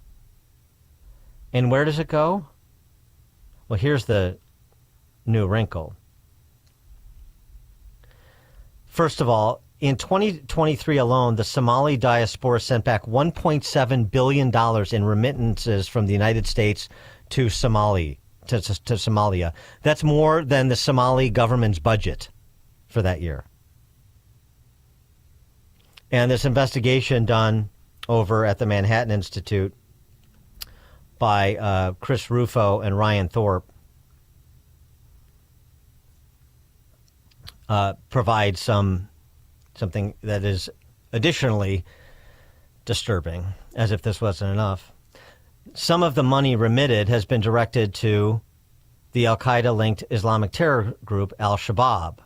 And where does it go? Well, here's the new wrinkle. First of all, in 2023 alone, the Somali diaspora sent back $1.7 billion in remittances from the United States to Somalia. That's more than the Somali government's budget for that year. And this investigation done over at the Manhattan Institute by Chris Rufo and Ryan Thorpe provides something that is additionally disturbing, as if this wasn't enough. Some of the money remitted has been directed to the al-Qaeda-linked Islamic terror group Al-Shabaab.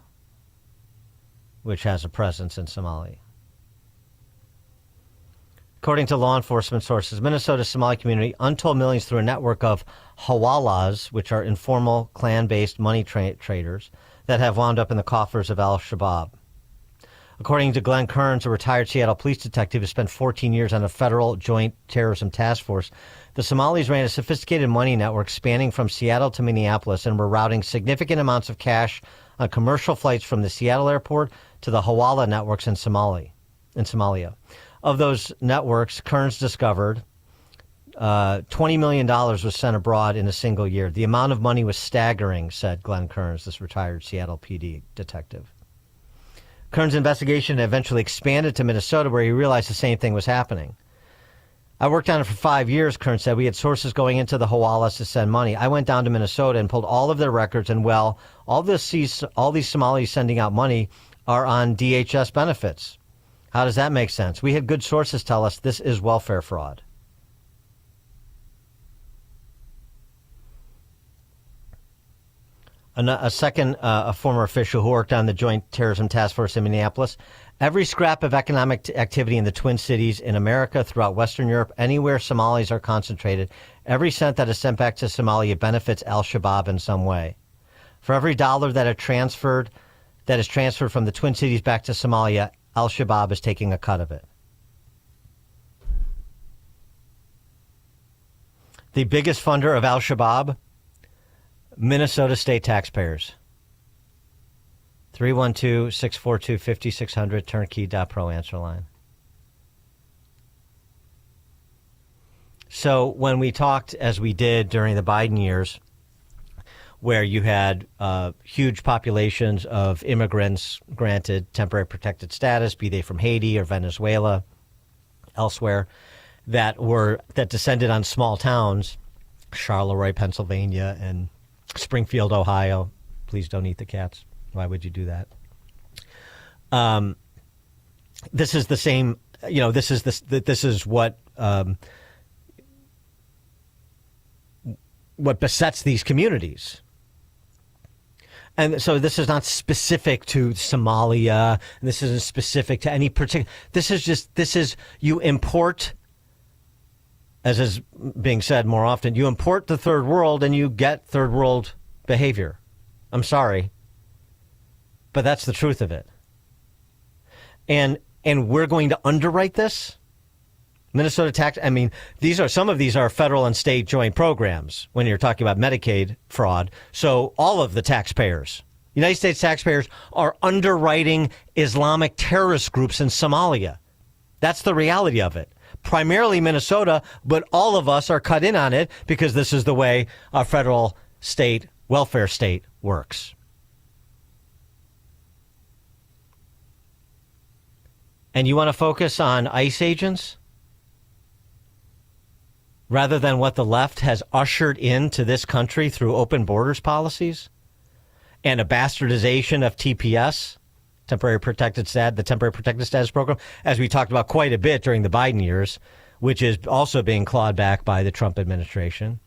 which has a presence in Somalia. According to law enforcement sources, Minnesota's Somali community untold millions through a network of hawalas, which are informal clan-based money traders that have wound up in the coffers of al-Shabaab. According to Glenn Kearns, a retired Seattle police detective who spent 14 years on a federal joint terrorism task force, the Somalis ran a sophisticated money network spanning from Seattle to Minneapolis and were routing significant amounts of cash on commercial flights from the Seattle airport to the Hawala networks in Somalia. Of those networks, Kearns discovered $20 million was sent abroad in a single year. The amount of money was staggering, said Glenn Kearns, this retired Seattle PD detective. Kearns' investigation eventually expanded to Minnesota, where he realized the same thing was happening. I worked on it for 5 years, Kearns said. We had sources going into the Hawalas to send money. I went down to Minnesota and pulled all of their records, and all these Somalis sending out money are on DHS benefits. How does that make sense? We had good sources tell us this is welfare fraud. A former official who worked on the Joint Terrorism Task Force in Minneapolis, every scrap of economic activity in the Twin Cities, in America, throughout Western Europe, anywhere Somalis are concentrated, every cent that is sent back to Somalia benefits al-Shabaab in some way. For every dollar that is transferred from the Twin Cities back to Somalia, al-Shabaab is taking a cut of it. The biggest funder of al-Shabaab, Minnesota state taxpayers. 312-642-5600, turnkey.pro answer line. So when we talked, as we did during the Biden years, where you had huge populations of immigrants granted temporary protected status, be they from Haiti or Venezuela, elsewhere, that descended on small towns, Charleroi, Pennsylvania, and Springfield, Ohio. Please don't eat the cats. Why would you do that? This is the same. This is what besets these communities. And so this is not specific to Somalia, and this isn't specific to any particular. This is you import, as is being said more often, you import the third world and you get third world behavior. I'm sorry, but that's the truth of it. And we're going to underwrite this. Minnesota tax. I mean, some of these are federal and state joint programs when you're talking about Medicaid fraud. So all of the taxpayers, United States taxpayers, are underwriting Islamic terrorist groups in Somalia. That's the reality of it. Primarily Minnesota, but all of us are cut in on it because this is the way our federal state welfare state works. And you want to focus on ICE agents rather than what the left has ushered into this country through open borders policies and a bastardization of TPS, the Temporary Protected Status Program, as we talked about quite a bit during the Biden years, which is also being clawed back by the Trump administration.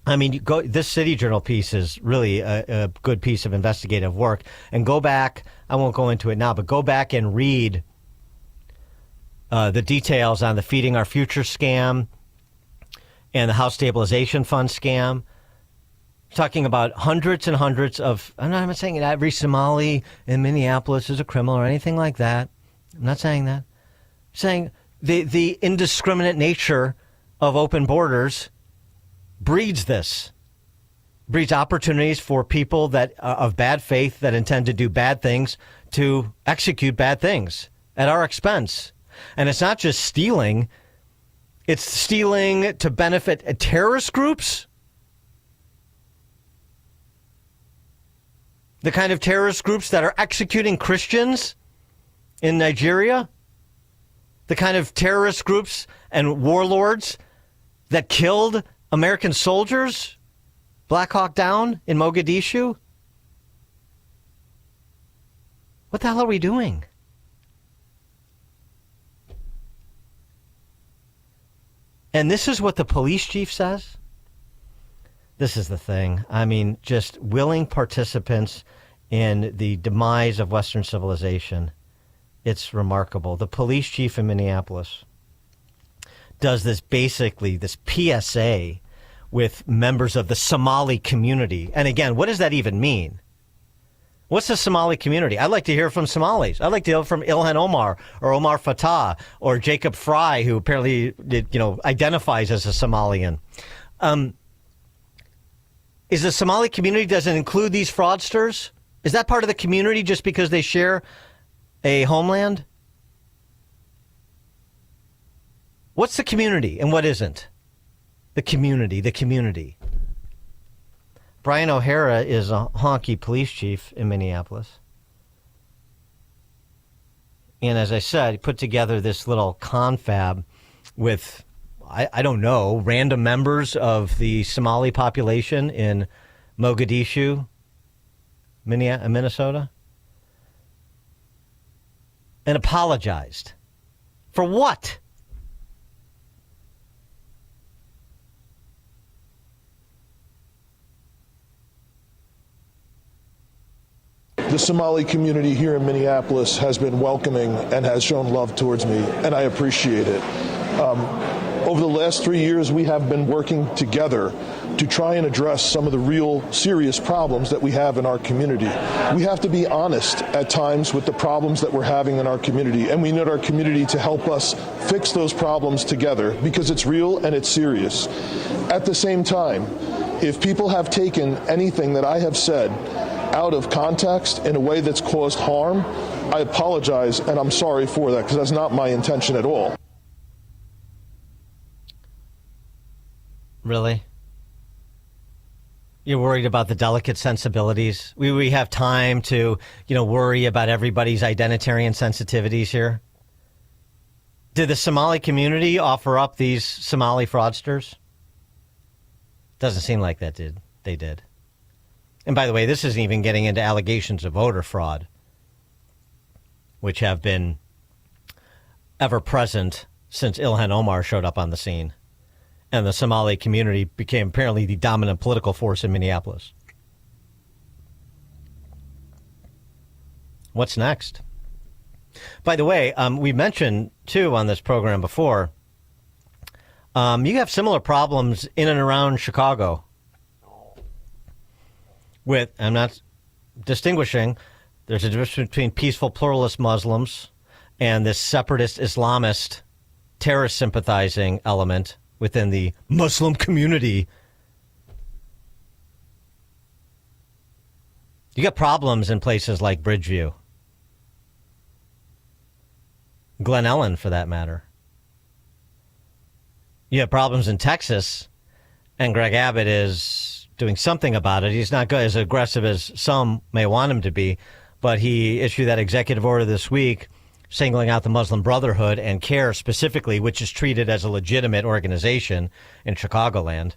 I mean, this City Journal piece is really a good piece of investigative work. And go back, I won't go into it now, but go back and read the details on the Feeding Our Future scam and the House Stabilization Fund scam. Talking about hundreds and hundreds of, I'm not saying that every Somali in Minneapolis is a criminal or anything like that. I'm not saying that. I'm saying the indiscriminate nature of open borders breeds opportunities for people that of bad faith that intend to do bad things to execute bad things at our expense. And it's not just stealing, it's stealing to benefit terrorist groups. The kind of terrorist groups that are executing Christians in Nigeria. The kind of terrorist groups and warlords that killed American soldiers, Black Hawk Down in Mogadishu. What the hell are we doing? And this is what the police chief says. This is the thing. I mean, just willing participants in the demise of Western civilization. It's remarkable. The police chief in Minneapolis does this PSA with members of the Somali community. And again, what does that even mean? What's the Somali community? I'd like to hear from Somalis. I'd like to hear from Ilhan Omar or Omar Fattah or Jacob Fry, who apparently identifies as a Somalian. Is the Somali community, does it include these fraudsters? Is that part of the community just because they share a homeland? What's the community and what isn't? The community. Brian O'Hara is a honky police chief in Minneapolis. And as I said, he put together this little confab with, I don't know, random members of the Somali population in Mogadishu, Minnesota, and apologized. For what? The Somali community here in Minneapolis has been welcoming and has shown love towards me, and I appreciate it. Over the last 3 years, we have been working together to try and address some of the real serious problems that we have in our community. We have to be honest at times with the problems that we're having in our community, and we need our community to help us fix those problems together because it's real and it's serious. At the same time, if people have taken anything that I have said out of context in a way that's caused harm, I apologize and I'm sorry for that because that's not my intention at all. Really? You're worried about the delicate sensibilities? We have time to, worry about everybody's identitarian sensitivities here? Did the Somali community offer up these Somali fraudsters? Doesn't seem like that they did. And by the way, this isn't even getting into allegations of voter fraud, which have been ever present since Ilhan Omar showed up on the scene. And the Somali community became apparently the dominant political force in Minneapolis. What's next? By the way, we mentioned, too, on this program before, you have similar problems in and around Chicago. I'm not distinguishing, there's a difference between peaceful pluralist Muslims and this separatist Islamist terrorist sympathizing element within the Muslim community. You got problems in places like Bridgeview, Glen Ellen for that matter. You have problems in Texas, and Greg Abbott is doing something about it. He's not as aggressive as some may want him to be, but he issued that executive order this week singling out the Muslim Brotherhood and CARE specifically, which is treated as a legitimate organization in Chicagoland.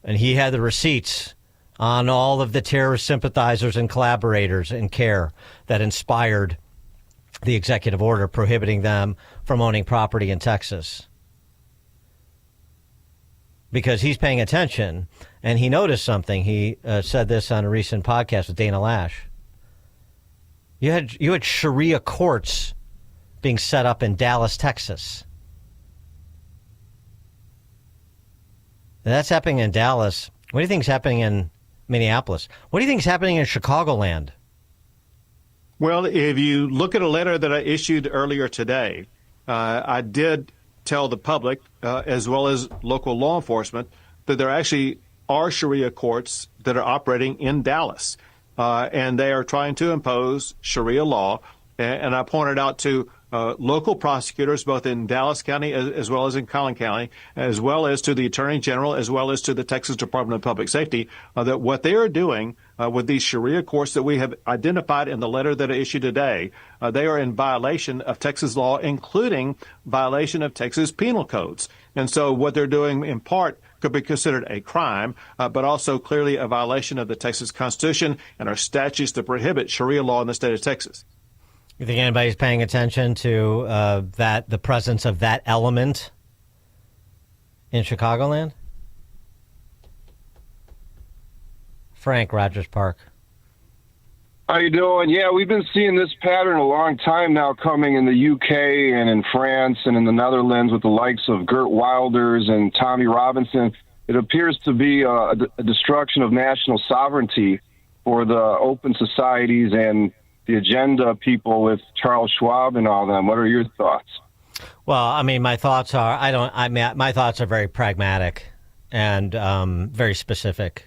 And he had the receipts on all of the terrorist sympathizers and collaborators in CARE that inspired the executive order prohibiting them from owning property in Texas. Because he's paying attention, and he noticed something. He said this on a recent podcast with Dana Lash. You had Sharia courts being set up in Dallas, Texas. And that's happening in Dallas. What do you think is happening in Minneapolis? What do you think is happening in Chicagoland? Well, if you look at a letter that I issued earlier today, I did tell the public, as well as local law enforcement, that there actually are Sharia courts that are operating in Dallas. And they are trying to impose Sharia law. And I pointed out to local prosecutors, both in Dallas County as well as in Collin County, as well as to the Attorney General, as well as to the Texas Department of Public Safety, that what they are doing with these Sharia courts that we have identified in the letter that I issued today, they are in violation of Texas law, including violation of Texas penal codes. And so what they're doing in part could be considered a crime, but also clearly a violation of the Texas Constitution and our statutes that prohibit Sharia law in the state of Texas. You think anybody's paying attention to the presence of that element in Chicagoland? Frank, Rogers Park. How you doing? Yeah, we've been seeing this pattern a long time now, coming in the UK and in France and in the Netherlands with the likes of Geert Wilders and Tommy Robinson. It appears to be a destruction of national sovereignty for the open societies and the agenda people with Charles Schwab and all them. What are your thoughts? Well, I mean, my thoughts are my thoughts are very pragmatic and very specific.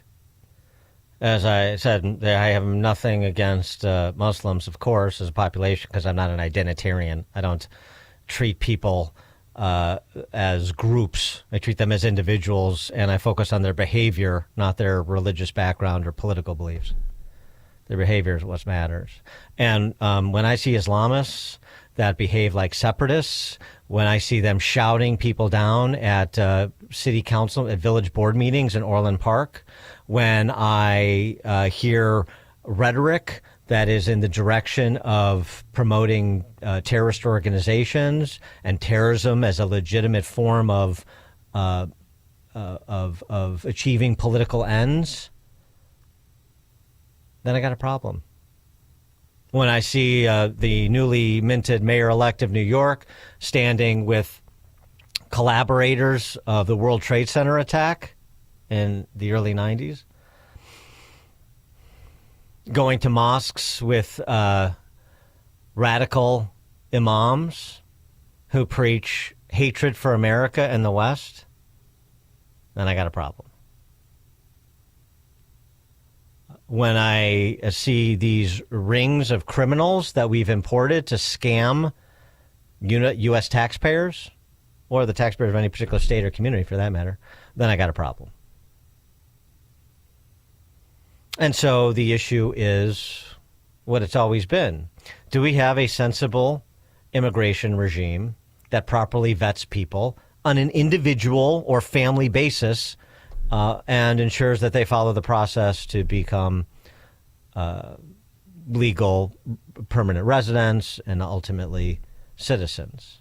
As I said, I have nothing against Muslims, of course, as a population, because I'm not an identitarian. I don't treat people as groups. I treat them as individuals, and I focus on their behavior, not their religious background or political beliefs. Their behavior is what matters. And when I see Islamists that behave like separatists, when I see them shouting people down at city council, at village board meetings in Orland Park, when I hear rhetoric that is in the direction of promoting terrorist organizations and terrorism as a legitimate form of achieving political ends, then I got a problem. When I see the newly minted mayor-elect of New York standing with collaborators of the World Trade Center attack in the early 90s, going to mosques with radical imams who preach hatred for America and the West, then I got a problem. When I see these rings of criminals that we've imported to scam U.S. taxpayers, or the taxpayers of any particular state or community for that matter, then I got a problem. And so the issue is what it's always been. Do we have a sensible immigration regime that properly vets people on an individual or family basis and ensures that they follow the process to become legal permanent residents and ultimately citizens?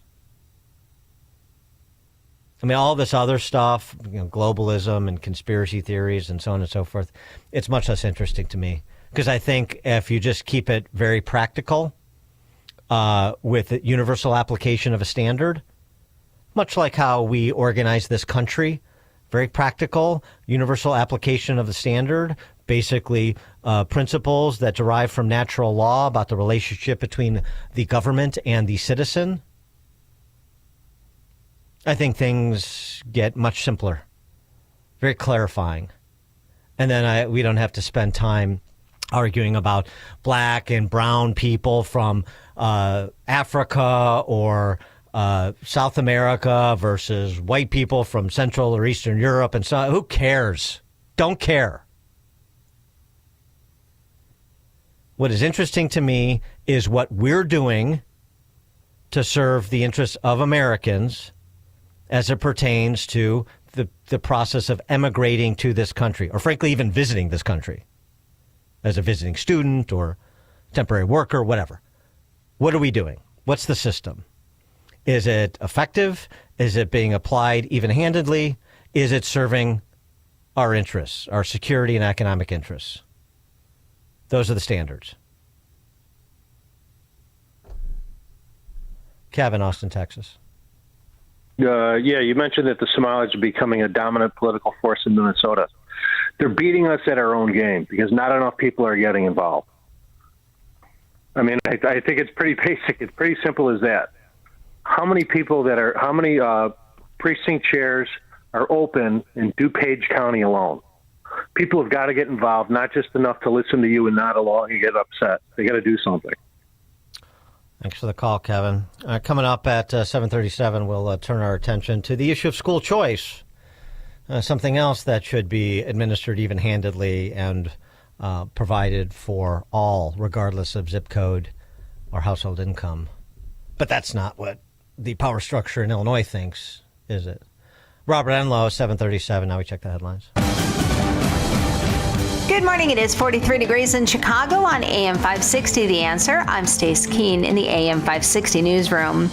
I mean, all this other stuff, globalism and conspiracy theories and so on and so forth, it's much less interesting to me, because I think if you just keep it very practical with the universal application of a standard, much like how we organize this country, very practical, universal application of the standard, basically principles that derive from natural law about the relationship between the government and the citizen, I think things get much simpler, very clarifying. And then we don't have to spend time arguing about black and brown people from Africa or South America versus white people from Central or Eastern Europe. And so who cares? Don't care. What is interesting to me is what we're doing to serve the interests of Americans as it pertains to the process of emigrating to this country, or frankly, even visiting this country as a visiting student or temporary worker, whatever. What are we doing? What's the system? Is it effective? Is it being applied even-handedly? Is it serving our interests, our security and economic interests? Those are the standards. Kevin, Austin, Texas. Yeah, you mentioned that the Somalis are becoming a dominant political force in Minnesota. They're beating us at our own game because not enough people are getting involved. I mean, I think it's pretty basic. It's pretty simple as that. How many precinct chairs are open in DuPage County alone? People have got to get involved, not just enough to listen to you and nod along and get upset. They got to do something. Thanks for the call, Kevin. Coming up at 7:37, we'll turn our attention to the issue of school choice, something else that should be administered even-handedly and provided for all, regardless of zip code or household income. But that's not what the power structure in Illinois thinks, is it? Robert Enlow, 7:37. Now we check the headlines. Good morning. It is 43 degrees in Chicago on AM 560. The Answer. I'm Stace Keene in the AM 560 newsroom.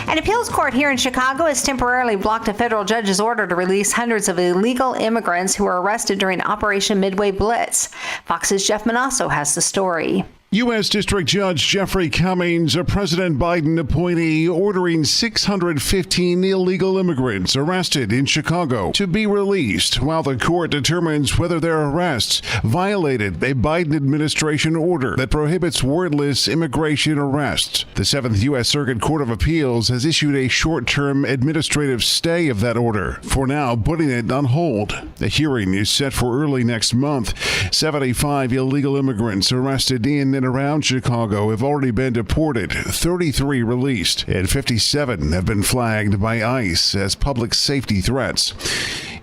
An appeals court here in Chicago has temporarily blocked a federal judge's order to release hundreds of illegal immigrants who were arrested during Operation Midway Blitz. Fox's Jeff Manasso has the story. U.S. District Judge Jeffrey Cummings, a President Biden appointee, ordering 615 illegal immigrants arrested in Chicago to be released while the court determines whether their arrests violated a Biden administration order that prohibits warrantless immigration arrests. The 7th U.S. Circuit Court of Appeals has issued a short-term administrative stay of that order, for now putting it on hold. The hearing is set for early next month. 75 illegal immigrants arrested in and around Chicago have already been deported, 33 released, and 57 have been flagged by ICE as public safety threats.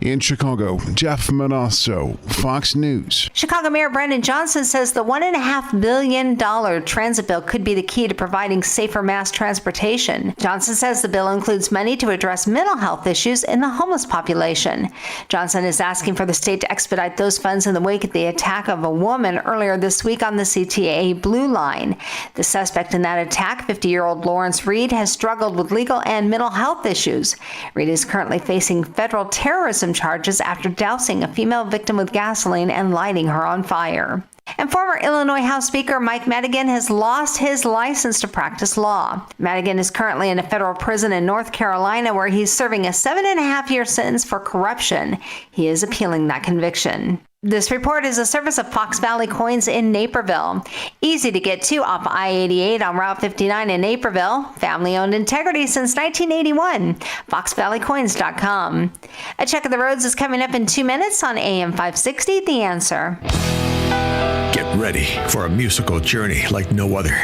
In Chicago, Jeff Manasso, Fox News. Chicago Mayor Brandon Johnson says the $1.5 billion transit bill could be the key to providing safer mass transportation. Johnson says the bill includes money to address mental health issues in the homeless population. Johnson is asking for the state to expedite those funds in the wake of the attack of a woman earlier this week on the CTA Blue Line. The suspect in that attack, 50-year-old Lawrence Reed, has struggled with legal and mental health issues. Reed is currently facing federal terrorism charges after dousing a female victim with gasoline and lighting her on fire. And former Illinois House Speaker Mike Madigan has lost his license to practice law. Madigan is currently in a federal prison in North Carolina where he's serving a 7.5-year sentence for corruption. He is appealing that conviction. This report is a service of Fox Valley Coins in Naperville. Easy to get to off I-88 on Route 59 in Naperville. Family-owned integrity since 1981. FoxValleyCoins.com. A check of the roads is coming up in 2 minutes on AM 560, The Answer. Get ready for a musical journey like no other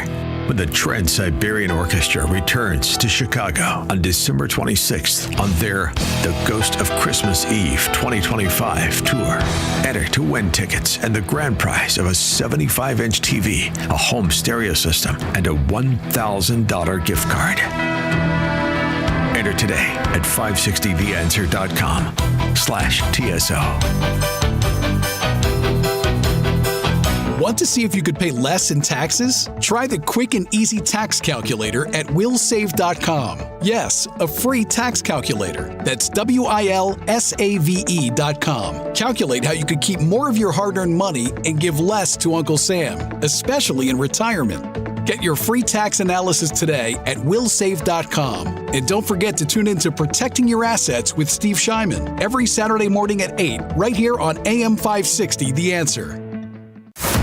when the Trans-Siberian Orchestra returns to Chicago on December 26th on their The Ghost of Christmas Eve 2025 tour. Enter to win tickets and the grand prize of a 75-inch TV, a home stereo system, and a $1,000 gift card. Enter today at 560theanswer.com/TSO. Want to see if you could pay less in taxes? Try the quick and easy tax calculator at willsave.com. Yes, a free tax calculator. That's WILSAVE.com. Calculate how you could keep more of your hard-earned money and give less to Uncle Sam, especially in retirement. Get your free tax analysis today at willsave.com. And don't forget to tune in to Protecting Your Assets with Steve Shyman every Saturday morning at 8, right here on AM 560, The Answer.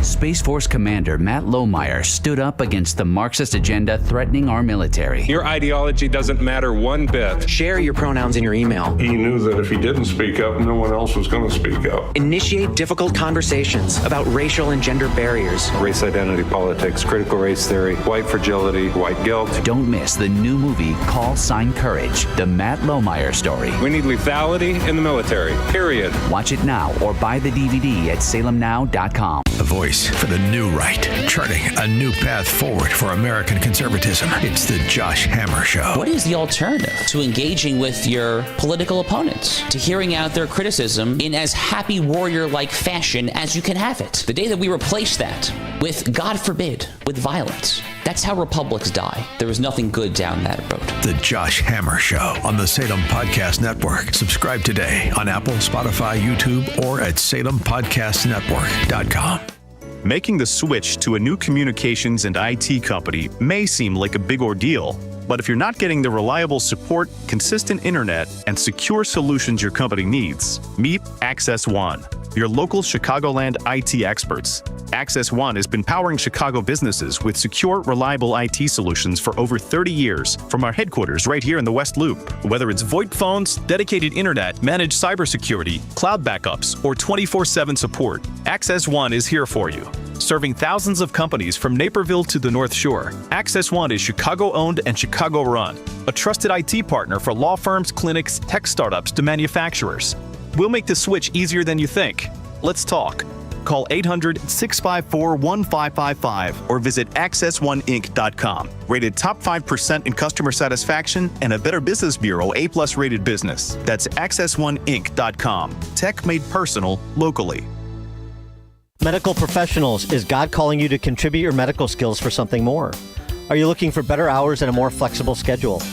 Space Force Commander Matt Lohmeyer stood up against the Marxist agenda threatening our military. Your ideology doesn't matter one bit. Share your pronouns in your email. He knew that if he didn't speak up, no one else was going to speak up. Initiate difficult conversations about racial and gender barriers. Race identity politics, critical race theory, white fragility, white guilt. Don't miss the new movie Call Sign Courage, the Matt Lohmeyer story. We need lethality in the military, period. Watch it now or buy the DVD at salemnow.com. A voice for the new right, charting a new path forward for American conservatism. It's the Josh Hammer Show. What is the alternative to engaging with your political opponents? To hearing out their criticism in as happy warrior-like fashion as you can have it. The day that we replace that with, God forbid, with violence, that's how republics die. There is nothing good down that road. The Josh Hammer Show on the Salem Podcast Network. Subscribe today on Apple, Spotify, YouTube, or at SalemPodcastNetwork.com. Making the switch to a new communications and IT company may seem like a big ordeal, but if you're not getting the reliable support, consistent internet, and secure solutions your company needs, meet Access One, your local Chicagoland IT experts. Access One has been powering Chicago businesses with secure, reliable IT solutions for over 30 years from our headquarters right here in the West Loop. Whether it's VoIP phones, dedicated internet, managed cybersecurity, cloud backups, or 24/7 support, Access One is here for you. Serving thousands of companies from Naperville to the North Shore, Access One is Chicago-owned and Chicago-run, a trusted IT partner for law firms, clinics, tech startups to manufacturers. We'll make the switch easier than you think. Let's talk. Call 800-654-1555 or visit AccessOneInc.com. Rated top 5% in customer satisfaction and a Better Business Bureau A+ rated business. That's AccessOneInc.com. Tech made personal locally. Medical professionals, is God calling you to contribute your medical skills for something more? Are you looking for better hours and a more flexible schedule?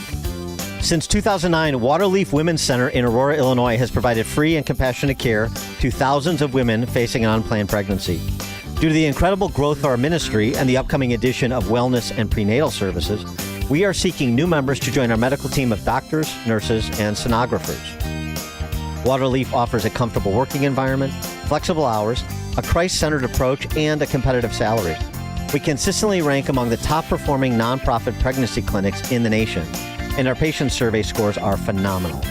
Since 2009, Waterleaf Women's Center in Aurora, Illinois has provided free and compassionate care to thousands of women facing an unplanned pregnancy. Due to the incredible growth of our ministry and the upcoming addition of wellness and prenatal services, we are seeking new members to join our medical team of doctors, nurses, and sonographers. Waterleaf offers a comfortable working environment, flexible hours, a Christ-centered approach, and a competitive salary. We consistently rank among the top-performing nonprofit pregnancy clinics in the nation, and our patient survey scores are phenomenal.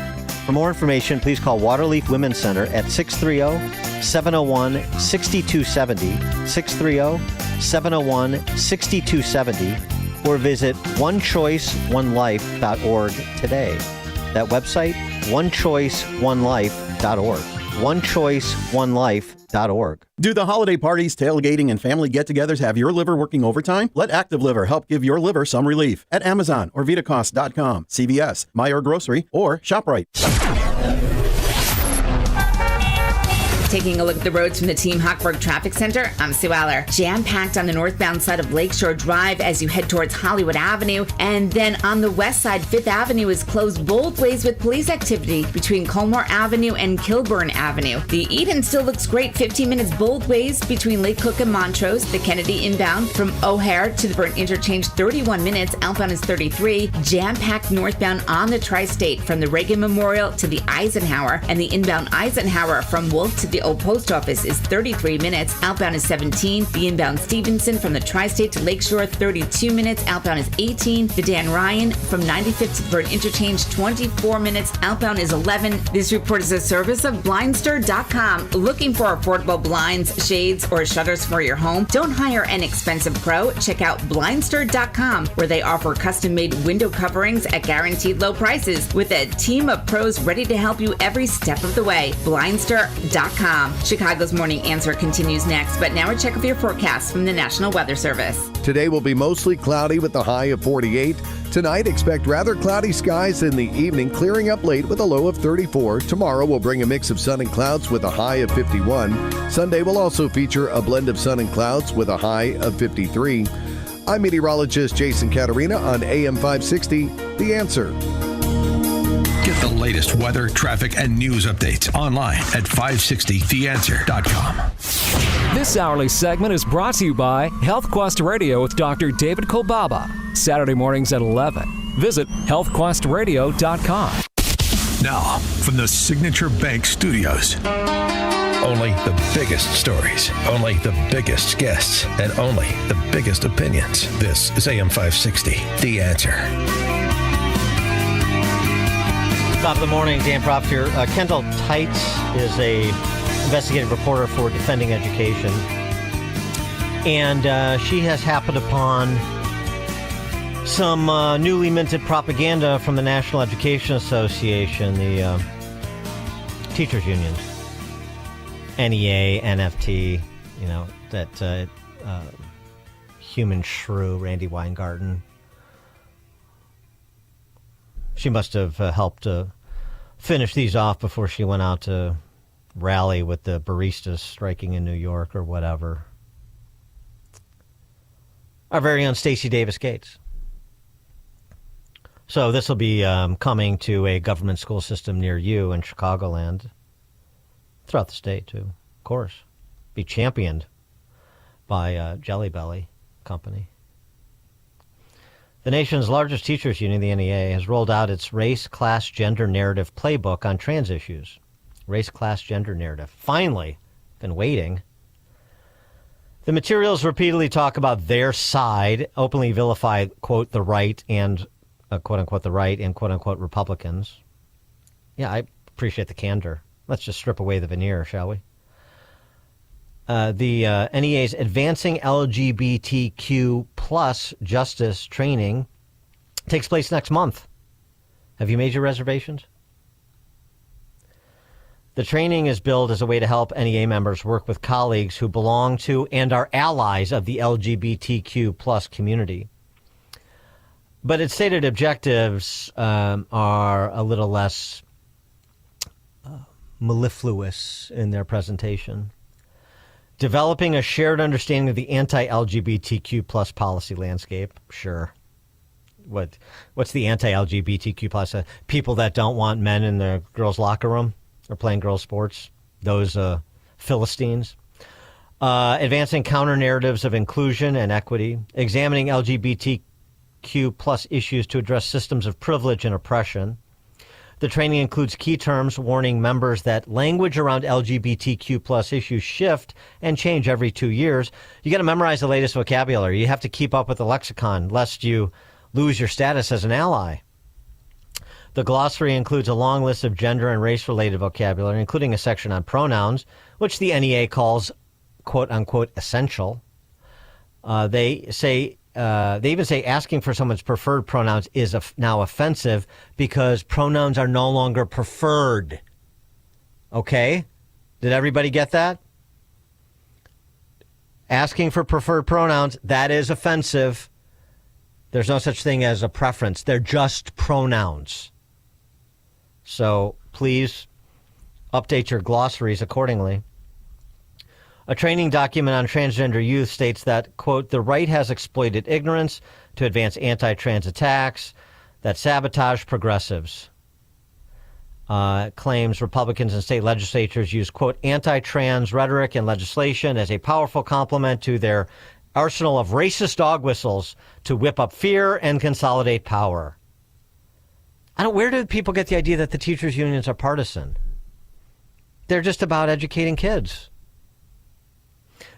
For more information, please call Waterleaf Women's Center at 630-701-6270, 630-701-6270, or visit onechoiceonelife.org today. That website, onechoiceonelife.org. onechoiceonelife.org. Do the holiday parties, tailgating, and family get-togethers have your liver working overtime? Let Active Liver help give your liver some relief at Amazon or VitaCost.com, CVS, Meijer Grocery, or ShopRite. Taking a look at the roads from the Team Hochberg Traffic Center, I'm Sue Aller. Jam-packed on the northbound side of Lakeshore Drive as you head towards Hollywood Avenue. And then on the west side, 5th Avenue is closed both ways with police activity between Colmore Avenue and Kilburn Avenue. The Eden still looks great, 15 minutes both ways between Lake Cook and Montrose. The Kennedy inbound from O'Hare to the Burnt Interchange, 31 minutes. Outbound is 33. Jam-packed northbound on the Tri-State from the Reagan Memorial to the Eisenhower. And the inbound Eisenhower from Wolf to the Old Post Office is 33 minutes. Outbound is 17. The inbound Stevenson from the Tri-State to Lakeshore, 32 minutes. Outbound is 18. The Dan Ryan from 95th to the Burnt Interchange, 24 minutes. Outbound is 11. This report is a service of Blindster.com. Looking for affordable blinds, shades, or shutters for your home? Don't hire an expensive pro. Check out Blindster.com, where they offer custom-made window coverings at guaranteed low prices with a team of pros ready to help you every step of the way. Blindster.com. Chicago's Morning Answer continues next, but now a check of your forecast from the National Weather Service. Today will be mostly cloudy with a high of 48. Tonight, expect rather cloudy skies in the evening, clearing up late with a low of 34. Tomorrow will bring a mix of sun and clouds with a high of 51. Sunday will also feature a blend of sun and clouds with a high of 53. I'm meteorologist Jason Caterina on AM 560, The Answer. Get the latest weather, traffic, and news updates online at 560theanswer.com. This hourly segment is brought to you by Health Quest Radio with Dr. David Kolbaba. Saturday mornings at 11. Visit healthquestradio.com. Now, from the Signature Bank Studios. Only the biggest stories, only the biggest guests, and only the biggest opinions. This is AM 560, The Answer. Top of the morning, Dan Proft here. Kendall Tights is a investigative reporter for Defending Education, and she has happened upon some newly minted propaganda from the National Education Association, the teachers unions, NEA, NFT, that human shrew, Randy Weingarten. She must have helped finish these off before she went out to rally with the baristas striking in New York or whatever. Our very own Stacey Davis Gates. So this will be coming to a government school system near you in Chicagoland, throughout the state too, of course. Be championed by Jelly Belly Company. The nation's largest teachers union, the NEA, has rolled out its race, class, gender narrative playbook on trans issues. Race, class, gender narrative. Finally, been waiting. The materials repeatedly talk about their side, openly vilify, quote, the right and, quote unquote, the right and, quote unquote, Republicans. Yeah, I appreciate the candor. Let's just strip away the veneer, shall we? The NEA's Advancing LGBTQ plus Justice training takes place next month. Have you made your reservations? The training is billed as a way to help NEA members work with colleagues who belong to and are allies of the LGBTQ plus community. But its stated objectives are a little less mellifluous in their presentation. Developing a shared understanding of the anti-LGBTQ plus policy landscape. Sure. What's the anti-LGBTQ plus? People that don't want men in the girls' locker room or playing girls' sports? Those Philistines. advancing counter-narratives of inclusion and equity, examining LGBTQ plus issues to address systems of privilege and oppression. The training includes key terms warning members that language around LGBTQ plus issues shift and change every 2 years. You got to memorize the latest vocabulary. You have to keep up with the lexicon lest you lose your status as an ally. The glossary includes a long list of gender and race-related vocabulary, including a section on pronouns, which the NEA calls quote-unquote essential. They even say asking for someone's preferred pronouns is now offensive because pronouns are no longer preferred. Okay? Did everybody get that? Asking for preferred pronouns, that is offensive. There's no such thing as a preference. They're just pronouns. So please update your glossaries accordingly. A training document on transgender youth states that, quote, the right has exploited ignorance to advance anti-trans attacks that sabotage progressives. Claims Republicans and state legislatures use, quote, anti-trans rhetoric and legislation as a powerful complement to their arsenal of racist dog whistles to whip up fear and consolidate power. Where do people get the idea that the teachers' unions are partisan? They're just about educating kids.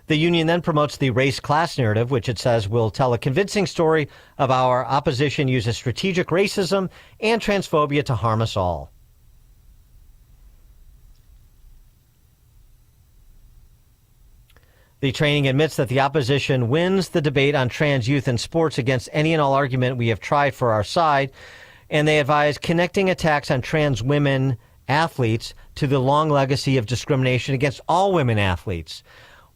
The union then promotes the race-class narrative, which it says will tell a convincing story of our opposition uses strategic racism and transphobia to harm us all. The training admits that the opposition wins the debate on trans youth in sports against any and all argument we have tried for our side, and they advise connecting attacks on trans women athletes to the long legacy of discrimination against all women athletes.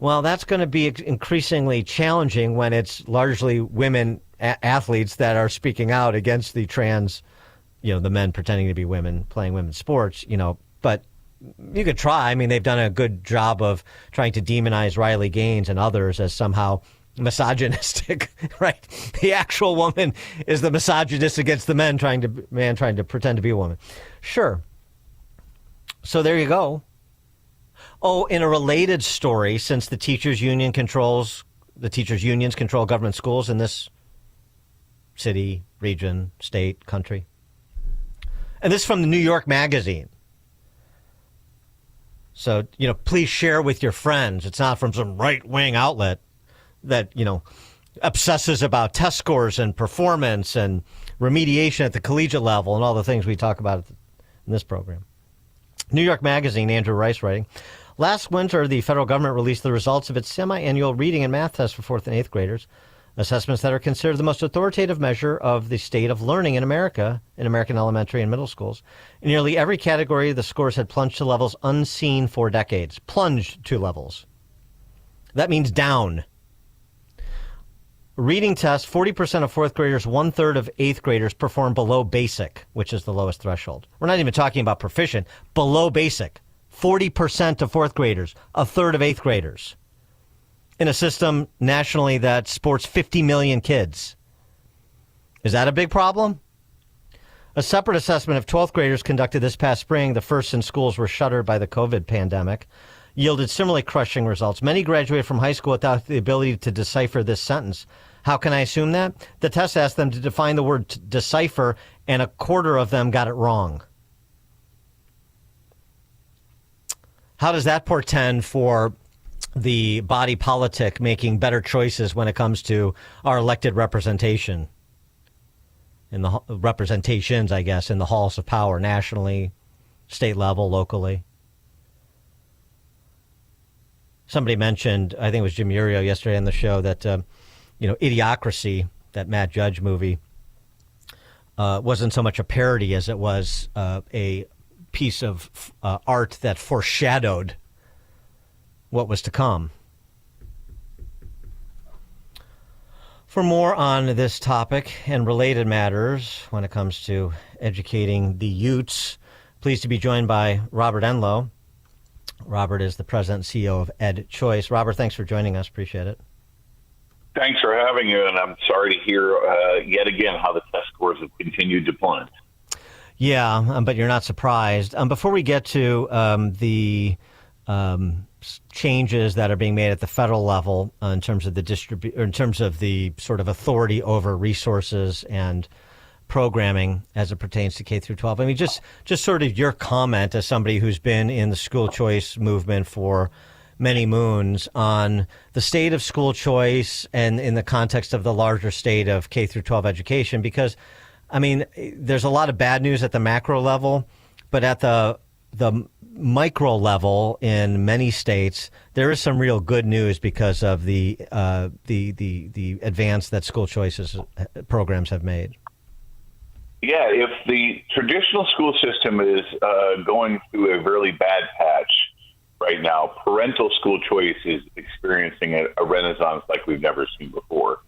Well, that's going to be increasingly challenging when it's largely women athletes that are speaking out against the trans, the men pretending to be women playing women's sports, but you could try. I mean, they've done a good job of trying to demonize Riley Gaines and others as somehow misogynistic, right? The actual woman is the misogynist against the man trying to pretend to be a woman. Sure. So there you go. Oh, in a related story, since the teachers unions control government schools in this city, region, state, country. And this is from the New York Magazine. So, please share with your friends. It's not from some right-wing outlet that, obsesses about test scores and performance and remediation at the collegiate level and all the things we talk about in this program. New York Magazine, Andrew Rice writing, last winter, the federal government released the results of its semi-annual reading and math test for 4th and 8th graders, assessments that are considered the most authoritative measure of the state of learning in America, in American elementary and middle schools. In nearly every category, the scores had plunged to levels unseen for decades. Plunged to levels. That means down. Reading test, 40% of 4th graders, 1/3 of 8th graders perform below basic, which is the lowest threshold. We're not even talking about proficient. Below basic. 40% of 4th graders, 1/3 of 8th graders. In a system nationally that sports 50 million kids. Is that a big problem? A separate assessment of 12th graders conducted this past spring, the first since schools were shuttered by the COVID pandemic, yielded similarly crushing results. Many graduated from high school without the ability to decipher this sentence. How can I assume that? The test asked them to define the word decipher, and 1/4 of them got it wrong. How does that portend for the body politic making better choices when it comes to our elected representation? In the representations, I guess, in the halls of power, nationally, state level, locally. Somebody mentioned, I think it was Jim Urio yesterday on the show, that, Idiocracy, that Matt Judge movie, wasn't so much a parody as it was a piece of art that foreshadowed what was to come. For more on this topic and related matters when it comes to educating the Utes, pleased to be joined by Robert Enlow. Robert is the president and CEO of EdChoice. Robert, thanks for joining us. Appreciate it. Thanks for having you, and I'm sorry to hear yet again how the test scores have continued to plunge. Yeah, but you're not surprised. Before we get to the changes that are being made at the federal level in terms of in terms of the sort of authority over resources and programming as it pertains to K through 12. I mean, just sort of your comment as somebody who's been in the school choice movement for many moons on the state of school choice and in the context of the larger state of K through 12 education, because I mean, there's a lot of bad news at the macro level, but at the micro level in many states, there is some real good news because of the advance that school choices programs have made. Yeah, if the traditional school system is going through a really bad patch right now, parental school choice is experiencing a renaissance like we've never seen before.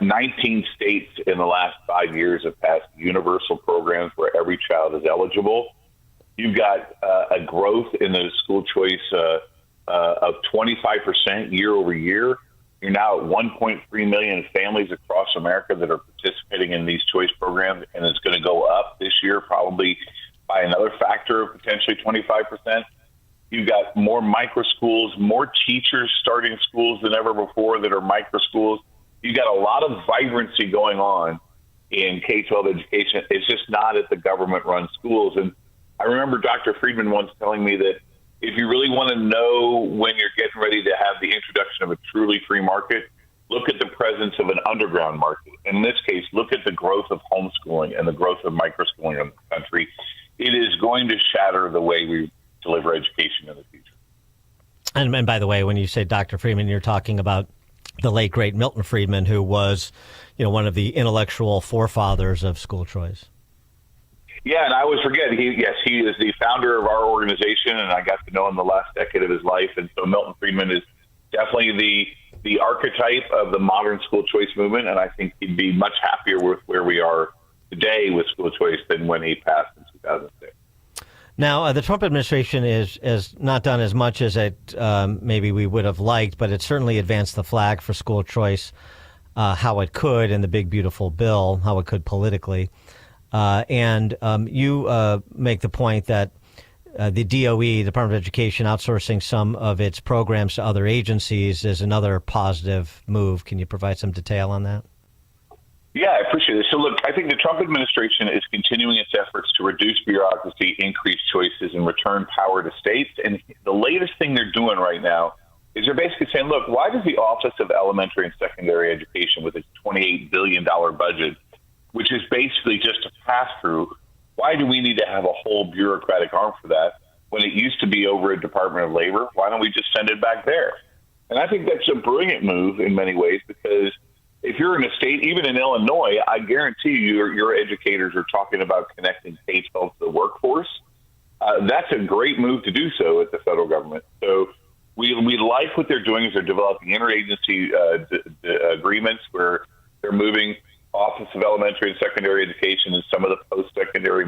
19 states in the last 5 years have passed universal programs where every child is eligible. You've got a growth in the school choice of 25% year over year. You're now at 1.3 million families across America that are participating in these choice programs, and it's going to go up this year probably by another factor of potentially 25%. You've got more micro schools, more teachers starting schools than ever before that are micro schools. You've got a lot of vibrancy going on in K-12 education. It's just not at the government-run schools. And I remember Dr. Friedman once telling me that if you really want to know when you're getting ready to have the introduction of a truly free market, look at the presence of an underground market. In this case, look at the growth of homeschooling and the growth of microschooling in the country. It is going to shatter the way we deliver education in the future. And by the way, when you say Dr. Friedman, you're talking about the late, great Milton Friedman, who was, one of the intellectual forefathers of school choice. Yeah, and I always forget, he is the founder of our organization, and I got to know him the last decade of his life. And so Milton Friedman is definitely the archetype of the modern school choice movement, and I think he'd be much happier with where we are today with school choice than when he passed in 2006. Now, the Trump administration is not done as much as it maybe we would have liked, but it certainly advanced the flag for school choice, how it could in the big, beautiful bill, how it could politically. And you make the point that the DOE, Department of Education, outsourcing some of its programs to other agencies is another positive move. Can you provide some detail on that? Yeah, I appreciate it. So, look, I think the Trump administration is continuing its efforts to reduce bureaucracy, increase choices, and return power to states. And the latest thing they're doing right now is they're basically saying, look, why does the Office of Elementary and Secondary Education, with its $28 billion budget, which is basically just a pass-through, why do we need to have a whole bureaucratic arm for that when it used to be over at Department of Labor? Why don't we just send it back there? And I think that's a brilliant move in many ways, because if you're in a state, even in Illinois, I guarantee you your educators are talking about connecting K-12 to the workforce. That's a great move to do so at the federal government. So we like what they're doing is they're developing interagency agreements where they're moving Office of Elementary and Secondary Education and some of the post-secondary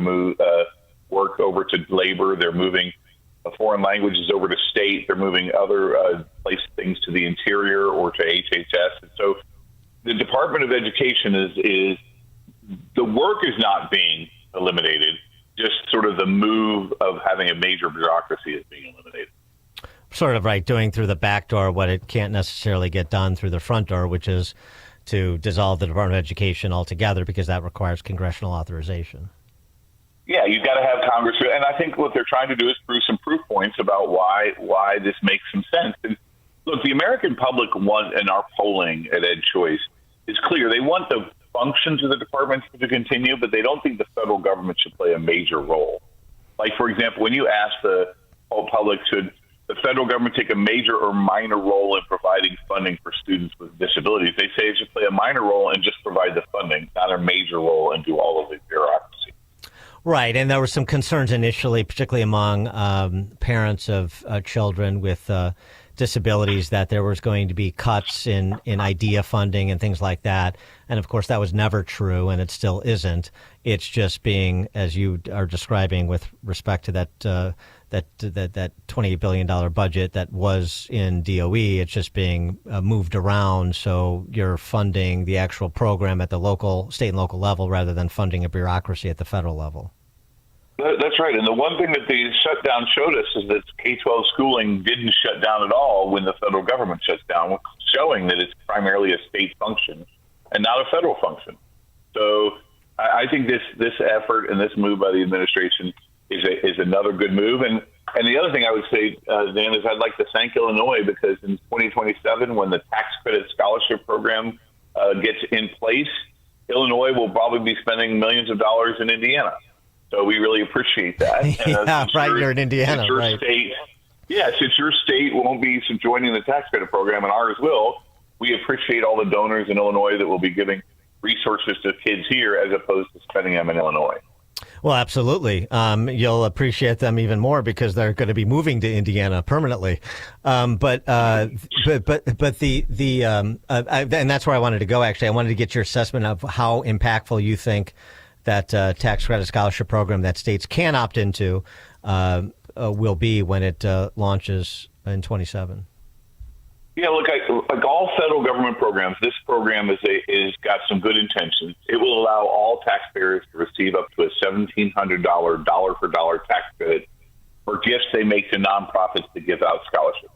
work over to labor. They're moving foreign languages over to state. They're moving other things to the interior or to HHS. And so the Department of Education is the work is not being eliminated. Just sort of the move of having a major bureaucracy is being eliminated. Sort of right, doing through the back door what it can't necessarily get done through the front door, which is to dissolve the Department of Education altogether, because that requires congressional authorization. Yeah, you've got to have Congress. And I think what they're trying to do is prove some proof points about why this makes some sense. And look, the American public in our polling at EdChoice is clear. They want the functions of the departments to continue, but they don't think the federal government should play a major role. Like, for example, when you ask the whole public, should the federal government take a major or minor role in providing funding for students with disabilities, they say it should play a minor role and just provide the funding, not a major role and do all of the bureaucracy. Right, and there were some concerns initially, particularly among parents of children with disabilities, that there was going to be cuts in IDEA funding and things like that. And of course, that was never true, and it still isn't. It's just being, as you are describing, with respect to that $28 billion budget that was in DOE, it's just being moved around. So you're funding the actual program at the local, state and local level rather than funding a bureaucracy at the federal level. That's That's right. And the one thing that the shutdown showed us is that K-12 schooling didn't shut down at all when the federal government shuts down, showing that it's primarily a state function and not a federal function. So I think this effort and this move by the administration is another good move. And the other thing I would say, Dan, is I'd like to thank Illinois, because in 2027, when the tax credit scholarship program gets in place, Illinois will probably be spending millions of dollars in Indiana. So we really appreciate that. Yeah, right. You're in Indiana, right? Since your state won't be joining the tax credit program and ours will, we appreciate all the donors in Illinois that will be giving resources to kids here as opposed to spending them in Illinois. Well, absolutely. You'll appreciate them even more because they're going to be moving to Indiana permanently. And that's where I wanted to go. Actually, I wanted to get your assessment of how impactful you think that tax credit scholarship program that states can opt into will be when it launches in 27. Yeah, look, like all federal government programs, this program is got some good intentions. It will allow all taxpayers to receive up to a $1,700 dollar-for-dollar tax credit for gifts they make to nonprofits to give out scholarships.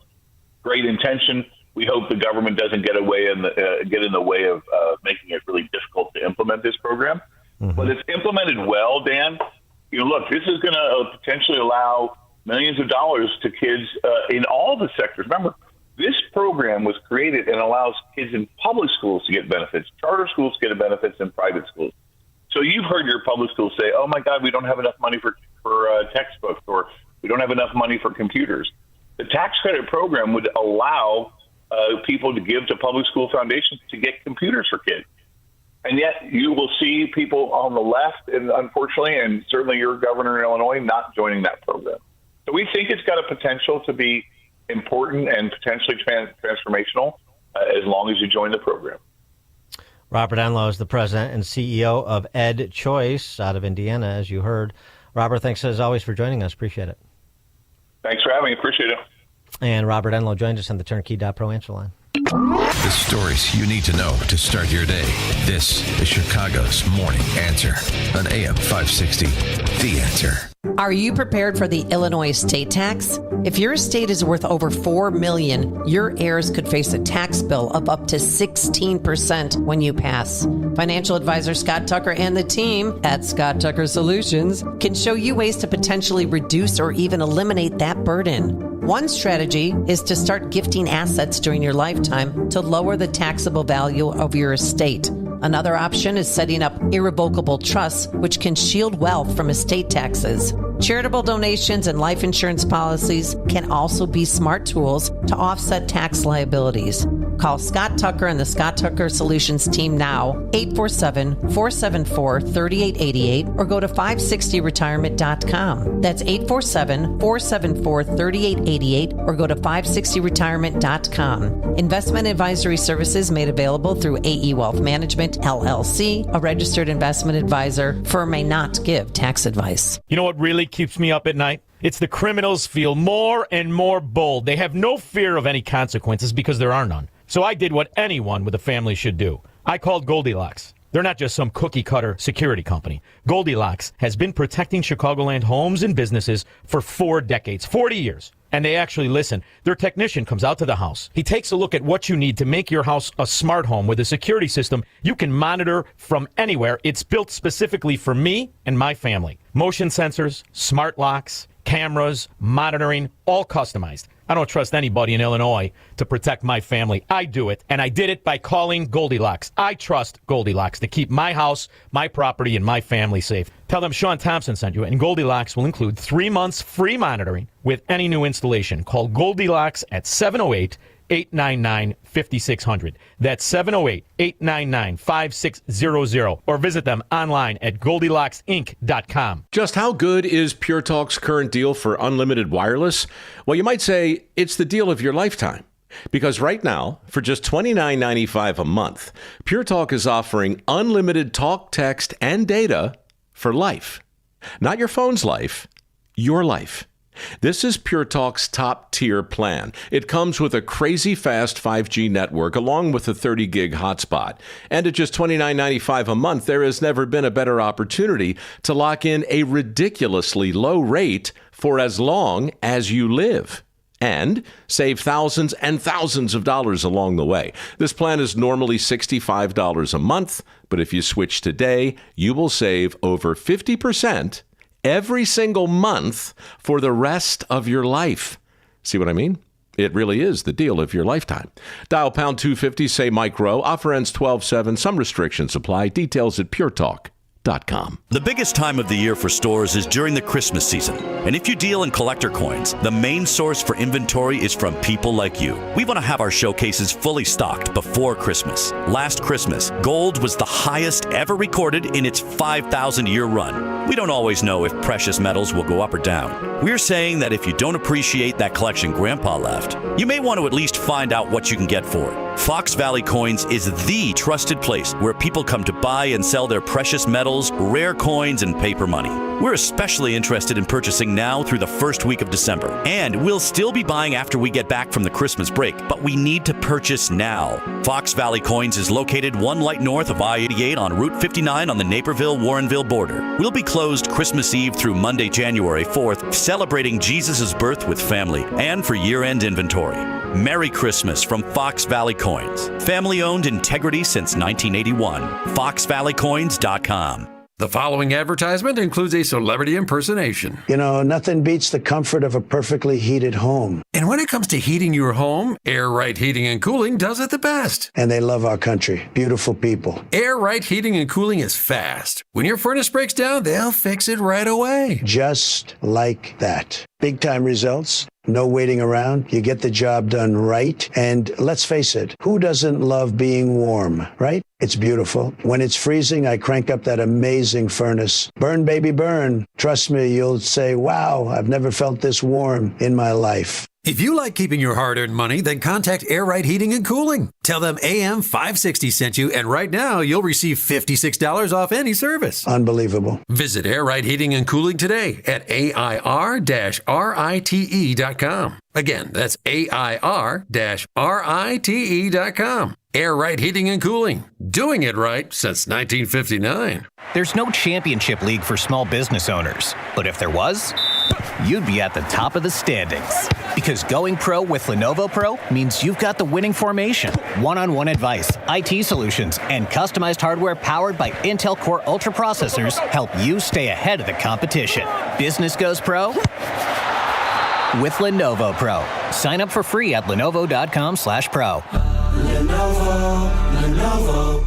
Great intention. We hope the government doesn't get in the way of making it really difficult to implement this program. Mm-hmm. But it's implemented well, Dan. Look, this is going to potentially allow millions of dollars to kids in all the sectors. Remember, this program was created and allows kids in public schools to get benefits, charter schools get benefits, and private schools. So you've heard your public schools say, oh, my God, we don't have enough money for textbooks, or we don't have enough money for computers. The tax credit program would allow people to give to public school foundations to get computers for kids. And yet you will see people on the left, and unfortunately, and certainly your governor in Illinois, not joining that program. So we think it's got a potential to be important and potentially transformational as long as you join the program. Robert Enlow is the president and CEO of Ed Choice out of Indiana, as you heard. Robert, thanks as always for joining us. Appreciate it. Thanks for having me. Appreciate it. And Robert Enlow joined us on the Turnkey.Pro answer line. The stories you need to know to start your day. This is Chicago's Morning Answer on AM 560. The Answer. Are you prepared for the Illinois state tax? If your estate is worth over $4 million, your heirs could face a tax bill of up to 16% when you pass. Financial advisor Scott Tucker and the team at Scott Tucker Solutions can show you ways to potentially reduce or even eliminate that burden. One strategy is to start gifting assets during your lifetime to lower the taxable value of your estate. Another option is setting up irrevocable trusts, which can shield wealth from estate taxes. Charitable donations and life insurance policies can also be smart tools to offset tax liabilities. Call Scott Tucker and the Scott Tucker Solutions team now, 847-474-3888, or go to 560retirement.com. That's 847-474-3888, or go to 560retirement.com. Investment advisory services made available through AE Wealth Management, LLC, a registered investment advisor. Firm may not give tax advice. You know what really keeps me up at night? It's the criminals feel more and more bold. They have no fear of any consequences because there are none. So I did what anyone with a family should do. I called Goldilocks. They're not just some cookie-cutter security company. Goldilocks has been protecting Chicagoland homes and businesses for 4 decades, 40 years. And they actually listen. Their technician comes out to the house. He takes a look at what you need to make your house a smart home with a security system you can monitor from anywhere. It's built specifically for me and my family. Motion sensors, smart locks, cameras, monitoring, all customized. I don't trust anybody in Illinois to protect my family. I do it, and I did it by calling Goldilocks. I trust Goldilocks to keep my house, my property, and my family safe. Tell them Sean Thompson sent you, and Goldilocks will include 3 months free monitoring with any new installation. Call Goldilocks at 708-899-5600. That's 708-899-5600. Or visit them online at GoldilocksInc.com. Just how good is Pure Talk's current deal for unlimited wireless? Well, you might say it's the deal of your lifetime. Because right now, for just $29.95 a month, Pure Talk is offering unlimited talk, text, and data for life. Not your phone's life, your life. This is Pure Talk's top-tier plan. It comes with a crazy fast 5G network along with a 30-gig hotspot. And at just $29.95 a month, there has never been a better opportunity to lock in a ridiculously low rate for as long as you live. And save thousands and thousands of dollars along the way. This plan is normally $65 a month, but if you switch today, you will save over 50% every single month for the rest of your life. See what I mean? It really is the deal of your lifetime. Dial pound 250, say Mike Rowe. Offer ends 12/7. Some restrictions apply. Details at puretalk.com. The biggest time of the year for stores is during the Christmas season. And if you deal in collector coins, the main source for inventory is from people like you. We want to have our showcases fully stocked before Christmas. Last Christmas, gold was the highest ever recorded in its 5,000-year run. We don't always know if precious metals will go up or down. We're saying that if you don't appreciate that collection Grandpa left, you may want to at least find out what you can get for it. Fox Valley Coins is the trusted place where people come to buy and sell their precious metals, rare coins, and paper money. We're especially interested in purchasing now through the first week of December. And we'll still be buying after we get back from the Christmas break, but we need to purchase now. Fox Valley Coins is located one light north of I-88 on Route 59 on the Naperville-Warrenville border. We'll be closed Christmas Eve through Monday, January 4th, celebrating Jesus' birth with family and for year-end inventory. Merry Christmas from Fox Valley Coins. Family-owned integrity since 1981. FoxValleyCoins.com. The following advertisement includes a celebrity impersonation. You know, nothing beats the comfort of a perfectly heated home. And when it comes to heating your home, Air Right Heating and Cooling does it the best. And they love our country. Beautiful people. Air Right Heating and Cooling is fast. When your furnace breaks down, they'll fix it right away. Just like that. Big time results. No waiting around. You get the job done right. And let's face it, who doesn't love being warm, right? It's beautiful. When it's freezing, I crank up that amazing furnace. Burn, baby, burn. Trust me, you'll say, wow, I've never felt this warm in my life. If you like keeping your hard-earned money, then contact Air Right Heating and Cooling. Tell them AM 560 sent you, and right now you'll receive $56 off any service. Unbelievable. Visit Air Right Heating and Cooling today at AIR-RITE.com. Again, that's AIR-RITE.com. Air Right Heating and Cooling. Doing it right since 1959. There's no championship league for small business owners. But if there was, you'd be at the top of the standings. Because going pro with Lenovo Pro means you've got the winning formation, one-on-one advice, IT solutions, and customized hardware powered by Intel Core Ultra processors help you stay ahead of the competition. Business goes pro with Lenovo Pro. Sign up for free at lenovo.com/pro. Lenovo.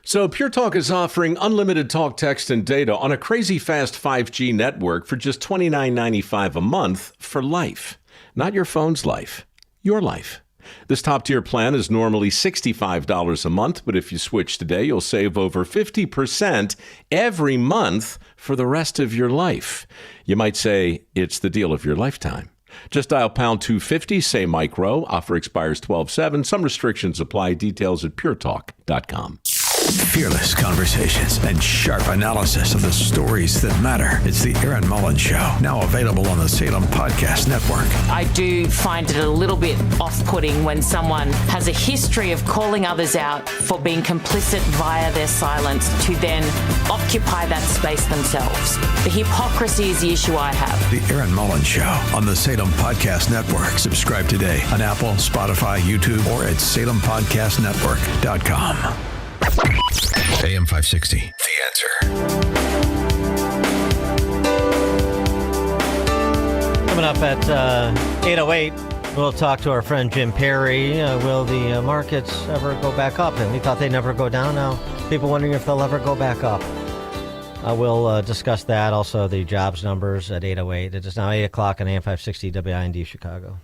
So Pure Talk is offering unlimited talk, text, and data on a crazy fast 5G network for just $29.95 a month for life. Not your phone's life, your life. This top-tier plan is normally $65 a month, but if you switch today, you'll save over 50% every month for the rest of your life. You might say it's the deal of your lifetime. Just dial pound 250, say Mike Rowe. Offer expires 12/7. Some restrictions apply. Details at puretalk.com. Fearless conversations and sharp analysis of the stories that matter. It's the Aaron Mullins Show, now available on the Salem Podcast Network. I do find it a little bit off-putting when someone has a history of calling others out for being complicit via their silence to then occupy that space themselves. The hypocrisy is the issue I have. The Aaron Mullins Show on the Salem Podcast Network. Subscribe today on Apple, Spotify, YouTube, or at SalemPodcastNetwork.com. AM 560, The Answer. Coming up at 8:08, we'll talk to our friend Jim Perry. Will the markets ever go back up? And we thought they'd never go down. Now people wondering if they'll ever go back up. We'll discuss that. Also, the jobs numbers at 8:08. It is now 8 o'clock on AM 560 WIND Chicago.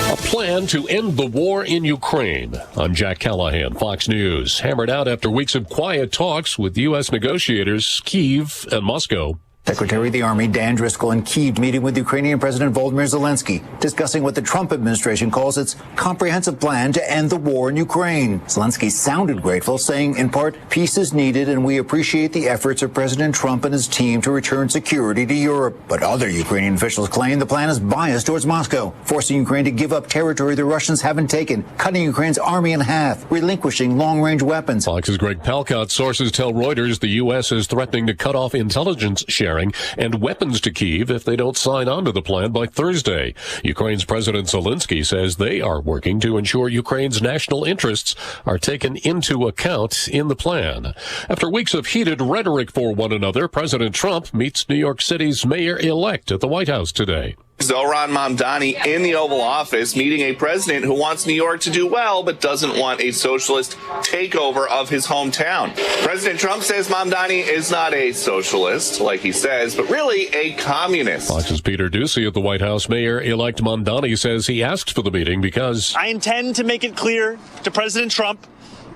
A plan to end the war in Ukraine. I'm Jack Callahan, Fox News. Hammered out after weeks of quiet talks with U.S. negotiators, Kyiv and Moscow Secretary of the Army Dan Driscoll in Kyiv meeting with Ukrainian President Volodymyr Zelensky, discussing what the Trump administration calls its comprehensive plan to end the war in Ukraine. Zelensky sounded grateful, saying, in part, peace is needed and we appreciate the efforts of President Trump and his team to return security to Europe. But other Ukrainian officials claim the plan is biased towards Moscow, forcing Ukraine to give up territory the Russians haven't taken, cutting Ukraine's army in half, relinquishing long-range weapons. Fox's Greg Palkot. Sources tell Reuters the U.S. is threatening to cut off intelligence sharing and weapons to Kyiv if they don't sign on to the plan by Thursday. Ukraine's President Zelensky says they are working to ensure Ukraine's national interests are taken into account in the plan. After weeks of heated rhetoric for one another, President Trump meets New York City's mayor-elect at the White House today. Zohran Mamdani in the Oval Office meeting a president who wants New York to do well but doesn't want a socialist takeover of his hometown. President Trump says Mamdani is not a socialist, like he says, but really a communist. Fox's Peter Doocy at the White House. Mayor-elect Mamdani says he asked for the meeting because I intend to make it clear to President Trump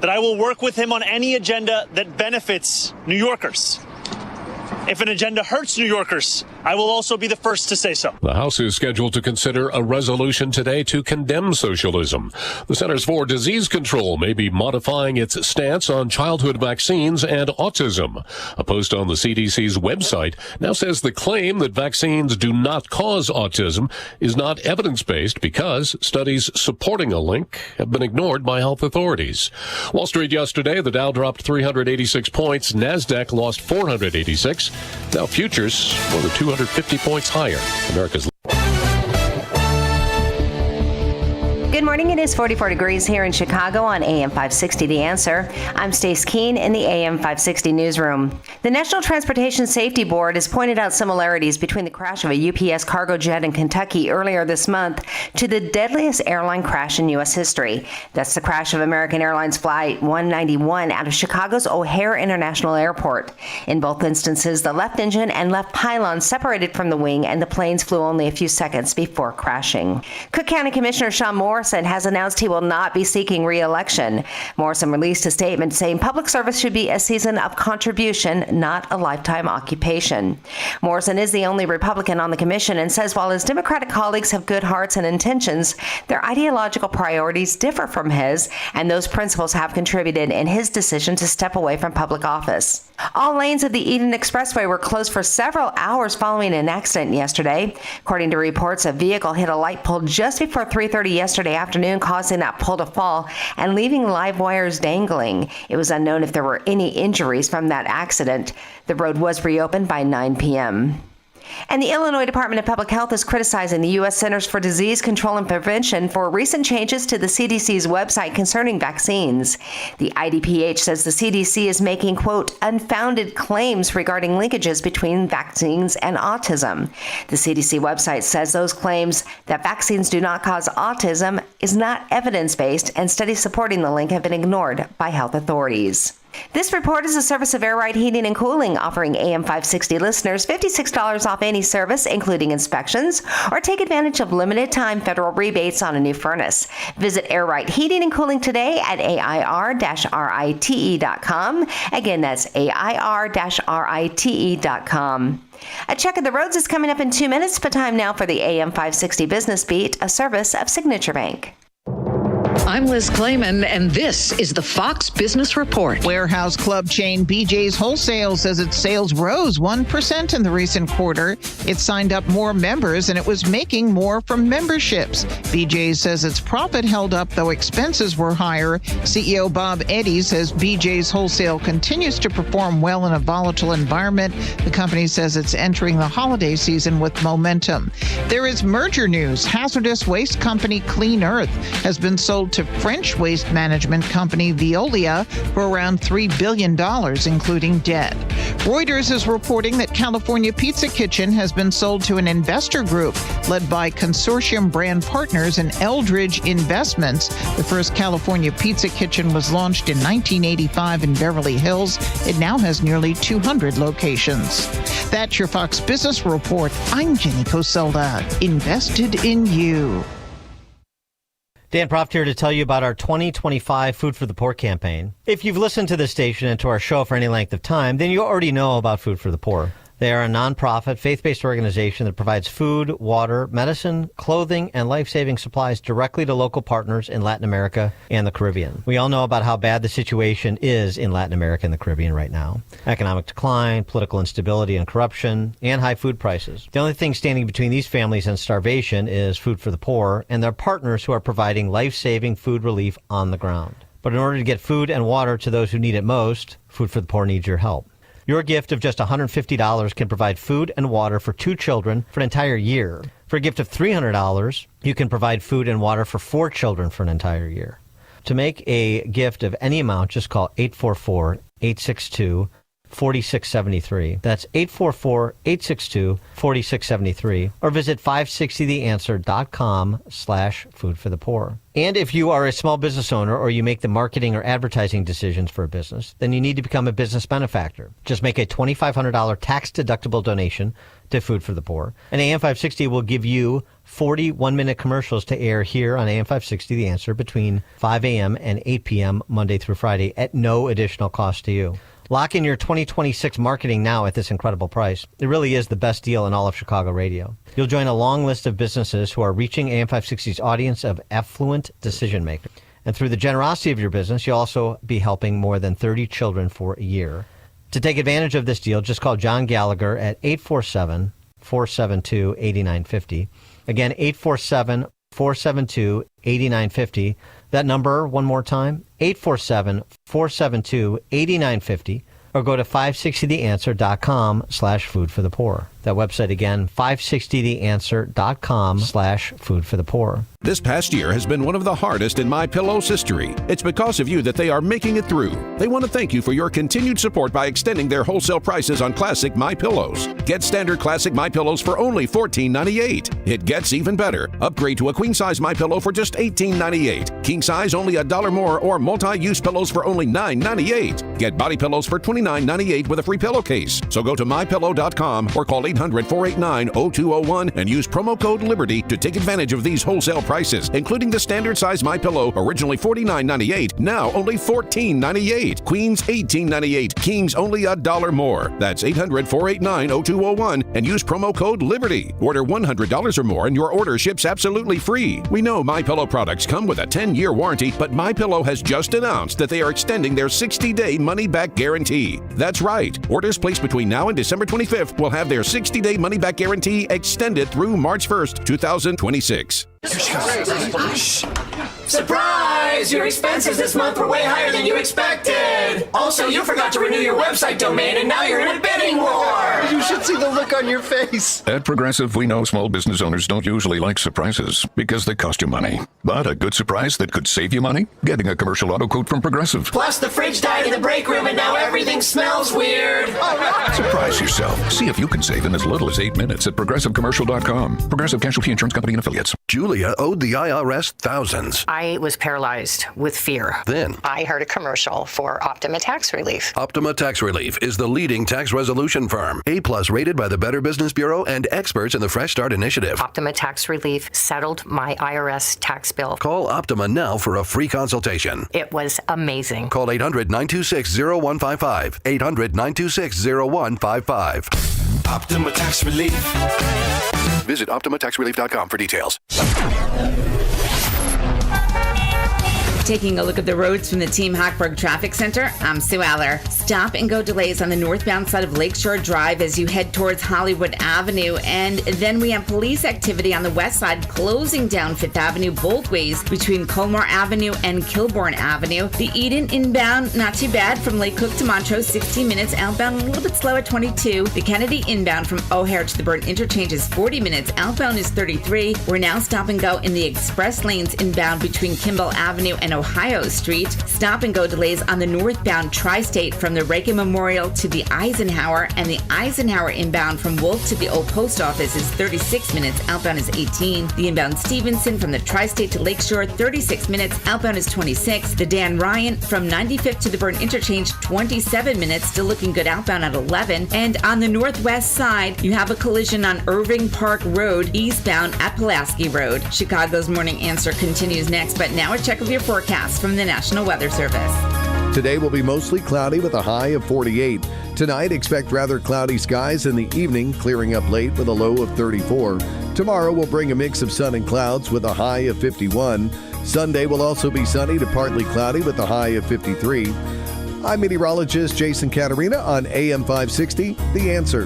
that I will work with him on any agenda that benefits New Yorkers. If an agenda hurts New Yorkers, I will also be the first to say so. The House is scheduled to consider a resolution today to condemn socialism. The Centers for Disease Control may be modifying its stance on childhood vaccines and autism. A post on the CDC's website now says the claim that vaccines do not cause autism is not evidence-based because studies supporting a link have been ignored by health authorities. Wall Street yesterday, the Dow dropped 386 points. NASDAQ lost 486. Dow futures more than 250 points higher. America's. Good morning. It is 44 degrees here in Chicago on AM 560 The Answer. I'm Stace Keene in the AM 560 newsroom. The National Transportation Safety Board has pointed out similarities between the crash of a UPS cargo jet in Kentucky earlier this month to the deadliest airline crash in U.S. history. That's the crash of American Airlines Flight 191 out of Chicago's O'Hare International Airport. In both instances, the left engine and left pylon separated from the wing and the planes flew only a few seconds before crashing. Cook County Commissioner Sean Morrison has announced he will not be seeking re-election. Morrison released a statement saying public service should be a season of contribution, not a lifetime occupation. Morrison is the only Republican on the commission and says while his Democratic colleagues have good hearts and intentions, their ideological priorities differ from his, and those principles have contributed in his decision to step away from public office. All lanes of the Eden Expressway were closed for several hours following an accident yesterday. According to reports, a vehicle hit a light pole just before 3:30 yesterday afternoon, causing that pole to fall and leaving live wires dangling. It was unknown if there were any injuries from that accident. The road was reopened by 9 p.m. And the Illinois Department of Public Health is criticizing the U.S. Centers for Disease Control and Prevention for recent changes to the CDC's website concerning vaccines. The IDPH says the CDC is making, quote, unfounded claims regarding linkages between vaccines and autism. The CDC website says those claims that vaccines do not cause autism is not evidence-based, and studies supporting the link have been ignored by health authorities. This report is a service of Air Right Heating and Cooling, offering AM 560 listeners $56 off any service, including inspections, or take advantage of limited-time federal rebates on a new furnace. Visit Air Right Heating and Cooling today at AIR-RITE.com. Again, that's AIR-RITE.com. A check of the roads is coming up in 2 minutes, but time now for the AM 560 Business Beat, a service of Signature Bank. I'm Liz Clayman, and this is the Fox Business Report. Warehouse club chain BJ's Wholesale says its sales rose 1% in the recent quarter. It signed up more members, and it was making more from memberships. BJ's says its profit held up, though expenses were higher. CEO Bob Eddy says BJ's Wholesale continues to perform well in a volatile environment. The company says it's entering the holiday season with momentum. There is merger news. Hazardous waste company Clean Earth has been sold to French waste management company Veolia for around $3 billion, including debt. Reuters is reporting that California Pizza Kitchen has been sold to an investor group led by Consortium Brand Partners and Eldridge Investments. The first California Pizza Kitchen was launched in 1985 in Beverly Hills. It now has nearly 200 locations. That's your Fox Business Report. I'm Jenny Coselda. Invested in you. Dan Proft here to tell you about our 2025 Food for the Poor campaign. If you've listened to this station and to our show for any length of time, then you already know about Food for the Poor. They are a nonprofit, faith-based organization that provides food, water, medicine, clothing, and life-saving supplies directly to local partners in Latin America and the Caribbean. We all know about how bad the situation is in Latin America and the Caribbean right now. Economic decline, political instability and corruption, and high food prices. The only thing standing between these families and starvation is Food for the Poor and their partners who are providing life-saving food relief on the ground. But in order to get food and water to those who need it most, Food for the Poor needs your help. Your gift of just $150 can provide food and water for 2 children for an entire year. For a gift of $300, you can provide food and water for 4 children for an entire year. To make a gift of any amount, just call 844-862-4673. That's 844-862-4673. Or visit 560theanswer.com/foodforthepoor. And if you are a small business owner or you make the marketing or advertising decisions for a business, then you need to become a business benefactor. Just make a $2,500 tax-deductible donation to Food for the Poor. And AM 560 will give you 40 one-minute commercials to air here on AM 560 The Answer between 5 a.m. and 8 p.m. Monday through Friday at no additional cost to you. Lock in your 2026 marketing now at this incredible price. It really is the best deal in all of Chicago radio. You'll join a long list of businesses who are reaching AM 560's audience of affluent decision makers. And through the generosity of your business, you'll also be helping more than 30 children for a year. To take advantage of this deal, just call John Gallagher at 847-472-8950. Again, 847-472-8950. That number, one more time, 847-472-8950. Or go to 560theanswer.com/foodforthepoor. That website again, 560theanswer.com/foodforthepoor. This past year has been one of the hardest in MyPillow's history. It's because of you that they are making it through. They want to thank you for your continued support by extending their wholesale prices on classic MyPillows. Get standard classic MyPillows for only $14.98. It gets even better. Upgrade to a queen size MyPillow for just $18.98. King size only $1 more, or multi-use pillows for only $9.98. Get body pillows for $29.98 with a free pillowcase. So go to mypillow.com or call 800-489-0201 and use promo code LIBERTY to take advantage of these wholesale prices, including the standard size MyPillow, originally $49.98, now only $14.98. Queens $18.98, Kings only $1 more. That's 800-489-0201 and use promo code LIBERTY. Order $100 or more and your order ships absolutely free. We know MyPillow products come with a 10-year warranty, but MyPillow has just announced that they are extending their 60-day money-back guarantee. That's right. Orders placed between now and December 25th will have their 60-day money-back guarantee extended through March 1st, 2026. Surprise! Your expenses this month were way higher than you expected! Also, you forgot to renew your website domain and now you're in a bidding war! You should see the look on your face. At Progressive, we know small business owners don't usually like surprises because they cost you money. But a good surprise that could save you money? Getting a commercial auto quote from Progressive. Plus, the fridge died in the break room and now everything smells weird! Surprise yourself. See if you can save in as little as 8 minutes at ProgressiveCommercial.com. Progressive Casualty Insurance Company and Affiliates. Julia owed the IRS thousands. I was paralyzed with fear. Then I heard a commercial for Optima Tax Relief. Optima Tax Relief is the leading tax resolution firm. A+ rated by the Better Business Bureau and experts in the Fresh Start Initiative. Optima Tax Relief settled my IRS tax bill. Call Optima now for a free consultation. It was amazing. Call 800-926-0155. 800-926-0155. Optima Tax Relief. Visit OptimaTaxRelief.com for details. Taking a look at the roads from the Team Hackberg Traffic Center, I'm Sue Aller. Stop and go delays on the northbound side of Lakeshore Drive as you head towards Hollywood Avenue. And then we have police activity on the west side closing down Fifth Avenue both ways between Colmar Avenue and Kilbourne Avenue. The Eden inbound, not too bad from Lake Cook to Montrose, 16 minutes. Outbound a little bit slow at 22. The Kennedy inbound from O'Hare to the Burn interchange is 40 minutes. Outbound is 33. We're now stop and go in the express lanes inbound between Kimball Avenue and Ohio Street. Stop and go delays on the northbound Tri-State from the Reagan Memorial to the Eisenhower, and the Eisenhower inbound from Wolf to the Old Post Office is 36 minutes. Outbound is 18. The inbound Stevenson from the Tri-State to Lakeshore, 36 minutes. Outbound is 26. The Dan Ryan from 95th to the Burn interchange, 27 minutes. Still looking good outbound at 11. And on the northwest side, you have a collision on Irving Park Road, eastbound at Pulaski Road. Chicago's Morning Answer continues next, but now a check of your forecast from the National Weather Service. Today will be mostly cloudy with a high of 48. Tonight, expect rather cloudy skies in the evening, clearing up late with a low of 34. Tomorrow will bring a mix of sun and clouds with a high of 51. Sunday will also be sunny to partly cloudy with a high of 53. I'm meteorologist Jason Caterina on AM 560, The Answer.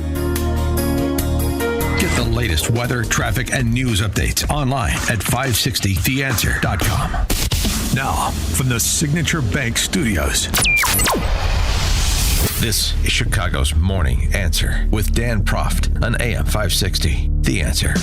Get the latest weather, traffic, and news updates online at 560theanswer.com. Now, from the Signature Bank Studios, this is Chicago's Morning Answer with Dan Proft on AM 560, The Answer.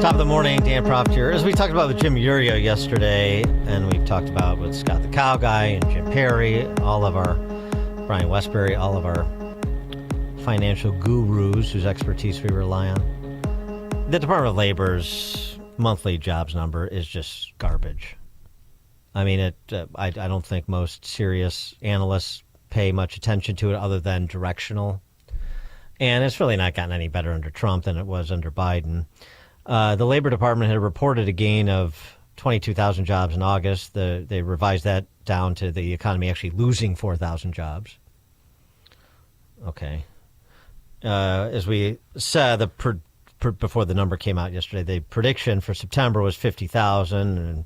Top of the morning, Dan Proft here. As we talked about with Jim Urio yesterday, and we've talked about with Scott the Cow Guy and Jim Perry, Brian Westbury, all of our financial gurus whose expertise we rely on. The Department of Labor's monthly jobs number is just garbage. I mean, I don't think most serious analysts pay much attention to it other than directional. And it's really not gotten any better under Trump than it was under Biden. The Labor Department had reported a gain of 22,000 jobs in August. They revised that down to the economy actually losing 4,000 jobs. Okay. As we said, before the number came out yesterday, the prediction for September was 50,000,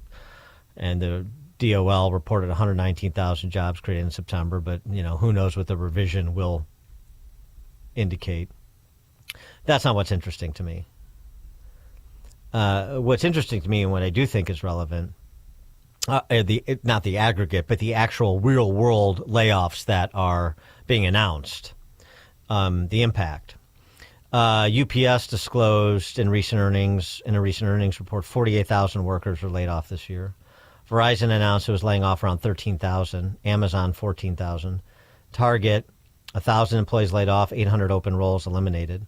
and the DOL reported 119,000 jobs created in September. But who knows what the revision will indicate? That's not what's interesting to me. What's interesting to me and what I do think is relevant, not the aggregate, but the actual real world layoffs that are being announced, the impact. UPS disclosed in a recent earnings report, 48,000 workers were laid off this year. Verizon announced it was laying off around 13,000. Amazon, 14,000. Target, 1,000 employees laid off, 800 open roles eliminated.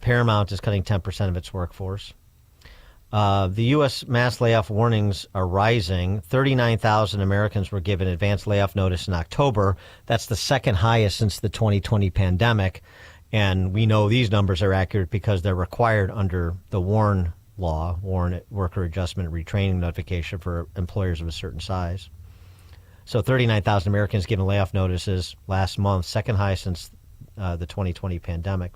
Paramount is cutting 10% of its workforce. The U.S. mass layoff warnings are rising. 39,000 Americans were given advance layoff notice in October. That's the second highest since the 2020 pandemic. And we know these numbers are accurate because they're required under the WARN law, WARN Worker Adjustment Retraining Notification for employers of a certain size. So 39,000 Americans given layoff notices last month, second highest since the 2020 pandemic.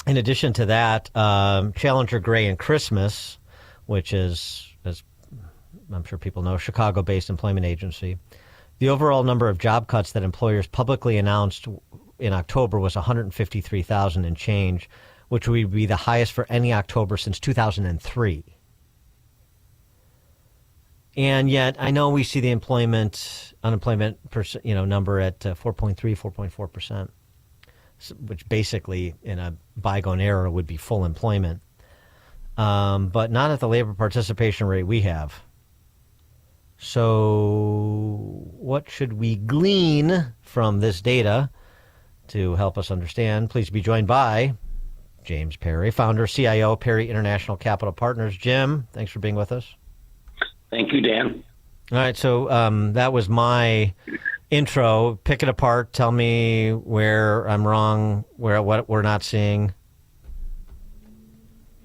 In addition to that, Challenger Gray and Christmas, which is, as I'm sure people know, Chicago-based employment agency, the overall number of job cuts that employers publicly announced in October was 153,000 and change, which would be the highest for any October since 2003. And yet, I know we see the unemployment number at 4.3, 4.4%. Which basically in a bygone era would be full employment, but not at the labor participation rate we have. So what should we glean from this data to help us understand? Please be joined by James Perry, founder, CIO, Perry International Capital Partners. Jim, thanks for being with us. Thank you, Dan. All right, so that was my intro. Pick it apart. Tell me where I'm wrong, what we're not seeing.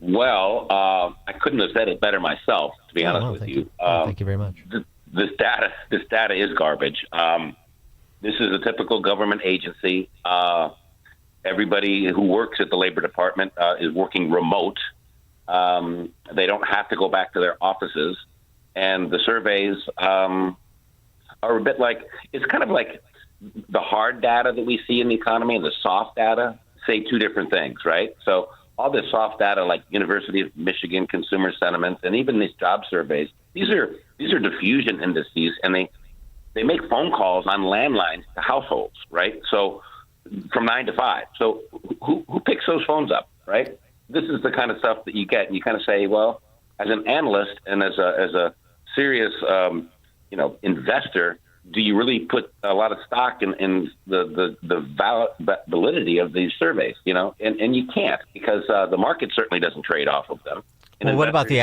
Well, I couldn't have said it better myself, to be honest with you. Thank you very much. This data is garbage. This is a typical government agency. Everybody who works at the Labor Department is working remote. They don't have to go back to their offices. And the surveys are a bit like, it's kind of like the hard data that we see in the economy and the soft data say two different things, right? So all this soft data like University of Michigan consumer sentiments and even these job surveys, these are diffusion indices, and they make phone calls on landlines to households, right? So from 9 to 5. So who picks those phones up, right? This is the kind of stuff that you get, and you kind of say, well, as an analyst and as a serious investor, do you really put a lot of stock in the validity of these surveys? And you can't, because the market certainly doesn't trade off of them. Well, what about the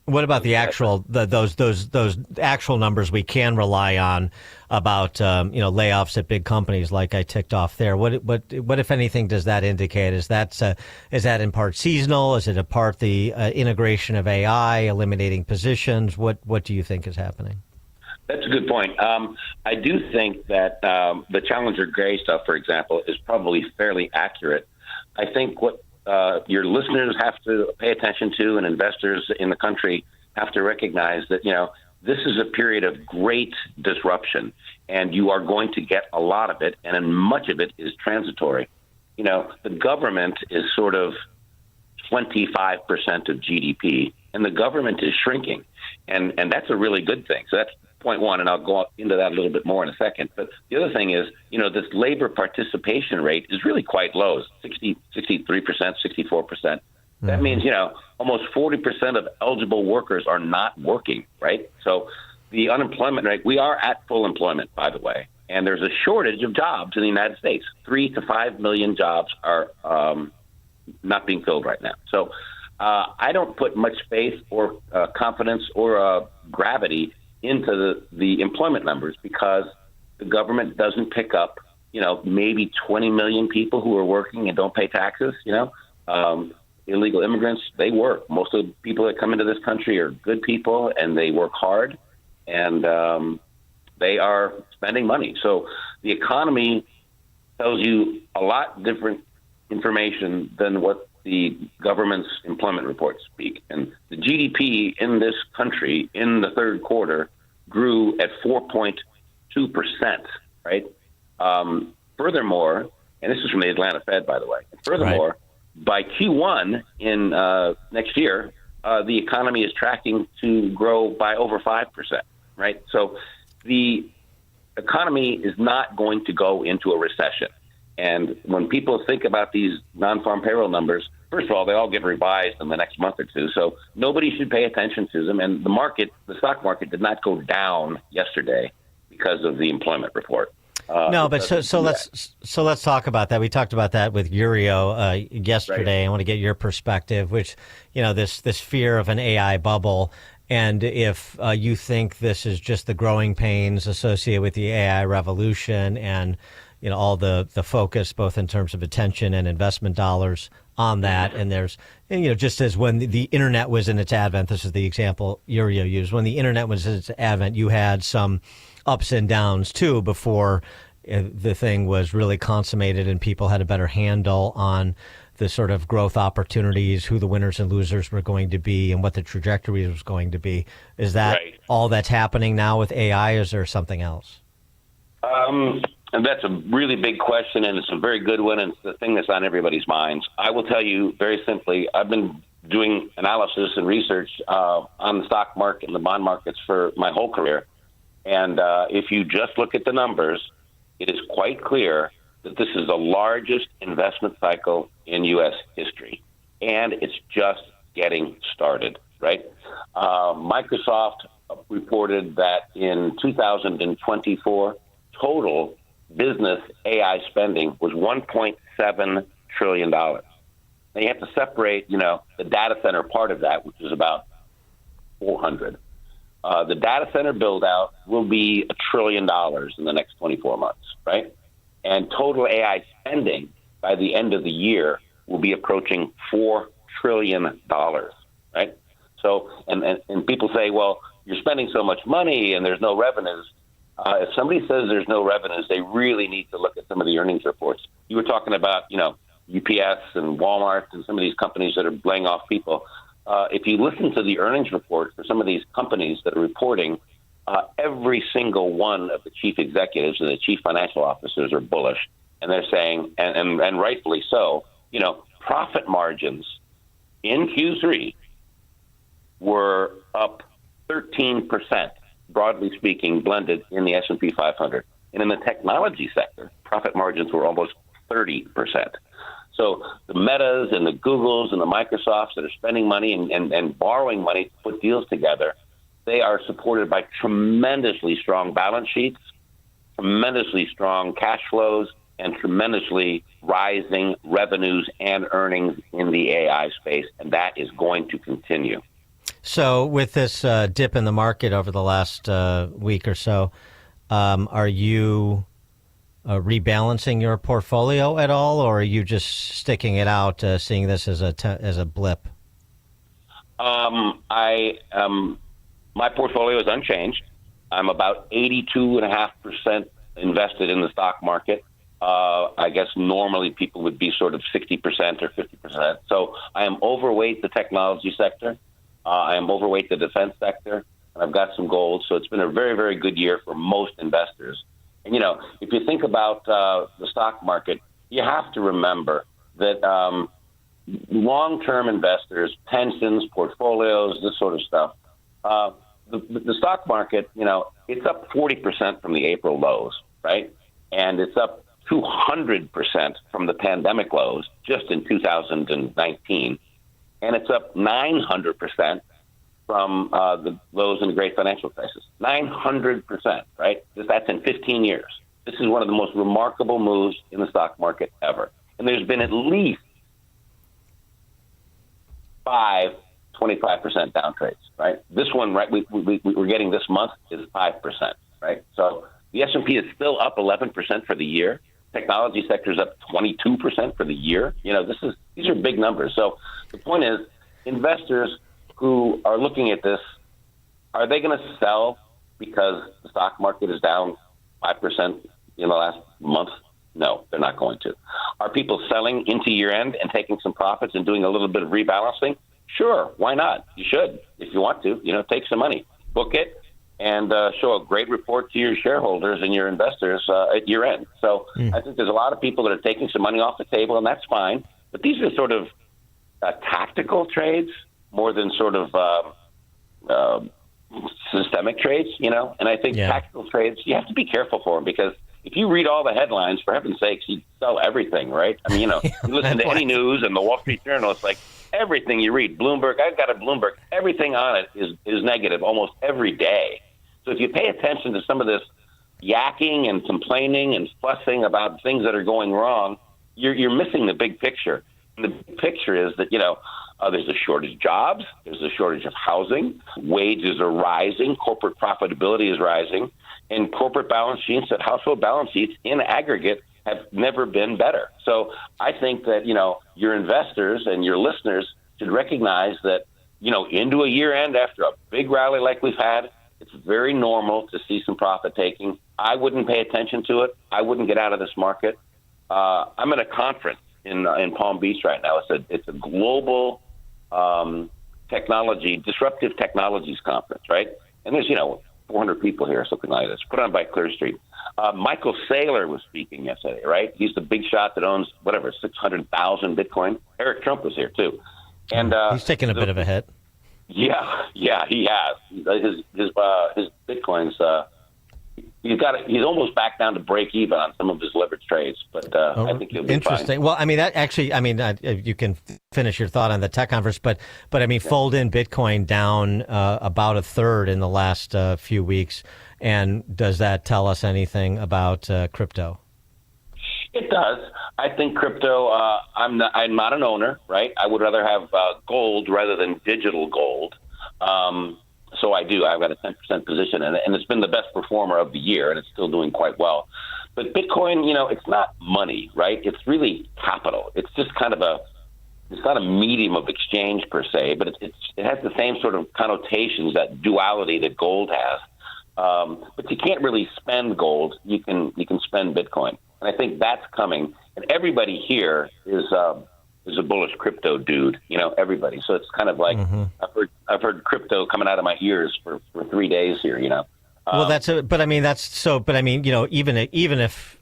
What about the actual those actual numbers we can rely on about layoffs at big companies like I ticked off there? What if anything does that indicate? Is that in part seasonal? Is it a part the integration of AI eliminating positions? What do you think is happening? That's a good point. I do think that the Challenger Gray stuff, for example, is probably fairly accurate. I think what your listeners have to pay attention to, and investors in the country have to recognize that, this is a period of great disruption, and you are going to get a lot of it, and much of it is transitory. The government is sort of 25% of GDP, and the government is shrinking, and that's a really good thing. So that's point one, and I'll go into that a little bit more in a second. But the other thing is, this labor participation rate is really quite low, 63%, 64%. That means, almost 40% of eligible workers are not working, right? So the unemployment rate, we are at full employment, by the way, and there's a shortage of jobs in the United States. 3 to 5 million jobs are not being filled right now. So I don't put much faith or confidence or gravity into the employment numbers, because the government doesn't pick up, maybe 20 million people who are working and don't pay taxes. Illegal immigrants, they work. Most of the people that come into this country are good people, and they work hard, and they are spending money. So the economy tells you a lot different information than what the government's employment reports speak. And the GDP in this country in the third quarter grew at 4.2%, right? Furthermore, and this is from the Atlanta Fed, by the way, furthermore, by Q1 in next year, the economy is tracking to grow by over 5%, right? So the economy is not going to go into a recession. And when people think about these non-farm payroll numbers, first of all, they all get revised in the next month or two. So nobody should pay attention to them. And the stock market did not go down yesterday because of the employment report. No, but so let's talk about that. We talked about that with Yurio yesterday. Right. I want to get your perspective, which, this fear of an AI bubble. And if you think this is just the growing pains associated with the AI revolution and all the focus, both in terms of attention and investment dollars on that. And there's, just as when the internet was in its advent, this is the example Yurio used. When the internet was in its advent, you had some ups and downs too before the thing was really consummated and people had a better handle on the sort of growth opportunities, who the winners and losers were going to be, and what the trajectory was going to be. Is that all that's happening now with AI, or is there something else? And that's a really big question, and it's a very good one, and it's the thing that's on everybody's minds. I will tell you very simply, I've been doing analysis and research on the stock market and the bond markets for my whole career. And if you just look at the numbers, it is quite clear that this is the largest investment cycle in U.S. history, and it's just getting started, right? Microsoft reported that in 2024, total business AI spending was $1.7 trillion. Now you have to separate, the data center part of that, which is about 400. The data center build out will be $1 trillion in the next 24 months, right? And total AI spending by the end of the year will be approaching $4 trillion, right? So, and people say, well, you're spending so much money and there's no revenues. If somebody says there's no revenues, they really need to look at some of the earnings reports. You were talking about, UPS and Walmart and some of these companies that are laying off people. If you listen to the earnings reports for some of these companies that are reporting, every single one of the chief executives and the chief financial officers are bullish. And they're saying, and rightfully so, profit margins in Q3 were up 13%. Broadly speaking, blended in the S&P 500. And in the technology sector, profit margins were almost 30%. So the Metas and the Googles and the Microsofts that are spending money and borrowing money to put deals together, they are supported by tremendously strong balance sheets, tremendously strong cash flows, and tremendously rising revenues and earnings in the AI space. And that is going to continue. So with this dip in the market over the last week or so, are you rebalancing your portfolio at all, or are you just sticking it out, seeing this as a blip? My portfolio is unchanged. I'm about 82.5% invested in the stock market. I guess normally people would be sort of 60% or 50%. So I am overweight the technology sector. I am overweight the defense sector, and I've got some gold. So it's been a very, very good year for most investors. And, if you think about the stock market, you have to remember that long-term investors, pensions, portfolios, this sort of stuff, the stock market, it's up 40% from the April lows, right? And it's up 200% from the pandemic lows just in 2019. And it's up 900% from the lows in the great financial crisis. 900%, right? That's in 15 years. This is one of the most remarkable moves in the stock market ever. And there's been at least 5 25% down trades, right? This one, right, we're getting this month is 5%, right? So the S&P is still up 11% for the year. Technology sector is up 22% for the year. These are big numbers. So the point is, investors who are looking at this, are they going to sell because the stock market is down 5% in the last month? No, they're not going to. Are people selling into year end and taking some profits and doing a little bit of rebalancing? Sure, why not? You should, if you want to. Take some money, book it, and show a great report to your shareholders and your investors at year end. So I think there's a lot of people that are taking some money off the table, and that's fine. But these are sort of tactical trades more than sort of systemic trades, And I think tactical trades, you have to be careful for them, because if you read all the headlines, for heaven's sakes, you sell everything, right? I mean, you listen to any news and the Wall Street Journal, it's like everything you read. Bloomberg, I've got a Bloomberg. Everything on it is negative almost every day. So if you pay attention to some of this yakking and complaining and fussing about things that are going wrong, you're missing the big picture. And the big picture is that, there's a shortage of jobs, there's a shortage of housing, wages are rising, corporate profitability is rising, and corporate balance sheets and household balance sheets in aggregate have never been better. So I think that, your investors and your listeners should recognize that, into a year end after a big rally like we've had, it's very normal to see some profit taking. I wouldn't pay attention to it. I wouldn't get out of this market. I'm at a conference in Palm Beach right now. It's a global disruptive technologies conference, right? And there's 400 people here, something like this, put on by Clear Street. Michael Saylor was speaking yesterday, right? He's the big shot that owns 600,000 Bitcoin. Eric Trump was here too, and he's taking a bit of a hit. Yeah, he has. His Bitcoins. He's almost back down to break even on some of his leverage trades, but I think he'll be interesting. fine. Well, I mean, that actually, you can finish your thought on the tech conference, but I mean, fold in Bitcoin down about a third in the last few weeks, and does that tell us anything about crypto? It does. I think crypto. I'm not an owner, right? I would rather have gold rather than digital gold. So I do. I've got a 10% position in it, and it's been the best performer of the year, and it's still doing quite well. But Bitcoin, it's not money, right? It's really capital. It's just it's not a medium of exchange per se, but it has the same sort of connotations, that duality that gold has. But you can't really spend gold. You can spend Bitcoin, and I think that's coming. And everybody here is a bullish crypto dude, everybody. So it's kind of like I've heard crypto coming out of my ears for 3 days here, Well, even if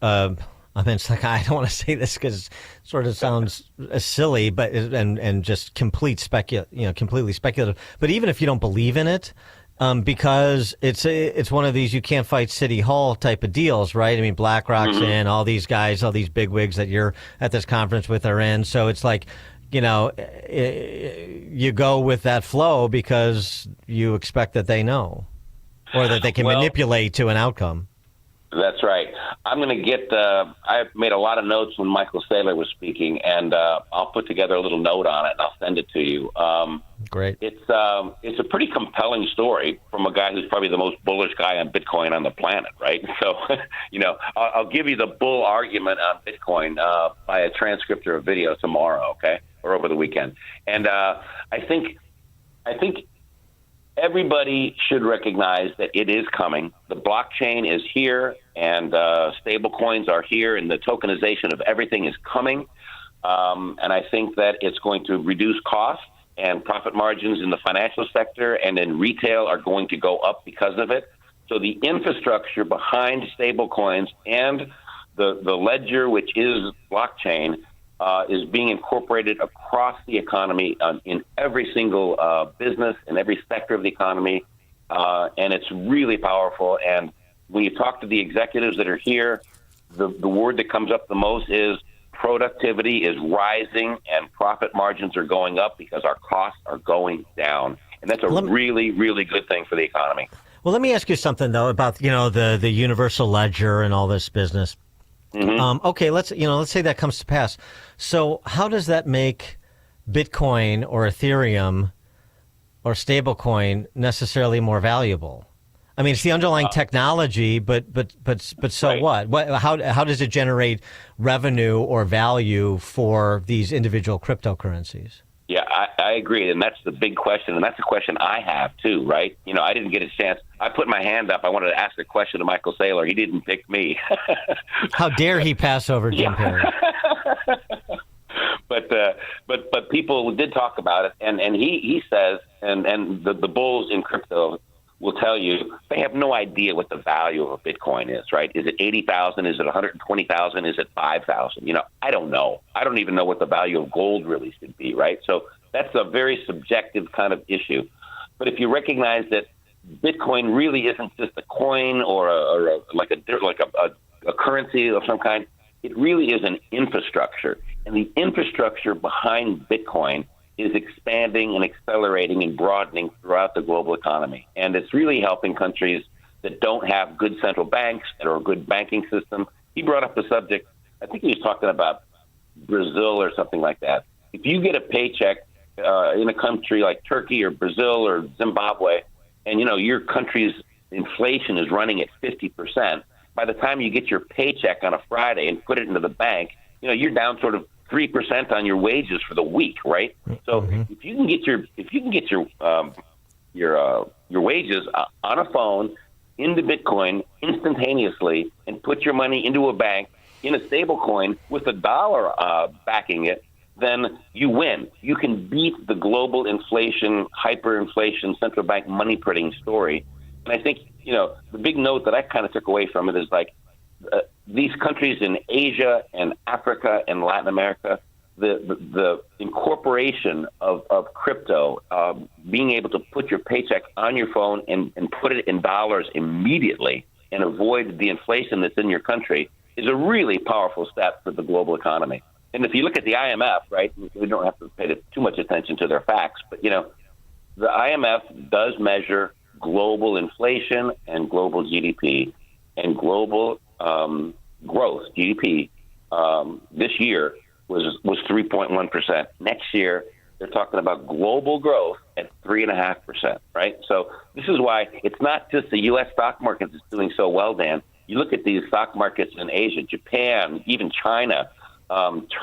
it's like, I don't want to say this because it sort of sounds silly, but and just completely speculative. But even if you don't believe in it, because it's one of these you can't fight City Hall type of deals, right? I mean, BlackRock's in, all these guys, all these bigwigs that you're at this conference with are in. So it's like, you go with that flow because you expect that they know, or that they can manipulate to an outcome. That's right. I'm going to get. I made a lot of notes when Michael Saylor was speaking, and I'll put together a little note on it and I'll send it to you. Great. It's a pretty compelling story from a guy who's probably the most bullish guy on Bitcoin on the planet, right? So, I'll give you the bull argument on Bitcoin by a transcript or a video tomorrow, okay, or over the weekend. And I think everybody should recognize that it is coming. The blockchain is here, and stable coins are here, and the tokenization of everything is coming. And I think that it's going to reduce costs, and profit margins in the financial sector and in retail are going to go up because of it. So the infrastructure behind stable coins and the ledger, which is blockchain, is being incorporated across the economy in every single business, in every sector of the economy, and it's really powerful. And when you talk to the executives that are here, the word that comes up the most is productivity is rising and profit margins are going up because our costs are going down. And that's a really, really good thing for the economy. Well, let me ask you something, though, about, the universal ledger and all this business. Mm-hmm. Okay, let's say that comes to pass. So how does that make Bitcoin or Ethereum or stablecoin necessarily more valuable? I mean, it's the underlying technology, but so right. what? How does it generate revenue or value for these individual cryptocurrencies? Yeah, I agree, and that's the big question, and that's a question I have too, right? I didn't get a chance. I put my hand up. I wanted to ask a question to Michael Saylor. He didn't pick me. How dare he pass over Jim Perry? But people did talk about it, and he says, and the bulls in crypto will tell you they have no idea what the value of a Bitcoin is, right? Is it 80,000? Is it 120,000? Is it 5,000? I don't know. I don't even know what the value of gold really should be, right? So that's a very subjective kind of issue. But if you recognize that Bitcoin really isn't just a coin or a currency of some kind, it really is an infrastructure. And the infrastructure behind Bitcoin is expanding and accelerating and broadening throughout the global economy. And it's really helping countries that don't have good central banks or a good banking system. He brought up the subject, I think he was talking about Brazil or something like that. If you get a paycheck in a country like Turkey or Brazil or Zimbabwe, and your country's inflation is running at 50%, by the time you get your paycheck on a Friday and put it into the bank, you're down sort of 3% on your wages for the week, right? So if you can get your wages on a phone into Bitcoin instantaneously and put your money into a bank in a stable coin with a dollar backing it, then you win. You can beat the global inflation, hyperinflation, central bank money printing story. And I think, the big note that I kind of took away from it is like, these countries in Asia and Africa and Latin America, the incorporation of crypto, being able to put your paycheck on your phone and put it in dollars immediately and avoid the inflation that's in your country is a really powerful step for the global economy. And if you look at the IMF, right, we don't have to pay too much attention to their facts, but, the IMF does measure global inflation and global GDP and global growth, GDP, this year was 3.1%. Next year, they're talking about global growth at 3.5%, right? So this is why it's not just the U.S. stock market that's doing so well, Dan. You look at these stock markets in Asia, Japan, even China,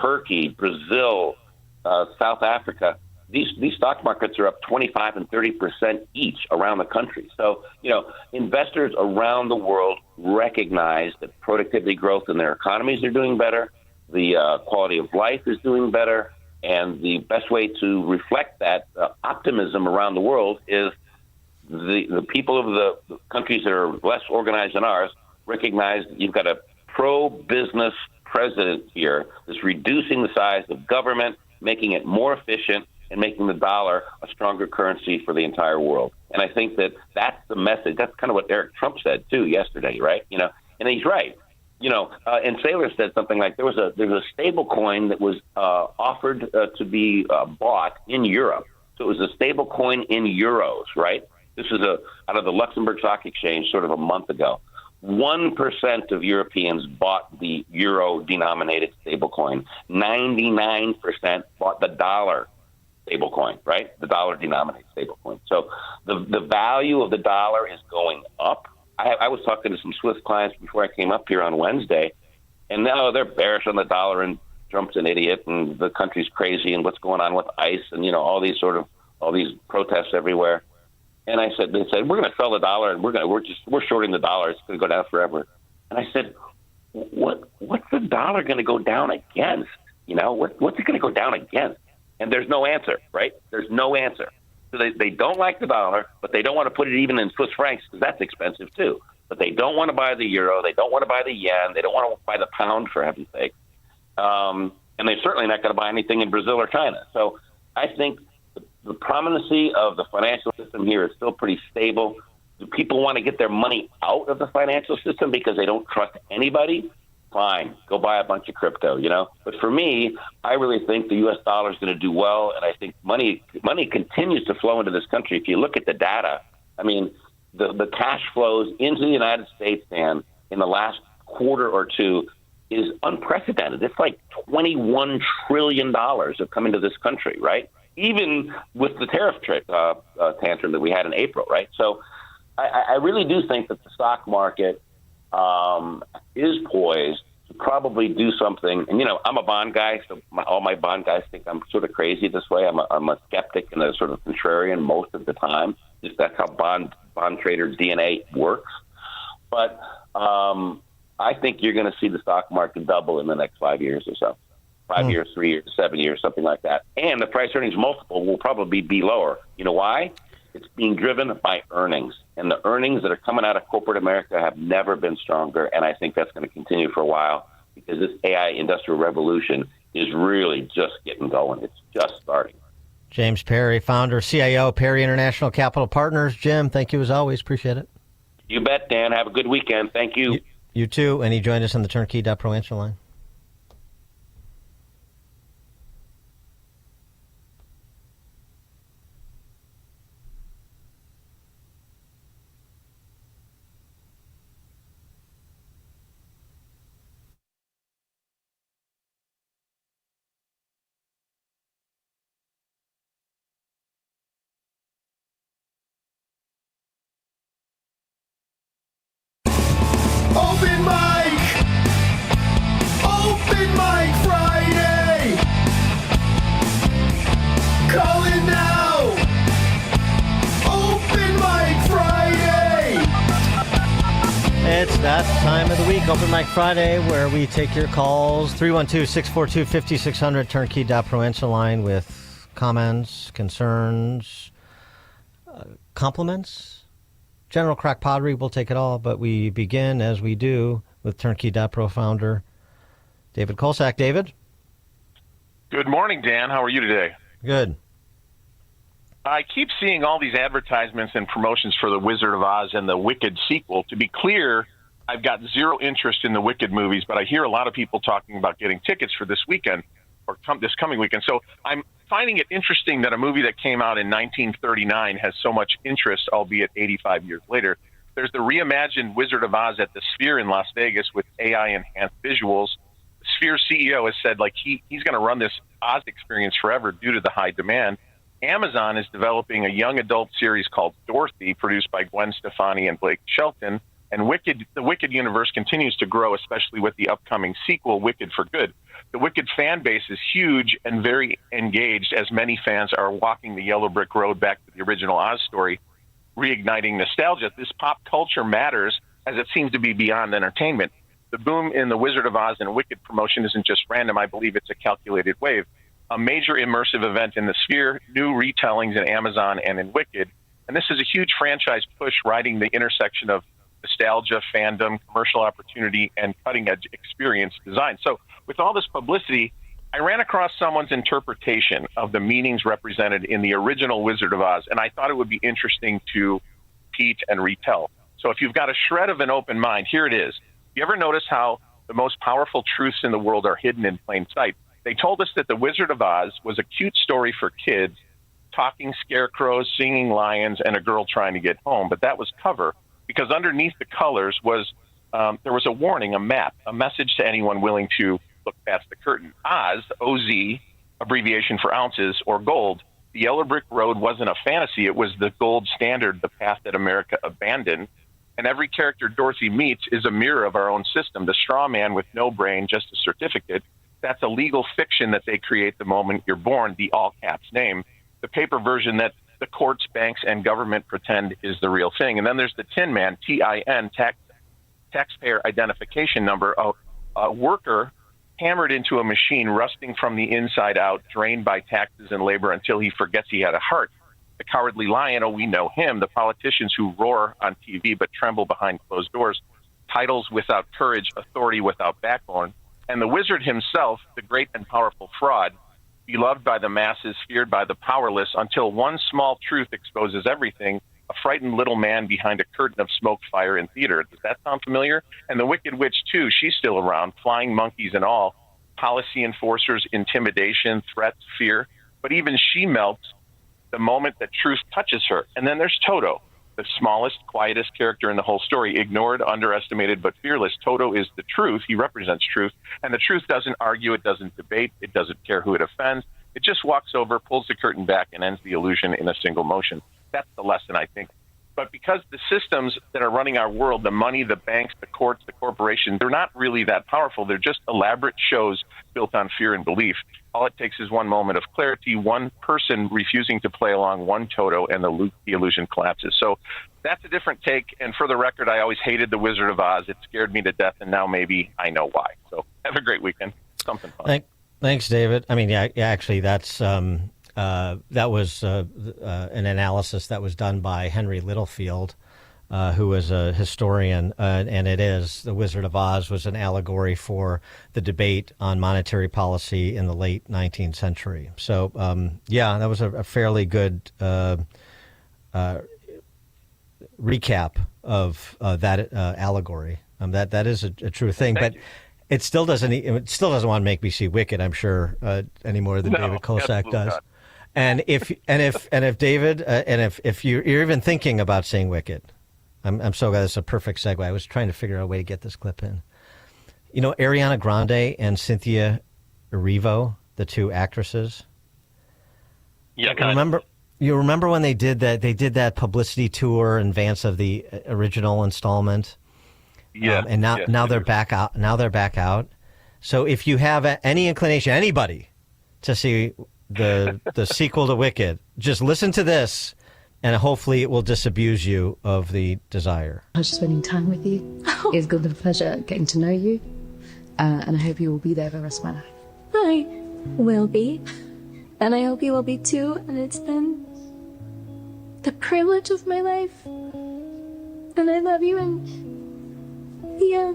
Turkey, Brazil, South Africa. These stock markets are up 25 and 30% each around the country. So, investors around the world recognize that productivity growth in their economies are doing better, the quality of life is doing better, and the best way to reflect that optimism around the world is the people of the countries that are less organized than ours recognize that you've got a pro-business president here that's reducing the size of government, making it more efficient, and making the dollar a stronger currency for the entire world. And I think that that's the message. That's kind of what Eric Trump said, too, yesterday, right? And he's right. And Saylor said something like there was a stable coin that was offered to be bought in Europe. So it was a stable coin in euros, right? This is out of the Luxembourg Stock Exchange sort of a month ago. 1% of Europeans bought the euro-denominated stablecoin. 99% bought the dollar stablecoin, right? The dollar-denominated stablecoin. So the value of the dollar is going up. I was talking to some Swiss clients before I came up here on Wednesday, and now they're bearish on the dollar, and Trump's an idiot, and the country's crazy, and what's going on with ICE, and all these protests everywhere. And they said, we're going to sell the dollar, and we're shorting the dollar. It's going to go down forever. And I said, what's the dollar going to go down against? What's it going to go down against? And there's no answer, right? There's no answer. So they don't like the dollar, but they don't want to put it even in Swiss francs because that's expensive too. But they don't want to buy the euro. They don't want to buy the yen. They don't want to buy the pound, for heaven's sake. And they're certainly not going to buy anything in Brazil or China. So I think the prominency of the financial system here is still pretty stable. Do people want to get their money out of the financial system because they don't trust anybody? Fine, go buy a bunch of crypto, But for me, I really think the U.S. dollar is going to do well, and I think money continues to flow into this country. If you look at the data, I mean, the cash flows into the United States, Dan, in the last quarter or two is unprecedented. It's like $21 trillion have come into this country, right? Even with the tariff tantrum that we had in April, right? So I really do think that the stock market is poised to probably do something. And, I'm a bond guy, so all my bond guys think I'm sort of crazy this way. I'm a skeptic and a sort of contrarian most of the time. Just that's how bond trader DNA works. But I think you're going to see the stock market double in the next 5 years or so. 5 years, 3 years, 7 years, something like that. And the price earnings multiple will probably be lower. You know why? It's being driven by earnings. And the earnings that are coming out of corporate America have never been stronger. And I think that's going to continue for a while because this AI industrial revolution is really just getting going. It's just starting. James Perry, founder, CIO, Perry International Capital Partners. Jim, thank you as always. Appreciate it. You bet, Dan. Have a good weekend. Thank you. You too. And he joined us on the Turnkey.pro answer line. Open mic Friday. Call in now. Open mic Friday. It's that time of the week, Open Mic Friday, where we take your calls. 312-642-5600, Turnkey.pro answer line with comments, concerns, compliments. General crackpottery, we'll take it all, but we begin, as we do, with Turnkey.pro founder David Kolsak. David? Good morning, Dan. How are you today? Good. I keep seeing all these advertisements and promotions for The Wizard of Oz and the Wicked sequel. To be clear, I've got zero interest in the Wicked movies, but I hear a lot of people talking about getting tickets for this weekend or this coming weekend. So I'm finding it interesting that a movie that came out in 1939 has so much interest, albeit 85 years later. There's the reimagined Wizard of Oz at the Sphere in Las Vegas with AI-enhanced visuals. The Sphere CEO has said he's going to run this Oz experience forever due to the high demand. Amazon is developing a young adult series called Dorothy, produced by Gwen Stefani and Blake Shelton. And the Wicked universe continues to grow, especially with the upcoming sequel, Wicked for Good. The Wicked fan base is huge and very engaged, as many fans are walking the yellow brick road back to the original Oz story, reigniting nostalgia. This pop culture matters, as it seems to be beyond entertainment. The boom in the Wizard of Oz and Wicked promotion isn't just random. I believe it's a calculated wave. A major immersive event in the Sphere, new retellings in Amazon and in Wicked. And this is a huge franchise push riding the intersection of nostalgia, fandom, commercial opportunity, and cutting-edge experience design. So with all this publicity, I ran across someone's interpretation of the meanings represented in the original Wizard of Oz, and I thought it would be interesting to repeat and retell. So if you've got a shred of an open mind, here it is. You ever notice how the most powerful truths in the world are hidden in plain sight? They told us that the Wizard of Oz was a cute story for kids, talking scarecrows, singing lions, and a girl trying to get home, but that was cover, because underneath the colors was there was a warning, a map, a message to anyone willing to look past the curtain. Oz, OZ, abbreviation for ounces, or gold. The yellow brick road wasn't a fantasy. It was the gold standard, the path that America abandoned. And every character Dorothy meets is a mirror of our own system. The straw man with no brain, just a certificate, that's a legal fiction that they create the moment you're born, the all caps name. The paper version that the courts, banks, and government pretend is the real thing. And then there's the Tin Man, TIN, taxpayer identification number, a worker hammered into a machine, rusting from the inside out, drained by taxes and labor until he forgets he had a heart. The cowardly lion, oh, we know him. The politicians who roar on TV but tremble behind closed doors. Titles without courage, authority without backbone. And the wizard himself, the great and powerful fraud, beloved by the masses, feared by the powerless, until one small truth exposes everything, a frightened little man behind a curtain of smoke, fire, and theater. Does that sound familiar? And the Wicked Witch, too, she's still around, flying monkeys and all, policy enforcers, intimidation, threats, fear. But even she melts the moment that truth touches her. And then there's Toto, the smallest, quietest character in the whole story, ignored, underestimated, but fearless. Toto is the truth. He represents truth. And the truth doesn't argue. It doesn't debate. It doesn't care who it offends. It just walks over, pulls the curtain back, and ends the illusion in a single motion. That's the lesson, I think. But because the systems that are running our world, the money, the banks, the courts, the corporations, they're not really that powerful. They're just elaborate shows built on fear and belief. All it takes is one moment of clarity, one person refusing to play along, one Toto, and the illusion collapses. So that's a different take. And for the record, I always hated The Wizard of Oz. It scared me to death, and now maybe I know why. So have a great weekend. Something fun. Thanks, David. I mean, yeah, actually, that's that was an analysis that was done by Henry Littlefield, who was a historian, and it is The Wizard of Oz was an allegory for the debate on monetary policy in the late 19th century. So, yeah, that was a fairly good recap of that allegory. That is a true thing, but it still doesn't want to make me see Wicked, I'm sure, any more than David Kolsak does. Not. And if David if you're even thinking about seeing Wicked, I'm so glad. It's a perfect segue. I was trying to figure out a way to get this clip in. You know, Ariana Grande and Cynthia Erivo, the two actresses. Yeah, you remember when they did that? They did that publicity tour in advance of the original installment. Yeah, and now they're back out. Now they're back out. So if you have any inclination, anybody, to see the sequel to Wicked, just listen to this, and hopefully it will disabuse you of the desire. I was just spending time with you. It's been a pleasure getting to know you, and I hope you will be there for the rest of my life. I will be, and I hope you will be too. And it's been the privilege of my life, and I love you. And yeah,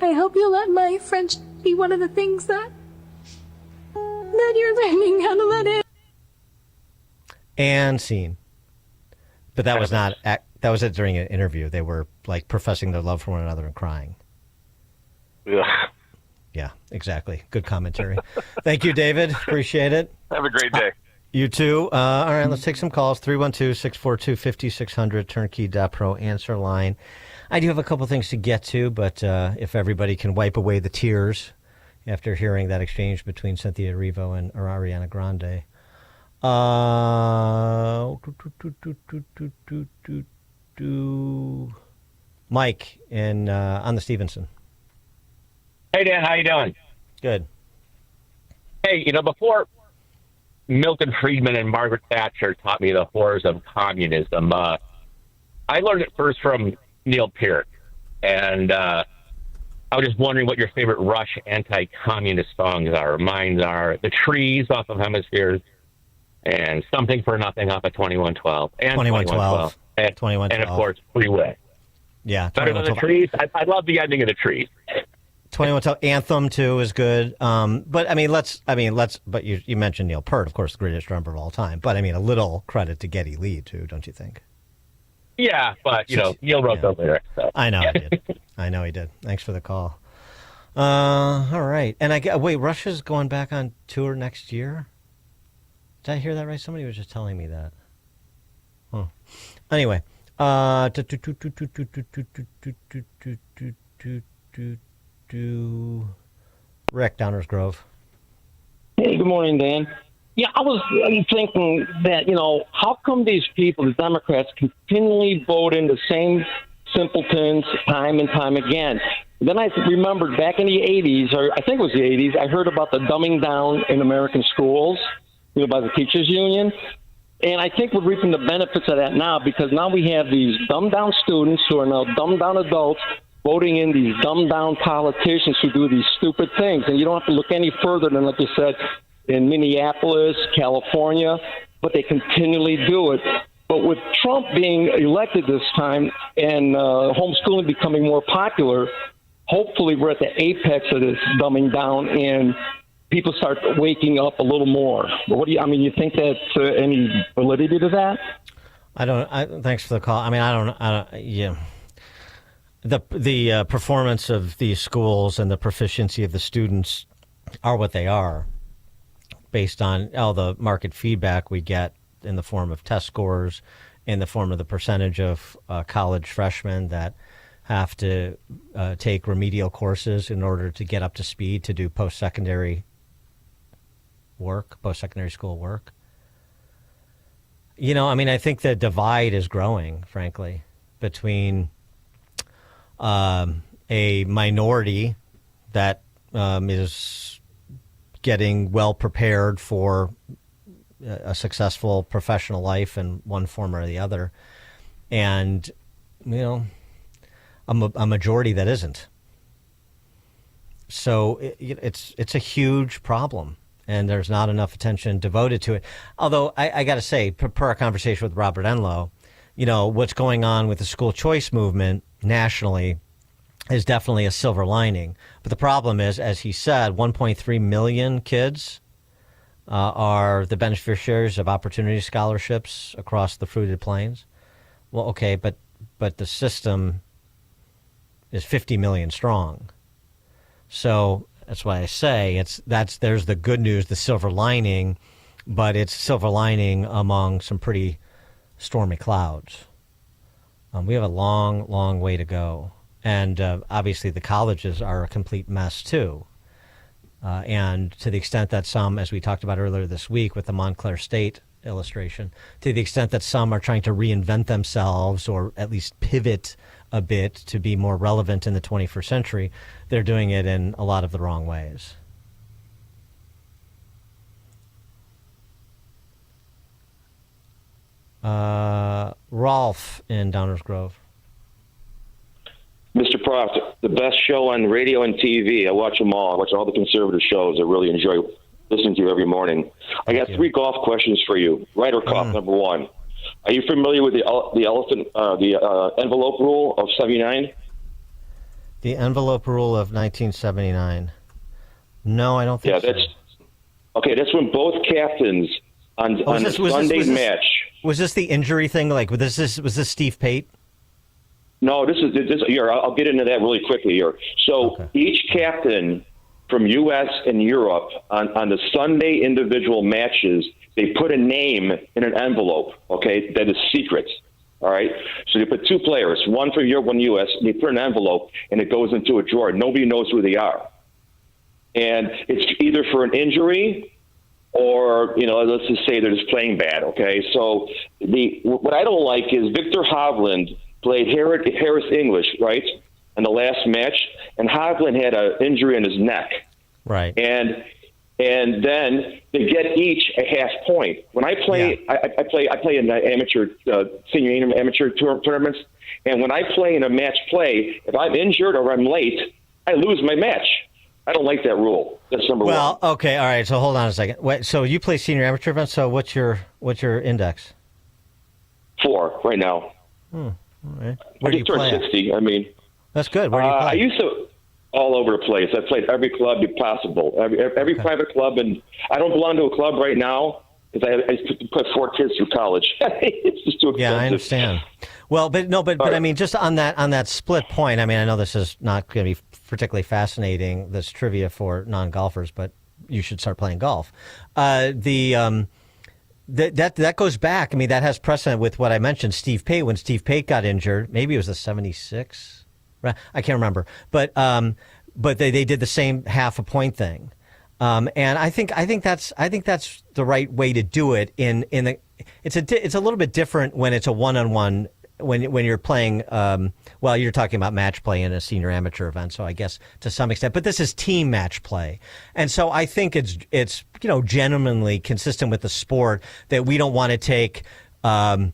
I hope you'll let my French be one of the things that you're learning how to let in. And scene. But that was not. That was it during an interview. They were like professing their love for one another and crying. Yeah. Yeah, exactly. Good commentary. Thank you, David. Appreciate it. Have a great day. You too. All right, let's take some calls. 312-642-5600, turnkey.pro answer line. I do have a couple things to get to, but if everybody can wipe away the tears after hearing that exchange between Cynthia Erivo and Ariana Grande. Mike on the Stevenson. Hey, Dan, how you doing? Good. Hey, before Milton Friedman and Margaret Thatcher taught me the horrors of communism, I learned it first from Neil Peart. And I was just wondering what your favorite Rush anti-communist songs are. Mine are The Trees off of Hemispheres and Something for Nothing off of 2112. And 2112. And of course, Freeway. Yeah. Better than The Trees? I love the ending of The Trees. 2112 Anthem too is good. But but you mentioned Neil Peart, of course, the greatest drummer of all time. But I mean, a little credit to Geddy Lee too, don't you think? Yeah, but Neil wrote those lyrics. So. I know he did. I know he did. Thanks for the call. All right, and wait, Russia's going back on tour next year. Did I hear that right? Somebody was just telling me that. Oh, anyway. Rick, Downers Grove. Hey, good morning, Dan. Yeah, I was thinking that, how come these people, the Democrats, continually vote in the same simpletons time and time again? Then I remembered back in the 80s, or I think it was the 80s, I heard about the dumbing down in American schools, by the teachers union. And I think we're reaping the benefits of that now, because now we have these dumbed down students who are now dumbed down adults voting in these dumbed down politicians who do these stupid things. And you don't have to look any further than, like you said, in Minneapolis, California, but they continually do it. But with Trump being elected this time and homeschooling becoming more popular, hopefully we're at the apex of this dumbing down and people start waking up a little more. But you think that's any validity to that? Thanks for the call. The performance of these schools and the proficiency of the students are what they are, based on all the market feedback we get in the form of test scores, in the form of the percentage of college freshmen that have to take remedial courses in order to get up to speed to do post-secondary school work. I think the divide is growing, frankly, between a minority that is getting well prepared for a successful professional life in one form or the other, and a majority that isn't. So it's a huge problem, and there's not enough attention devoted to it. Although I got to say, per our conversation with Robert Enlow, what's going on with the school choice movement nationally is definitely a silver lining. But the problem is, as he said, 1.3 million kids are the beneficiaries of opportunity scholarships across the Fruited Plains. Well, okay, but the system is 50 million strong. So that's why I say there's the good news, the silver lining, but it's silver lining among some pretty stormy clouds. We have a long, long way to go. And obviously the colleges are a complete mess too. And to the extent that some, as we talked about earlier this week with the Montclair State illustration, to the extent that some are trying to reinvent themselves or at least pivot a bit to be more relevant in the 21st century, they're doing it in a lot of the wrong ways. Rolf in Downers Grove. Mr. Proft, the best show on radio and TV. I watch them all. I watch all the conservative shows. I really enjoy listening to you every morning. I got three golf questions for you. Ryder Cup, number one. Are you familiar with the envelope rule of 79? The envelope rule of 1979. No, I don't think so. That's when both captains on a Sunday match. Was this the injury thing? Like, was this Steve Pate? No, this here. I'll get into that really quickly here. So each captain from U.S. and Europe on the Sunday individual matches, they put a name in an envelope, okay, that is secret. All right? So they put two players, one from Europe, one U.S., and they put an envelope, and it goes into a drawer. Nobody knows who they are. And it's either for an injury or, let's just say they're just playing bad, okay? So what I don't like is Victor Hovland played Harris English, right, in the last match, and Hovland had an injury in his neck. Right. And then they get each a half point. When I play, I play in amateur, senior amateur tournaments, and when I play in a match play, if I'm injured or I'm late, I lose my match. I don't like that rule. That's number one. Well, okay, all right. So hold on a second. Wait, so you play senior amateur events. So what's your index? 4 right now. All right. Where do you play? 60. I mean, that's good. Where do you play? I used to all over the place. I played every club possible, every private club, and I don't belong to a club right now because I put 4 kids through college. It's just too expensive. Yeah, I understand. Well, but I mean, just on that split point. I mean, I know this is not going to be particularly fascinating, this trivia for non-golfers, but you should start playing golf. That goes back. I mean, that has precedent with what I mentioned, Steve Pate. When Steve Pate got injured, maybe it was the 76 I can't remember, but they did the same half a point thing, and I think that's the right way to do it. It's a little bit different when it's a one-on-one. When you're playing, you're talking about match play in a senior amateur event, so I guess to some extent, but this is team match play, and so I think it's genuinely consistent with the sport that we don't want to take a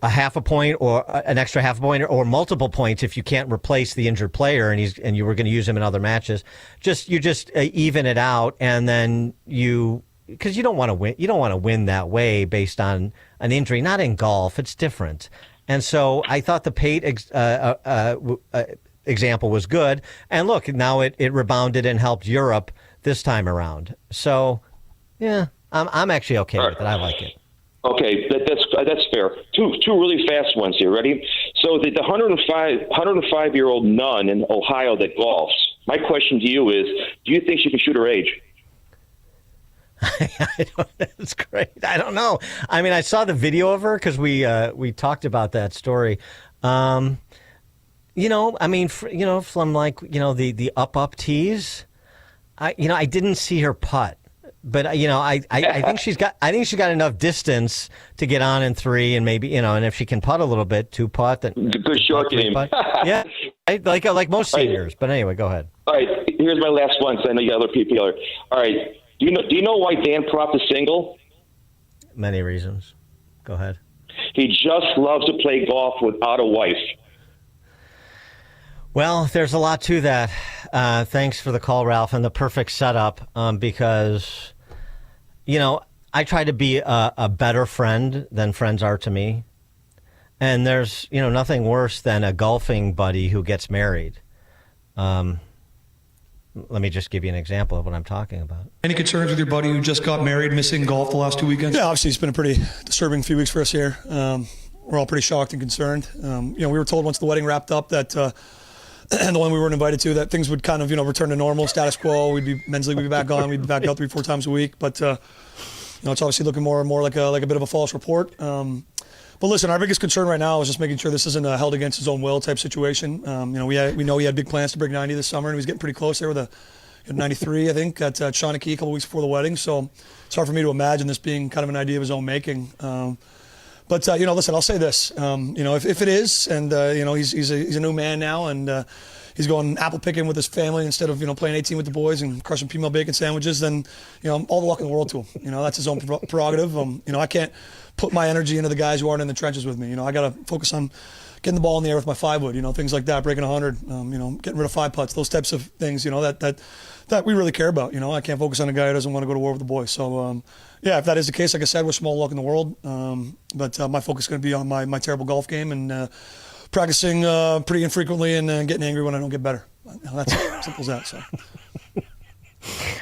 half a point or an extra half a point or multiple points if you can't replace the injured player and you were going to use him in other matches. You just even it out, and then because you don't want to win. You don't want to win that way based on an injury. Not in golf, it's different. And so I thought the Pate example was good. And look, now it rebounded and helped Europe this time around. So, yeah, I'm actually okay with it. I like it. Okay, that's fair. Two really fast ones here. Ready? So the 105-year-old nun in Ohio that golfs. My question to you is, do you think she can shoot her age? That's great. I don't know. I mean, I saw the video of her because we talked about that story. From the up tees, I didn't see her putt, but I think she's got enough distance to get on in 3 and maybe and if she can putt a little bit, 2 putt. Good short game. Yeah, like most seniors. But anyway, go ahead. All right, here's my last one. So I know you other people are. All right. Do you know why Dan Proft is single? Many reasons. Go ahead. He just loves to play golf without a wife. Well, there's a lot to that. Thanks for the call, Ralph, and the perfect setup because, I try to be a better friend than friends are to me. And there's, nothing worse than a golfing buddy who gets married. Let me just give you an example of what I'm talking about. Any concerns with your buddy who just got married, missing golf the last 2 weekends? Yeah, obviously it's been a pretty disturbing few weeks for us here. We're all pretty shocked and concerned. We were told once the wedding wrapped up that, and the one we weren't invited to, that things would kind of, return to normal, status quo. We'd be back on. We'd be back out 3-4 times a week. But, it's obviously looking more and more like a bit of a false report. But listen, our biggest concern right now is just making sure this isn't a held against his own will type situation. We know he had big plans to break 90 this summer, and he was getting pretty close there with a 93, I think, at Shawnee a couple weeks before the wedding. So it's hard for me to imagine this being kind of an idea of his own making. But listen, I'll say this. If it is, and he's a new man now, and he's going apple picking with his family instead of playing 18 with the boys and crushing female bacon sandwiches, then all the luck in the world to him. That's his own prerogative. I can't put my energy into the guys who aren't in the trenches with me. I got to focus on getting the ball in the air with my 5-wood. Things like that, breaking 100. Getting rid of 5 putts, those types of things. That we really care about. I can't focus on a guy who doesn't want to go to war with the boys. So if that is the case, like I said, we're small luck in the world. But my focus is going to be on my terrible golf game and practicing pretty infrequently and getting angry when I don't get better. That's simple as that. So.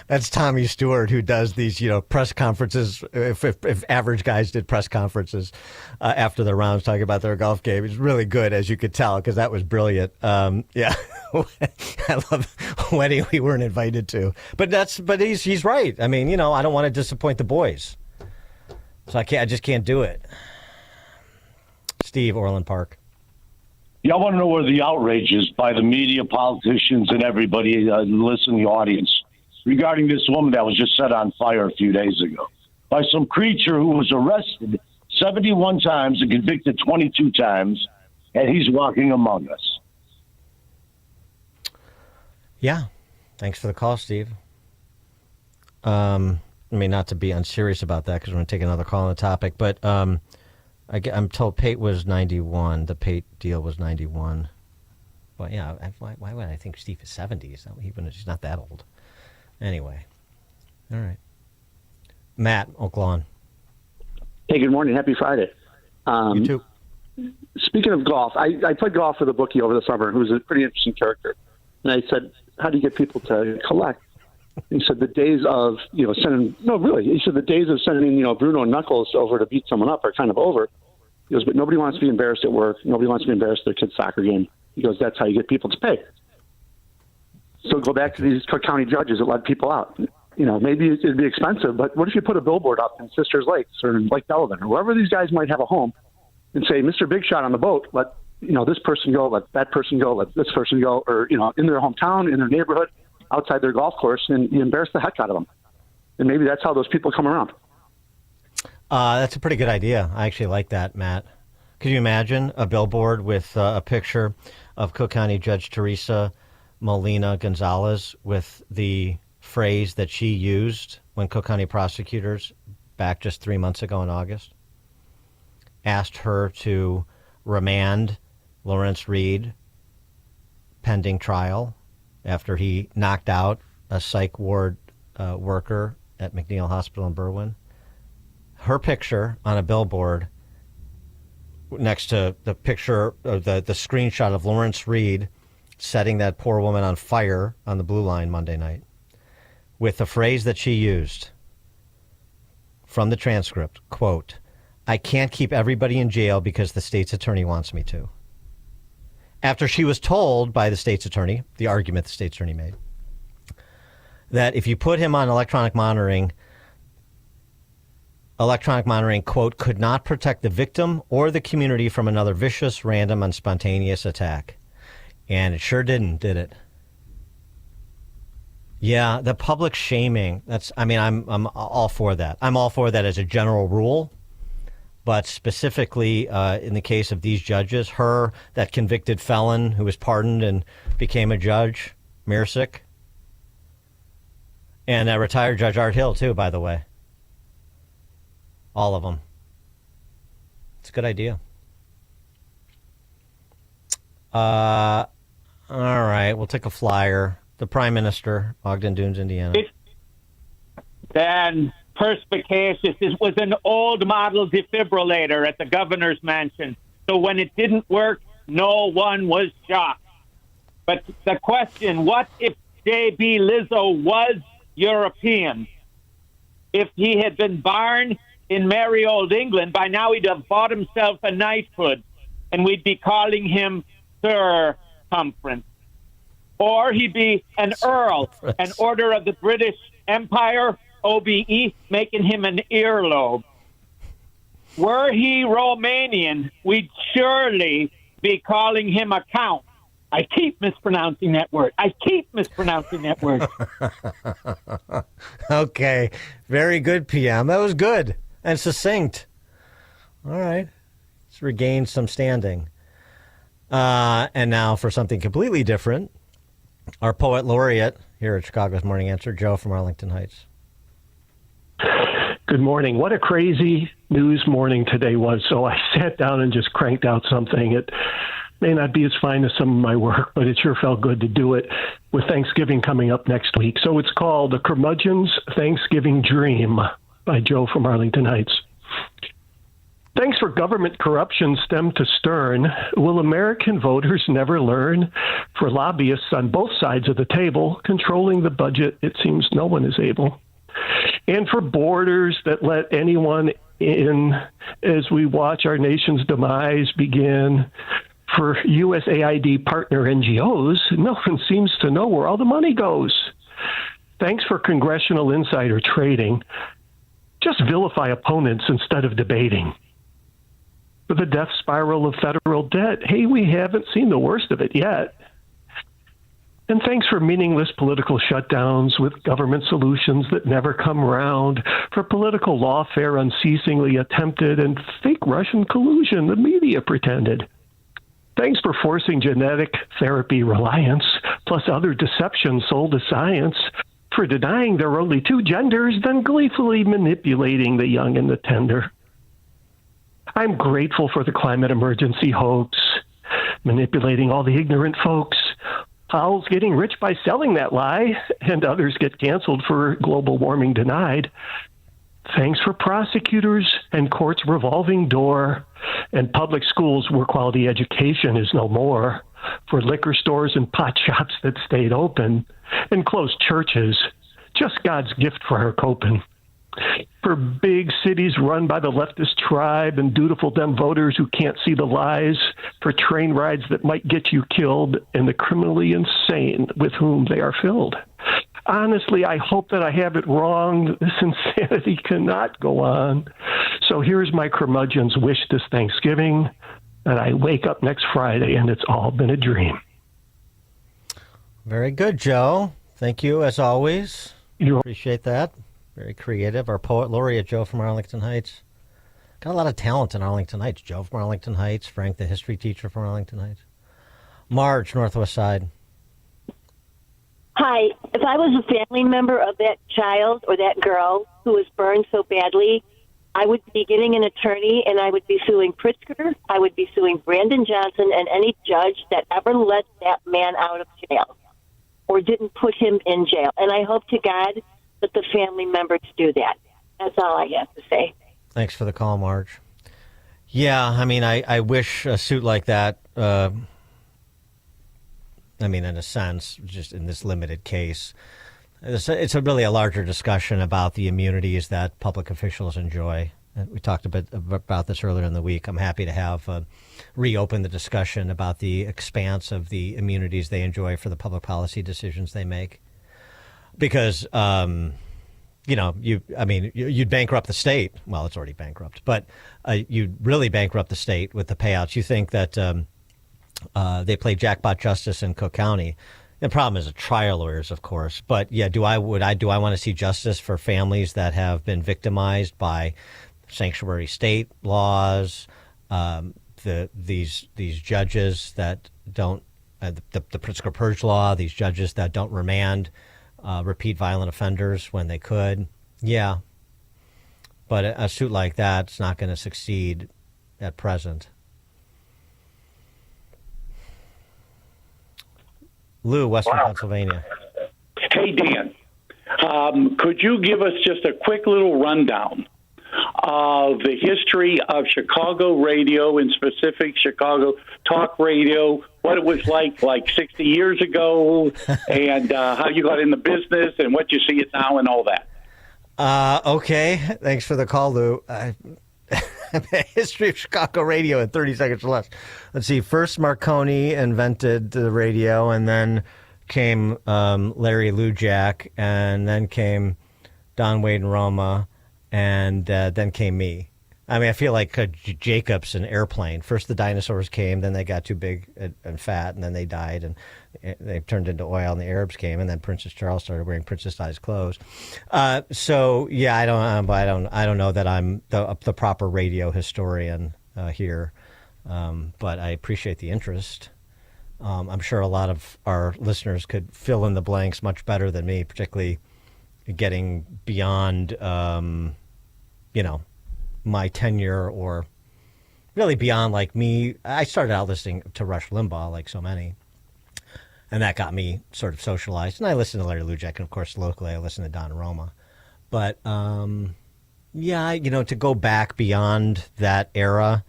That's Tommy Stewart, who does these, press conferences. If average guys did press conferences after the rounds talking about their golf game, it's really good, as you could tell, because that was brilliant. Yeah, I love wedding we weren't invited to, but he's right. I mean, I don't want to disappoint the boys, so I just can't do it. Steve, Orland Park. Yeah, I want to know where the outrage is by the media, politicians, and everybody listening, the audience, regarding this woman that was just set on fire a few days ago by some creature who was arrested 71 times and convicted 22 times, and he's walking among us. Yeah. Thanks for the call, Steve. Not to be unserious about that because we're going to take another call on the topic, but I'm told Pate was 91. The Pate deal was 91. But yeah, why would I think Steve is 70? He's not that old. Anyway, all right. Matt, Oak Lawn. Hey, good morning. Happy Friday. You too. Speaking of golf, I played golf with a bookie over the summer who's a pretty interesting character. And I said, how do you get people to collect? And he said the days of, sending, no, really, he said the days of sending, Bruno and Knuckles over to beat someone up are kind of over. He goes, but nobody wants to be embarrassed at work. Nobody wants to be embarrassed at their kid's soccer game. He goes, that's how you get people to pay. So go back to these Cook County judges that let people out. Maybe it'd be expensive, but what if you put a billboard up in Sisters Lakes or in Lake Delavan or wherever these guys might have a home and say, Mr. Big Shot on the boat, let this person go, let that person go, let this person go, or, in their hometown, in their neighborhood, outside their golf course, and you embarrass the heck out of them. And maybe that's how those people come around. That's a pretty good idea. I actually like that, Matt. Could you imagine a billboard with a picture of Cook County Judge Teresa Molina Gonzalez with the phrase that she used when Cook County prosecutors, back just 3 months ago in August, asked her to remand Lawrence Reed pending trial after he knocked out a psych ward worker at McNeil Hospital in Berwyn? Her picture on a billboard next to the picture of the screenshot of Lawrence Reed setting that poor woman on fire on the Blue Line Monday night, with the phrase that she used from the transcript, quote, "I can't keep everybody in jail because the state's attorney wants me to." After she was told by the state's attorney, the argument the state's attorney made, that if you put him on electronic monitoring, quote, "could not protect the victim or the community from another vicious, random, and spontaneous attack." And it sure didn't, did it? Yeah, the public shaming, I'm all for that. I'm all for that as a general rule. But specifically in the case of these judges, that convicted felon who was pardoned and became a judge, Mirsick, and retired Judge Art Hill, too, by the way. All of them. It's a good idea. All right, we'll take a flyer. The Prime Minister, Ogden Dunes, Indiana. Then perspicacious. It was an old model defibrillator at the governor's mansion. So when it didn't work, no one was shocked. But the question, what if J.B. Lizzo was European? If he had been born in merry old England, by now he'd have bought himself a knighthood, and we'd be calling him Sir Conference. Or he'd be an Earl, an Order of the British Empire, OBE, making him an earlobe. Were he Romanian, we'd surely be calling him a Count. I keep mispronouncing that word. Okay. Very good, PM. That was good and succinct. All right. Let's regain some standing. And now for something completely different, our poet laureate here at Chicago's Morning Answer, Joe from Arlington Heights. Good morning. What a crazy news morning today was. So I sat down and just cranked out something. It may not be as fine as some of my work, but it sure felt good to do it with Thanksgiving coming up next week. So it's called The Curmudgeon's Thanksgiving Dream by Joe from Arlington Heights. Thanks for government corruption stemmed to stern. Will American voters never learn? For lobbyists on both sides of the table, controlling the budget, it seems no one is able. And for borders that let anyone in as we watch our nation's demise begin. For USAID partner NGOs, no one seems to know where all the money goes. Thanks for congressional insider trading. Just vilify opponents instead of debating. For the death spiral of federal debt, hey, we haven't seen the worst of it yet. And thanks for meaningless political shutdowns with government solutions that never come around, for political lawfare unceasingly attempted, and fake Russian collusion the media pretended. Thanks for forcing genetic therapy reliance, plus other deceptions sold as science, for denying there are only two genders, then gleefully manipulating the young and the tender. I'm grateful for the climate emergency hoax, manipulating all the ignorant folks. Powell's getting rich by selling that lie, and others get canceled for global warming denied. Thanks for prosecutors and courts' revolving door, and public schools where quality education is no more, for liquor stores and pot shops that stayed open, and closed churches, just God's gift for her coping. For big cities run by the leftist tribe and dutiful dumb voters who can't see the lies, for train rides that might get you killed, and the criminally insane with whom they are filled. Honestly, I hope that I have it wrong. This insanity cannot go on. So here's my curmudgeon's wish this Thanksgiving. and I wake up next Friday and it's all been a dream. Very good, Joe. Thank you, as always. Appreciate that. Very creative. Our poet laureate, Joe from Arlington Heights. Got a lot of talent in Arlington Heights. Joe from Arlington Heights, Frank, the history teacher from Arlington Heights. Marge, Northwest Side. Hi. If I was a family member of that child or that girl who was burned so badly, I would be getting an attorney, and I would be suing Pritzker. I would be suing Brandon Johnson and any judge that ever let that man out of jail or didn't put him in jail. And I hope to God that the family members do that. That's all I have to say. Thanks for the call, Marge. Yeah, I mean, I wish a suit like that, I mean, in a sense, just in this limited case, it's really a larger discussion about the immunities that public officials enjoy. We talked a bit about this earlier in the week. I'm happy to have reopen the discussion about the expanse of the immunities they enjoy for the public policy decisions they make. Because, you'd bankrupt the state. Well, it's already bankrupt, but you'd really bankrupt the state with the payouts. You think that they play jackpot justice in Cook County. The problem is the trial lawyers, of course. But yeah, do I want to see justice for families that have been victimized by sanctuary state laws? These judges that don't the Pritzker Purge law. These judges that don't remand repeat violent offenders when they could. Yeah, but a suit like that's not going to succeed at present. Lou, Western Pennsylvania. Hey, Dan. Could you give us just a quick little rundown of the history of Chicago radio, in specific Chicago talk radio, what it was like 60 years ago, and how you got in the business and what you see it now and all that? Okay. Thanks for the call, Lou. History of Chicago radio in 30 seconds or less. Let's see. First, Marconi invented the radio, and then came Larry Lujak, and then came Don Wade and Roma, and then came me. I mean, I feel like Jacobs and Airplane. First the dinosaurs came, then they got too big and fat, and then they died, and they turned into oil, and the Arabs came, and then Princess Charles started wearing princess-sized clothes. So yeah, I don't know that I'm the proper radio historian here, but I appreciate the interest. I'm sure a lot of our listeners could fill in the blanks much better than me, particularly getting beyond, my tenure, or really beyond like me. I started out listening to Rush Limbaugh, like so many, and that got me sort of socialized. And I listened to Larry Lujak, and of course, locally, I listened to Don Roma. But to go back beyond that era,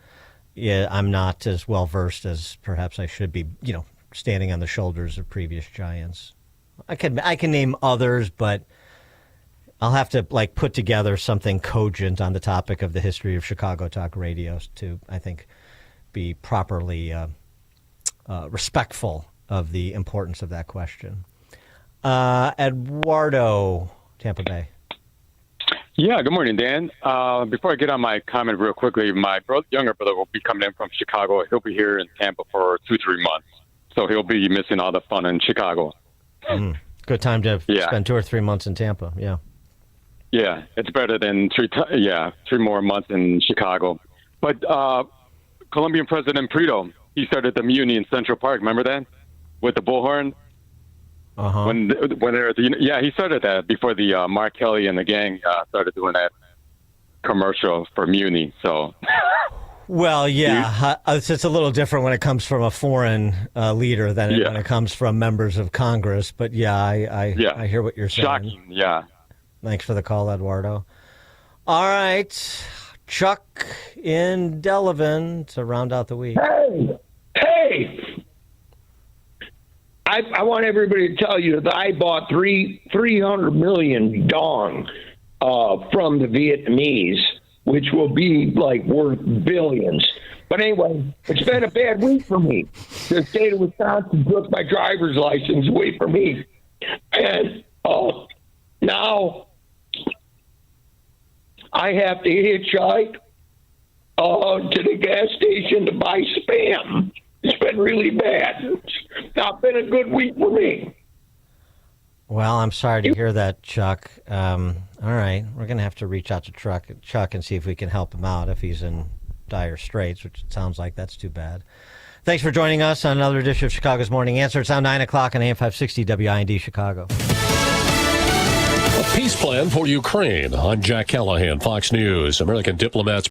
yeah, I'm not as well versed as perhaps I should be. Standing on the shoulders of previous giants. I can name others, but I'll have to put together something cogent on the topic of the history of Chicago talk radio to, I think, be properly respectful of the importance of that question. Eduardo, Tampa Bay. Yeah, good morning, Dan. Before I get on my comment real quickly, my younger brother will be coming in from Chicago. He'll be here in Tampa for 2-3 months. So he'll be missing all the fun in Chicago. Good time to spend 2 or 3 months in Tampa, yeah. Yeah, it's better than 3 more months in Chicago. But Colombian President Prito, he started the Muni in Central Park. Remember that? With the bullhorn? Uh-huh. When he started that before the Mark Kelly and the gang started doing that commercial for Muni. So, well, yeah, it's a little different when it comes from a foreign leader than when it comes from members of Congress. But I hear what you're saying. Shocking, yeah. Thanks for the call, Eduardo. All right, Chuck in Delavan to round out the week. Hey! I want everybody to tell you that I bought 300 million dong from the Vietnamese, which will be worth billions. But anyway, it's been a bad week for me. The state of Wisconsin took my driver's license away from me, and now I have to hitchhike to the gas station to buy Spam. It's been really bad. It's not been a good week for me. Well, I'm sorry to hear that, Chuck. All right, we're going to have to reach out to Chuck and see if we can help him out if he's in dire straits, which it sounds like that's too bad. Thanks for joining us on another edition of Chicago's Morning Answer. It's now 9 o'clock on AM 560 WIND Chicago. A peace plan for Ukraine. I'm Jack Callahan, Fox News. American diplomats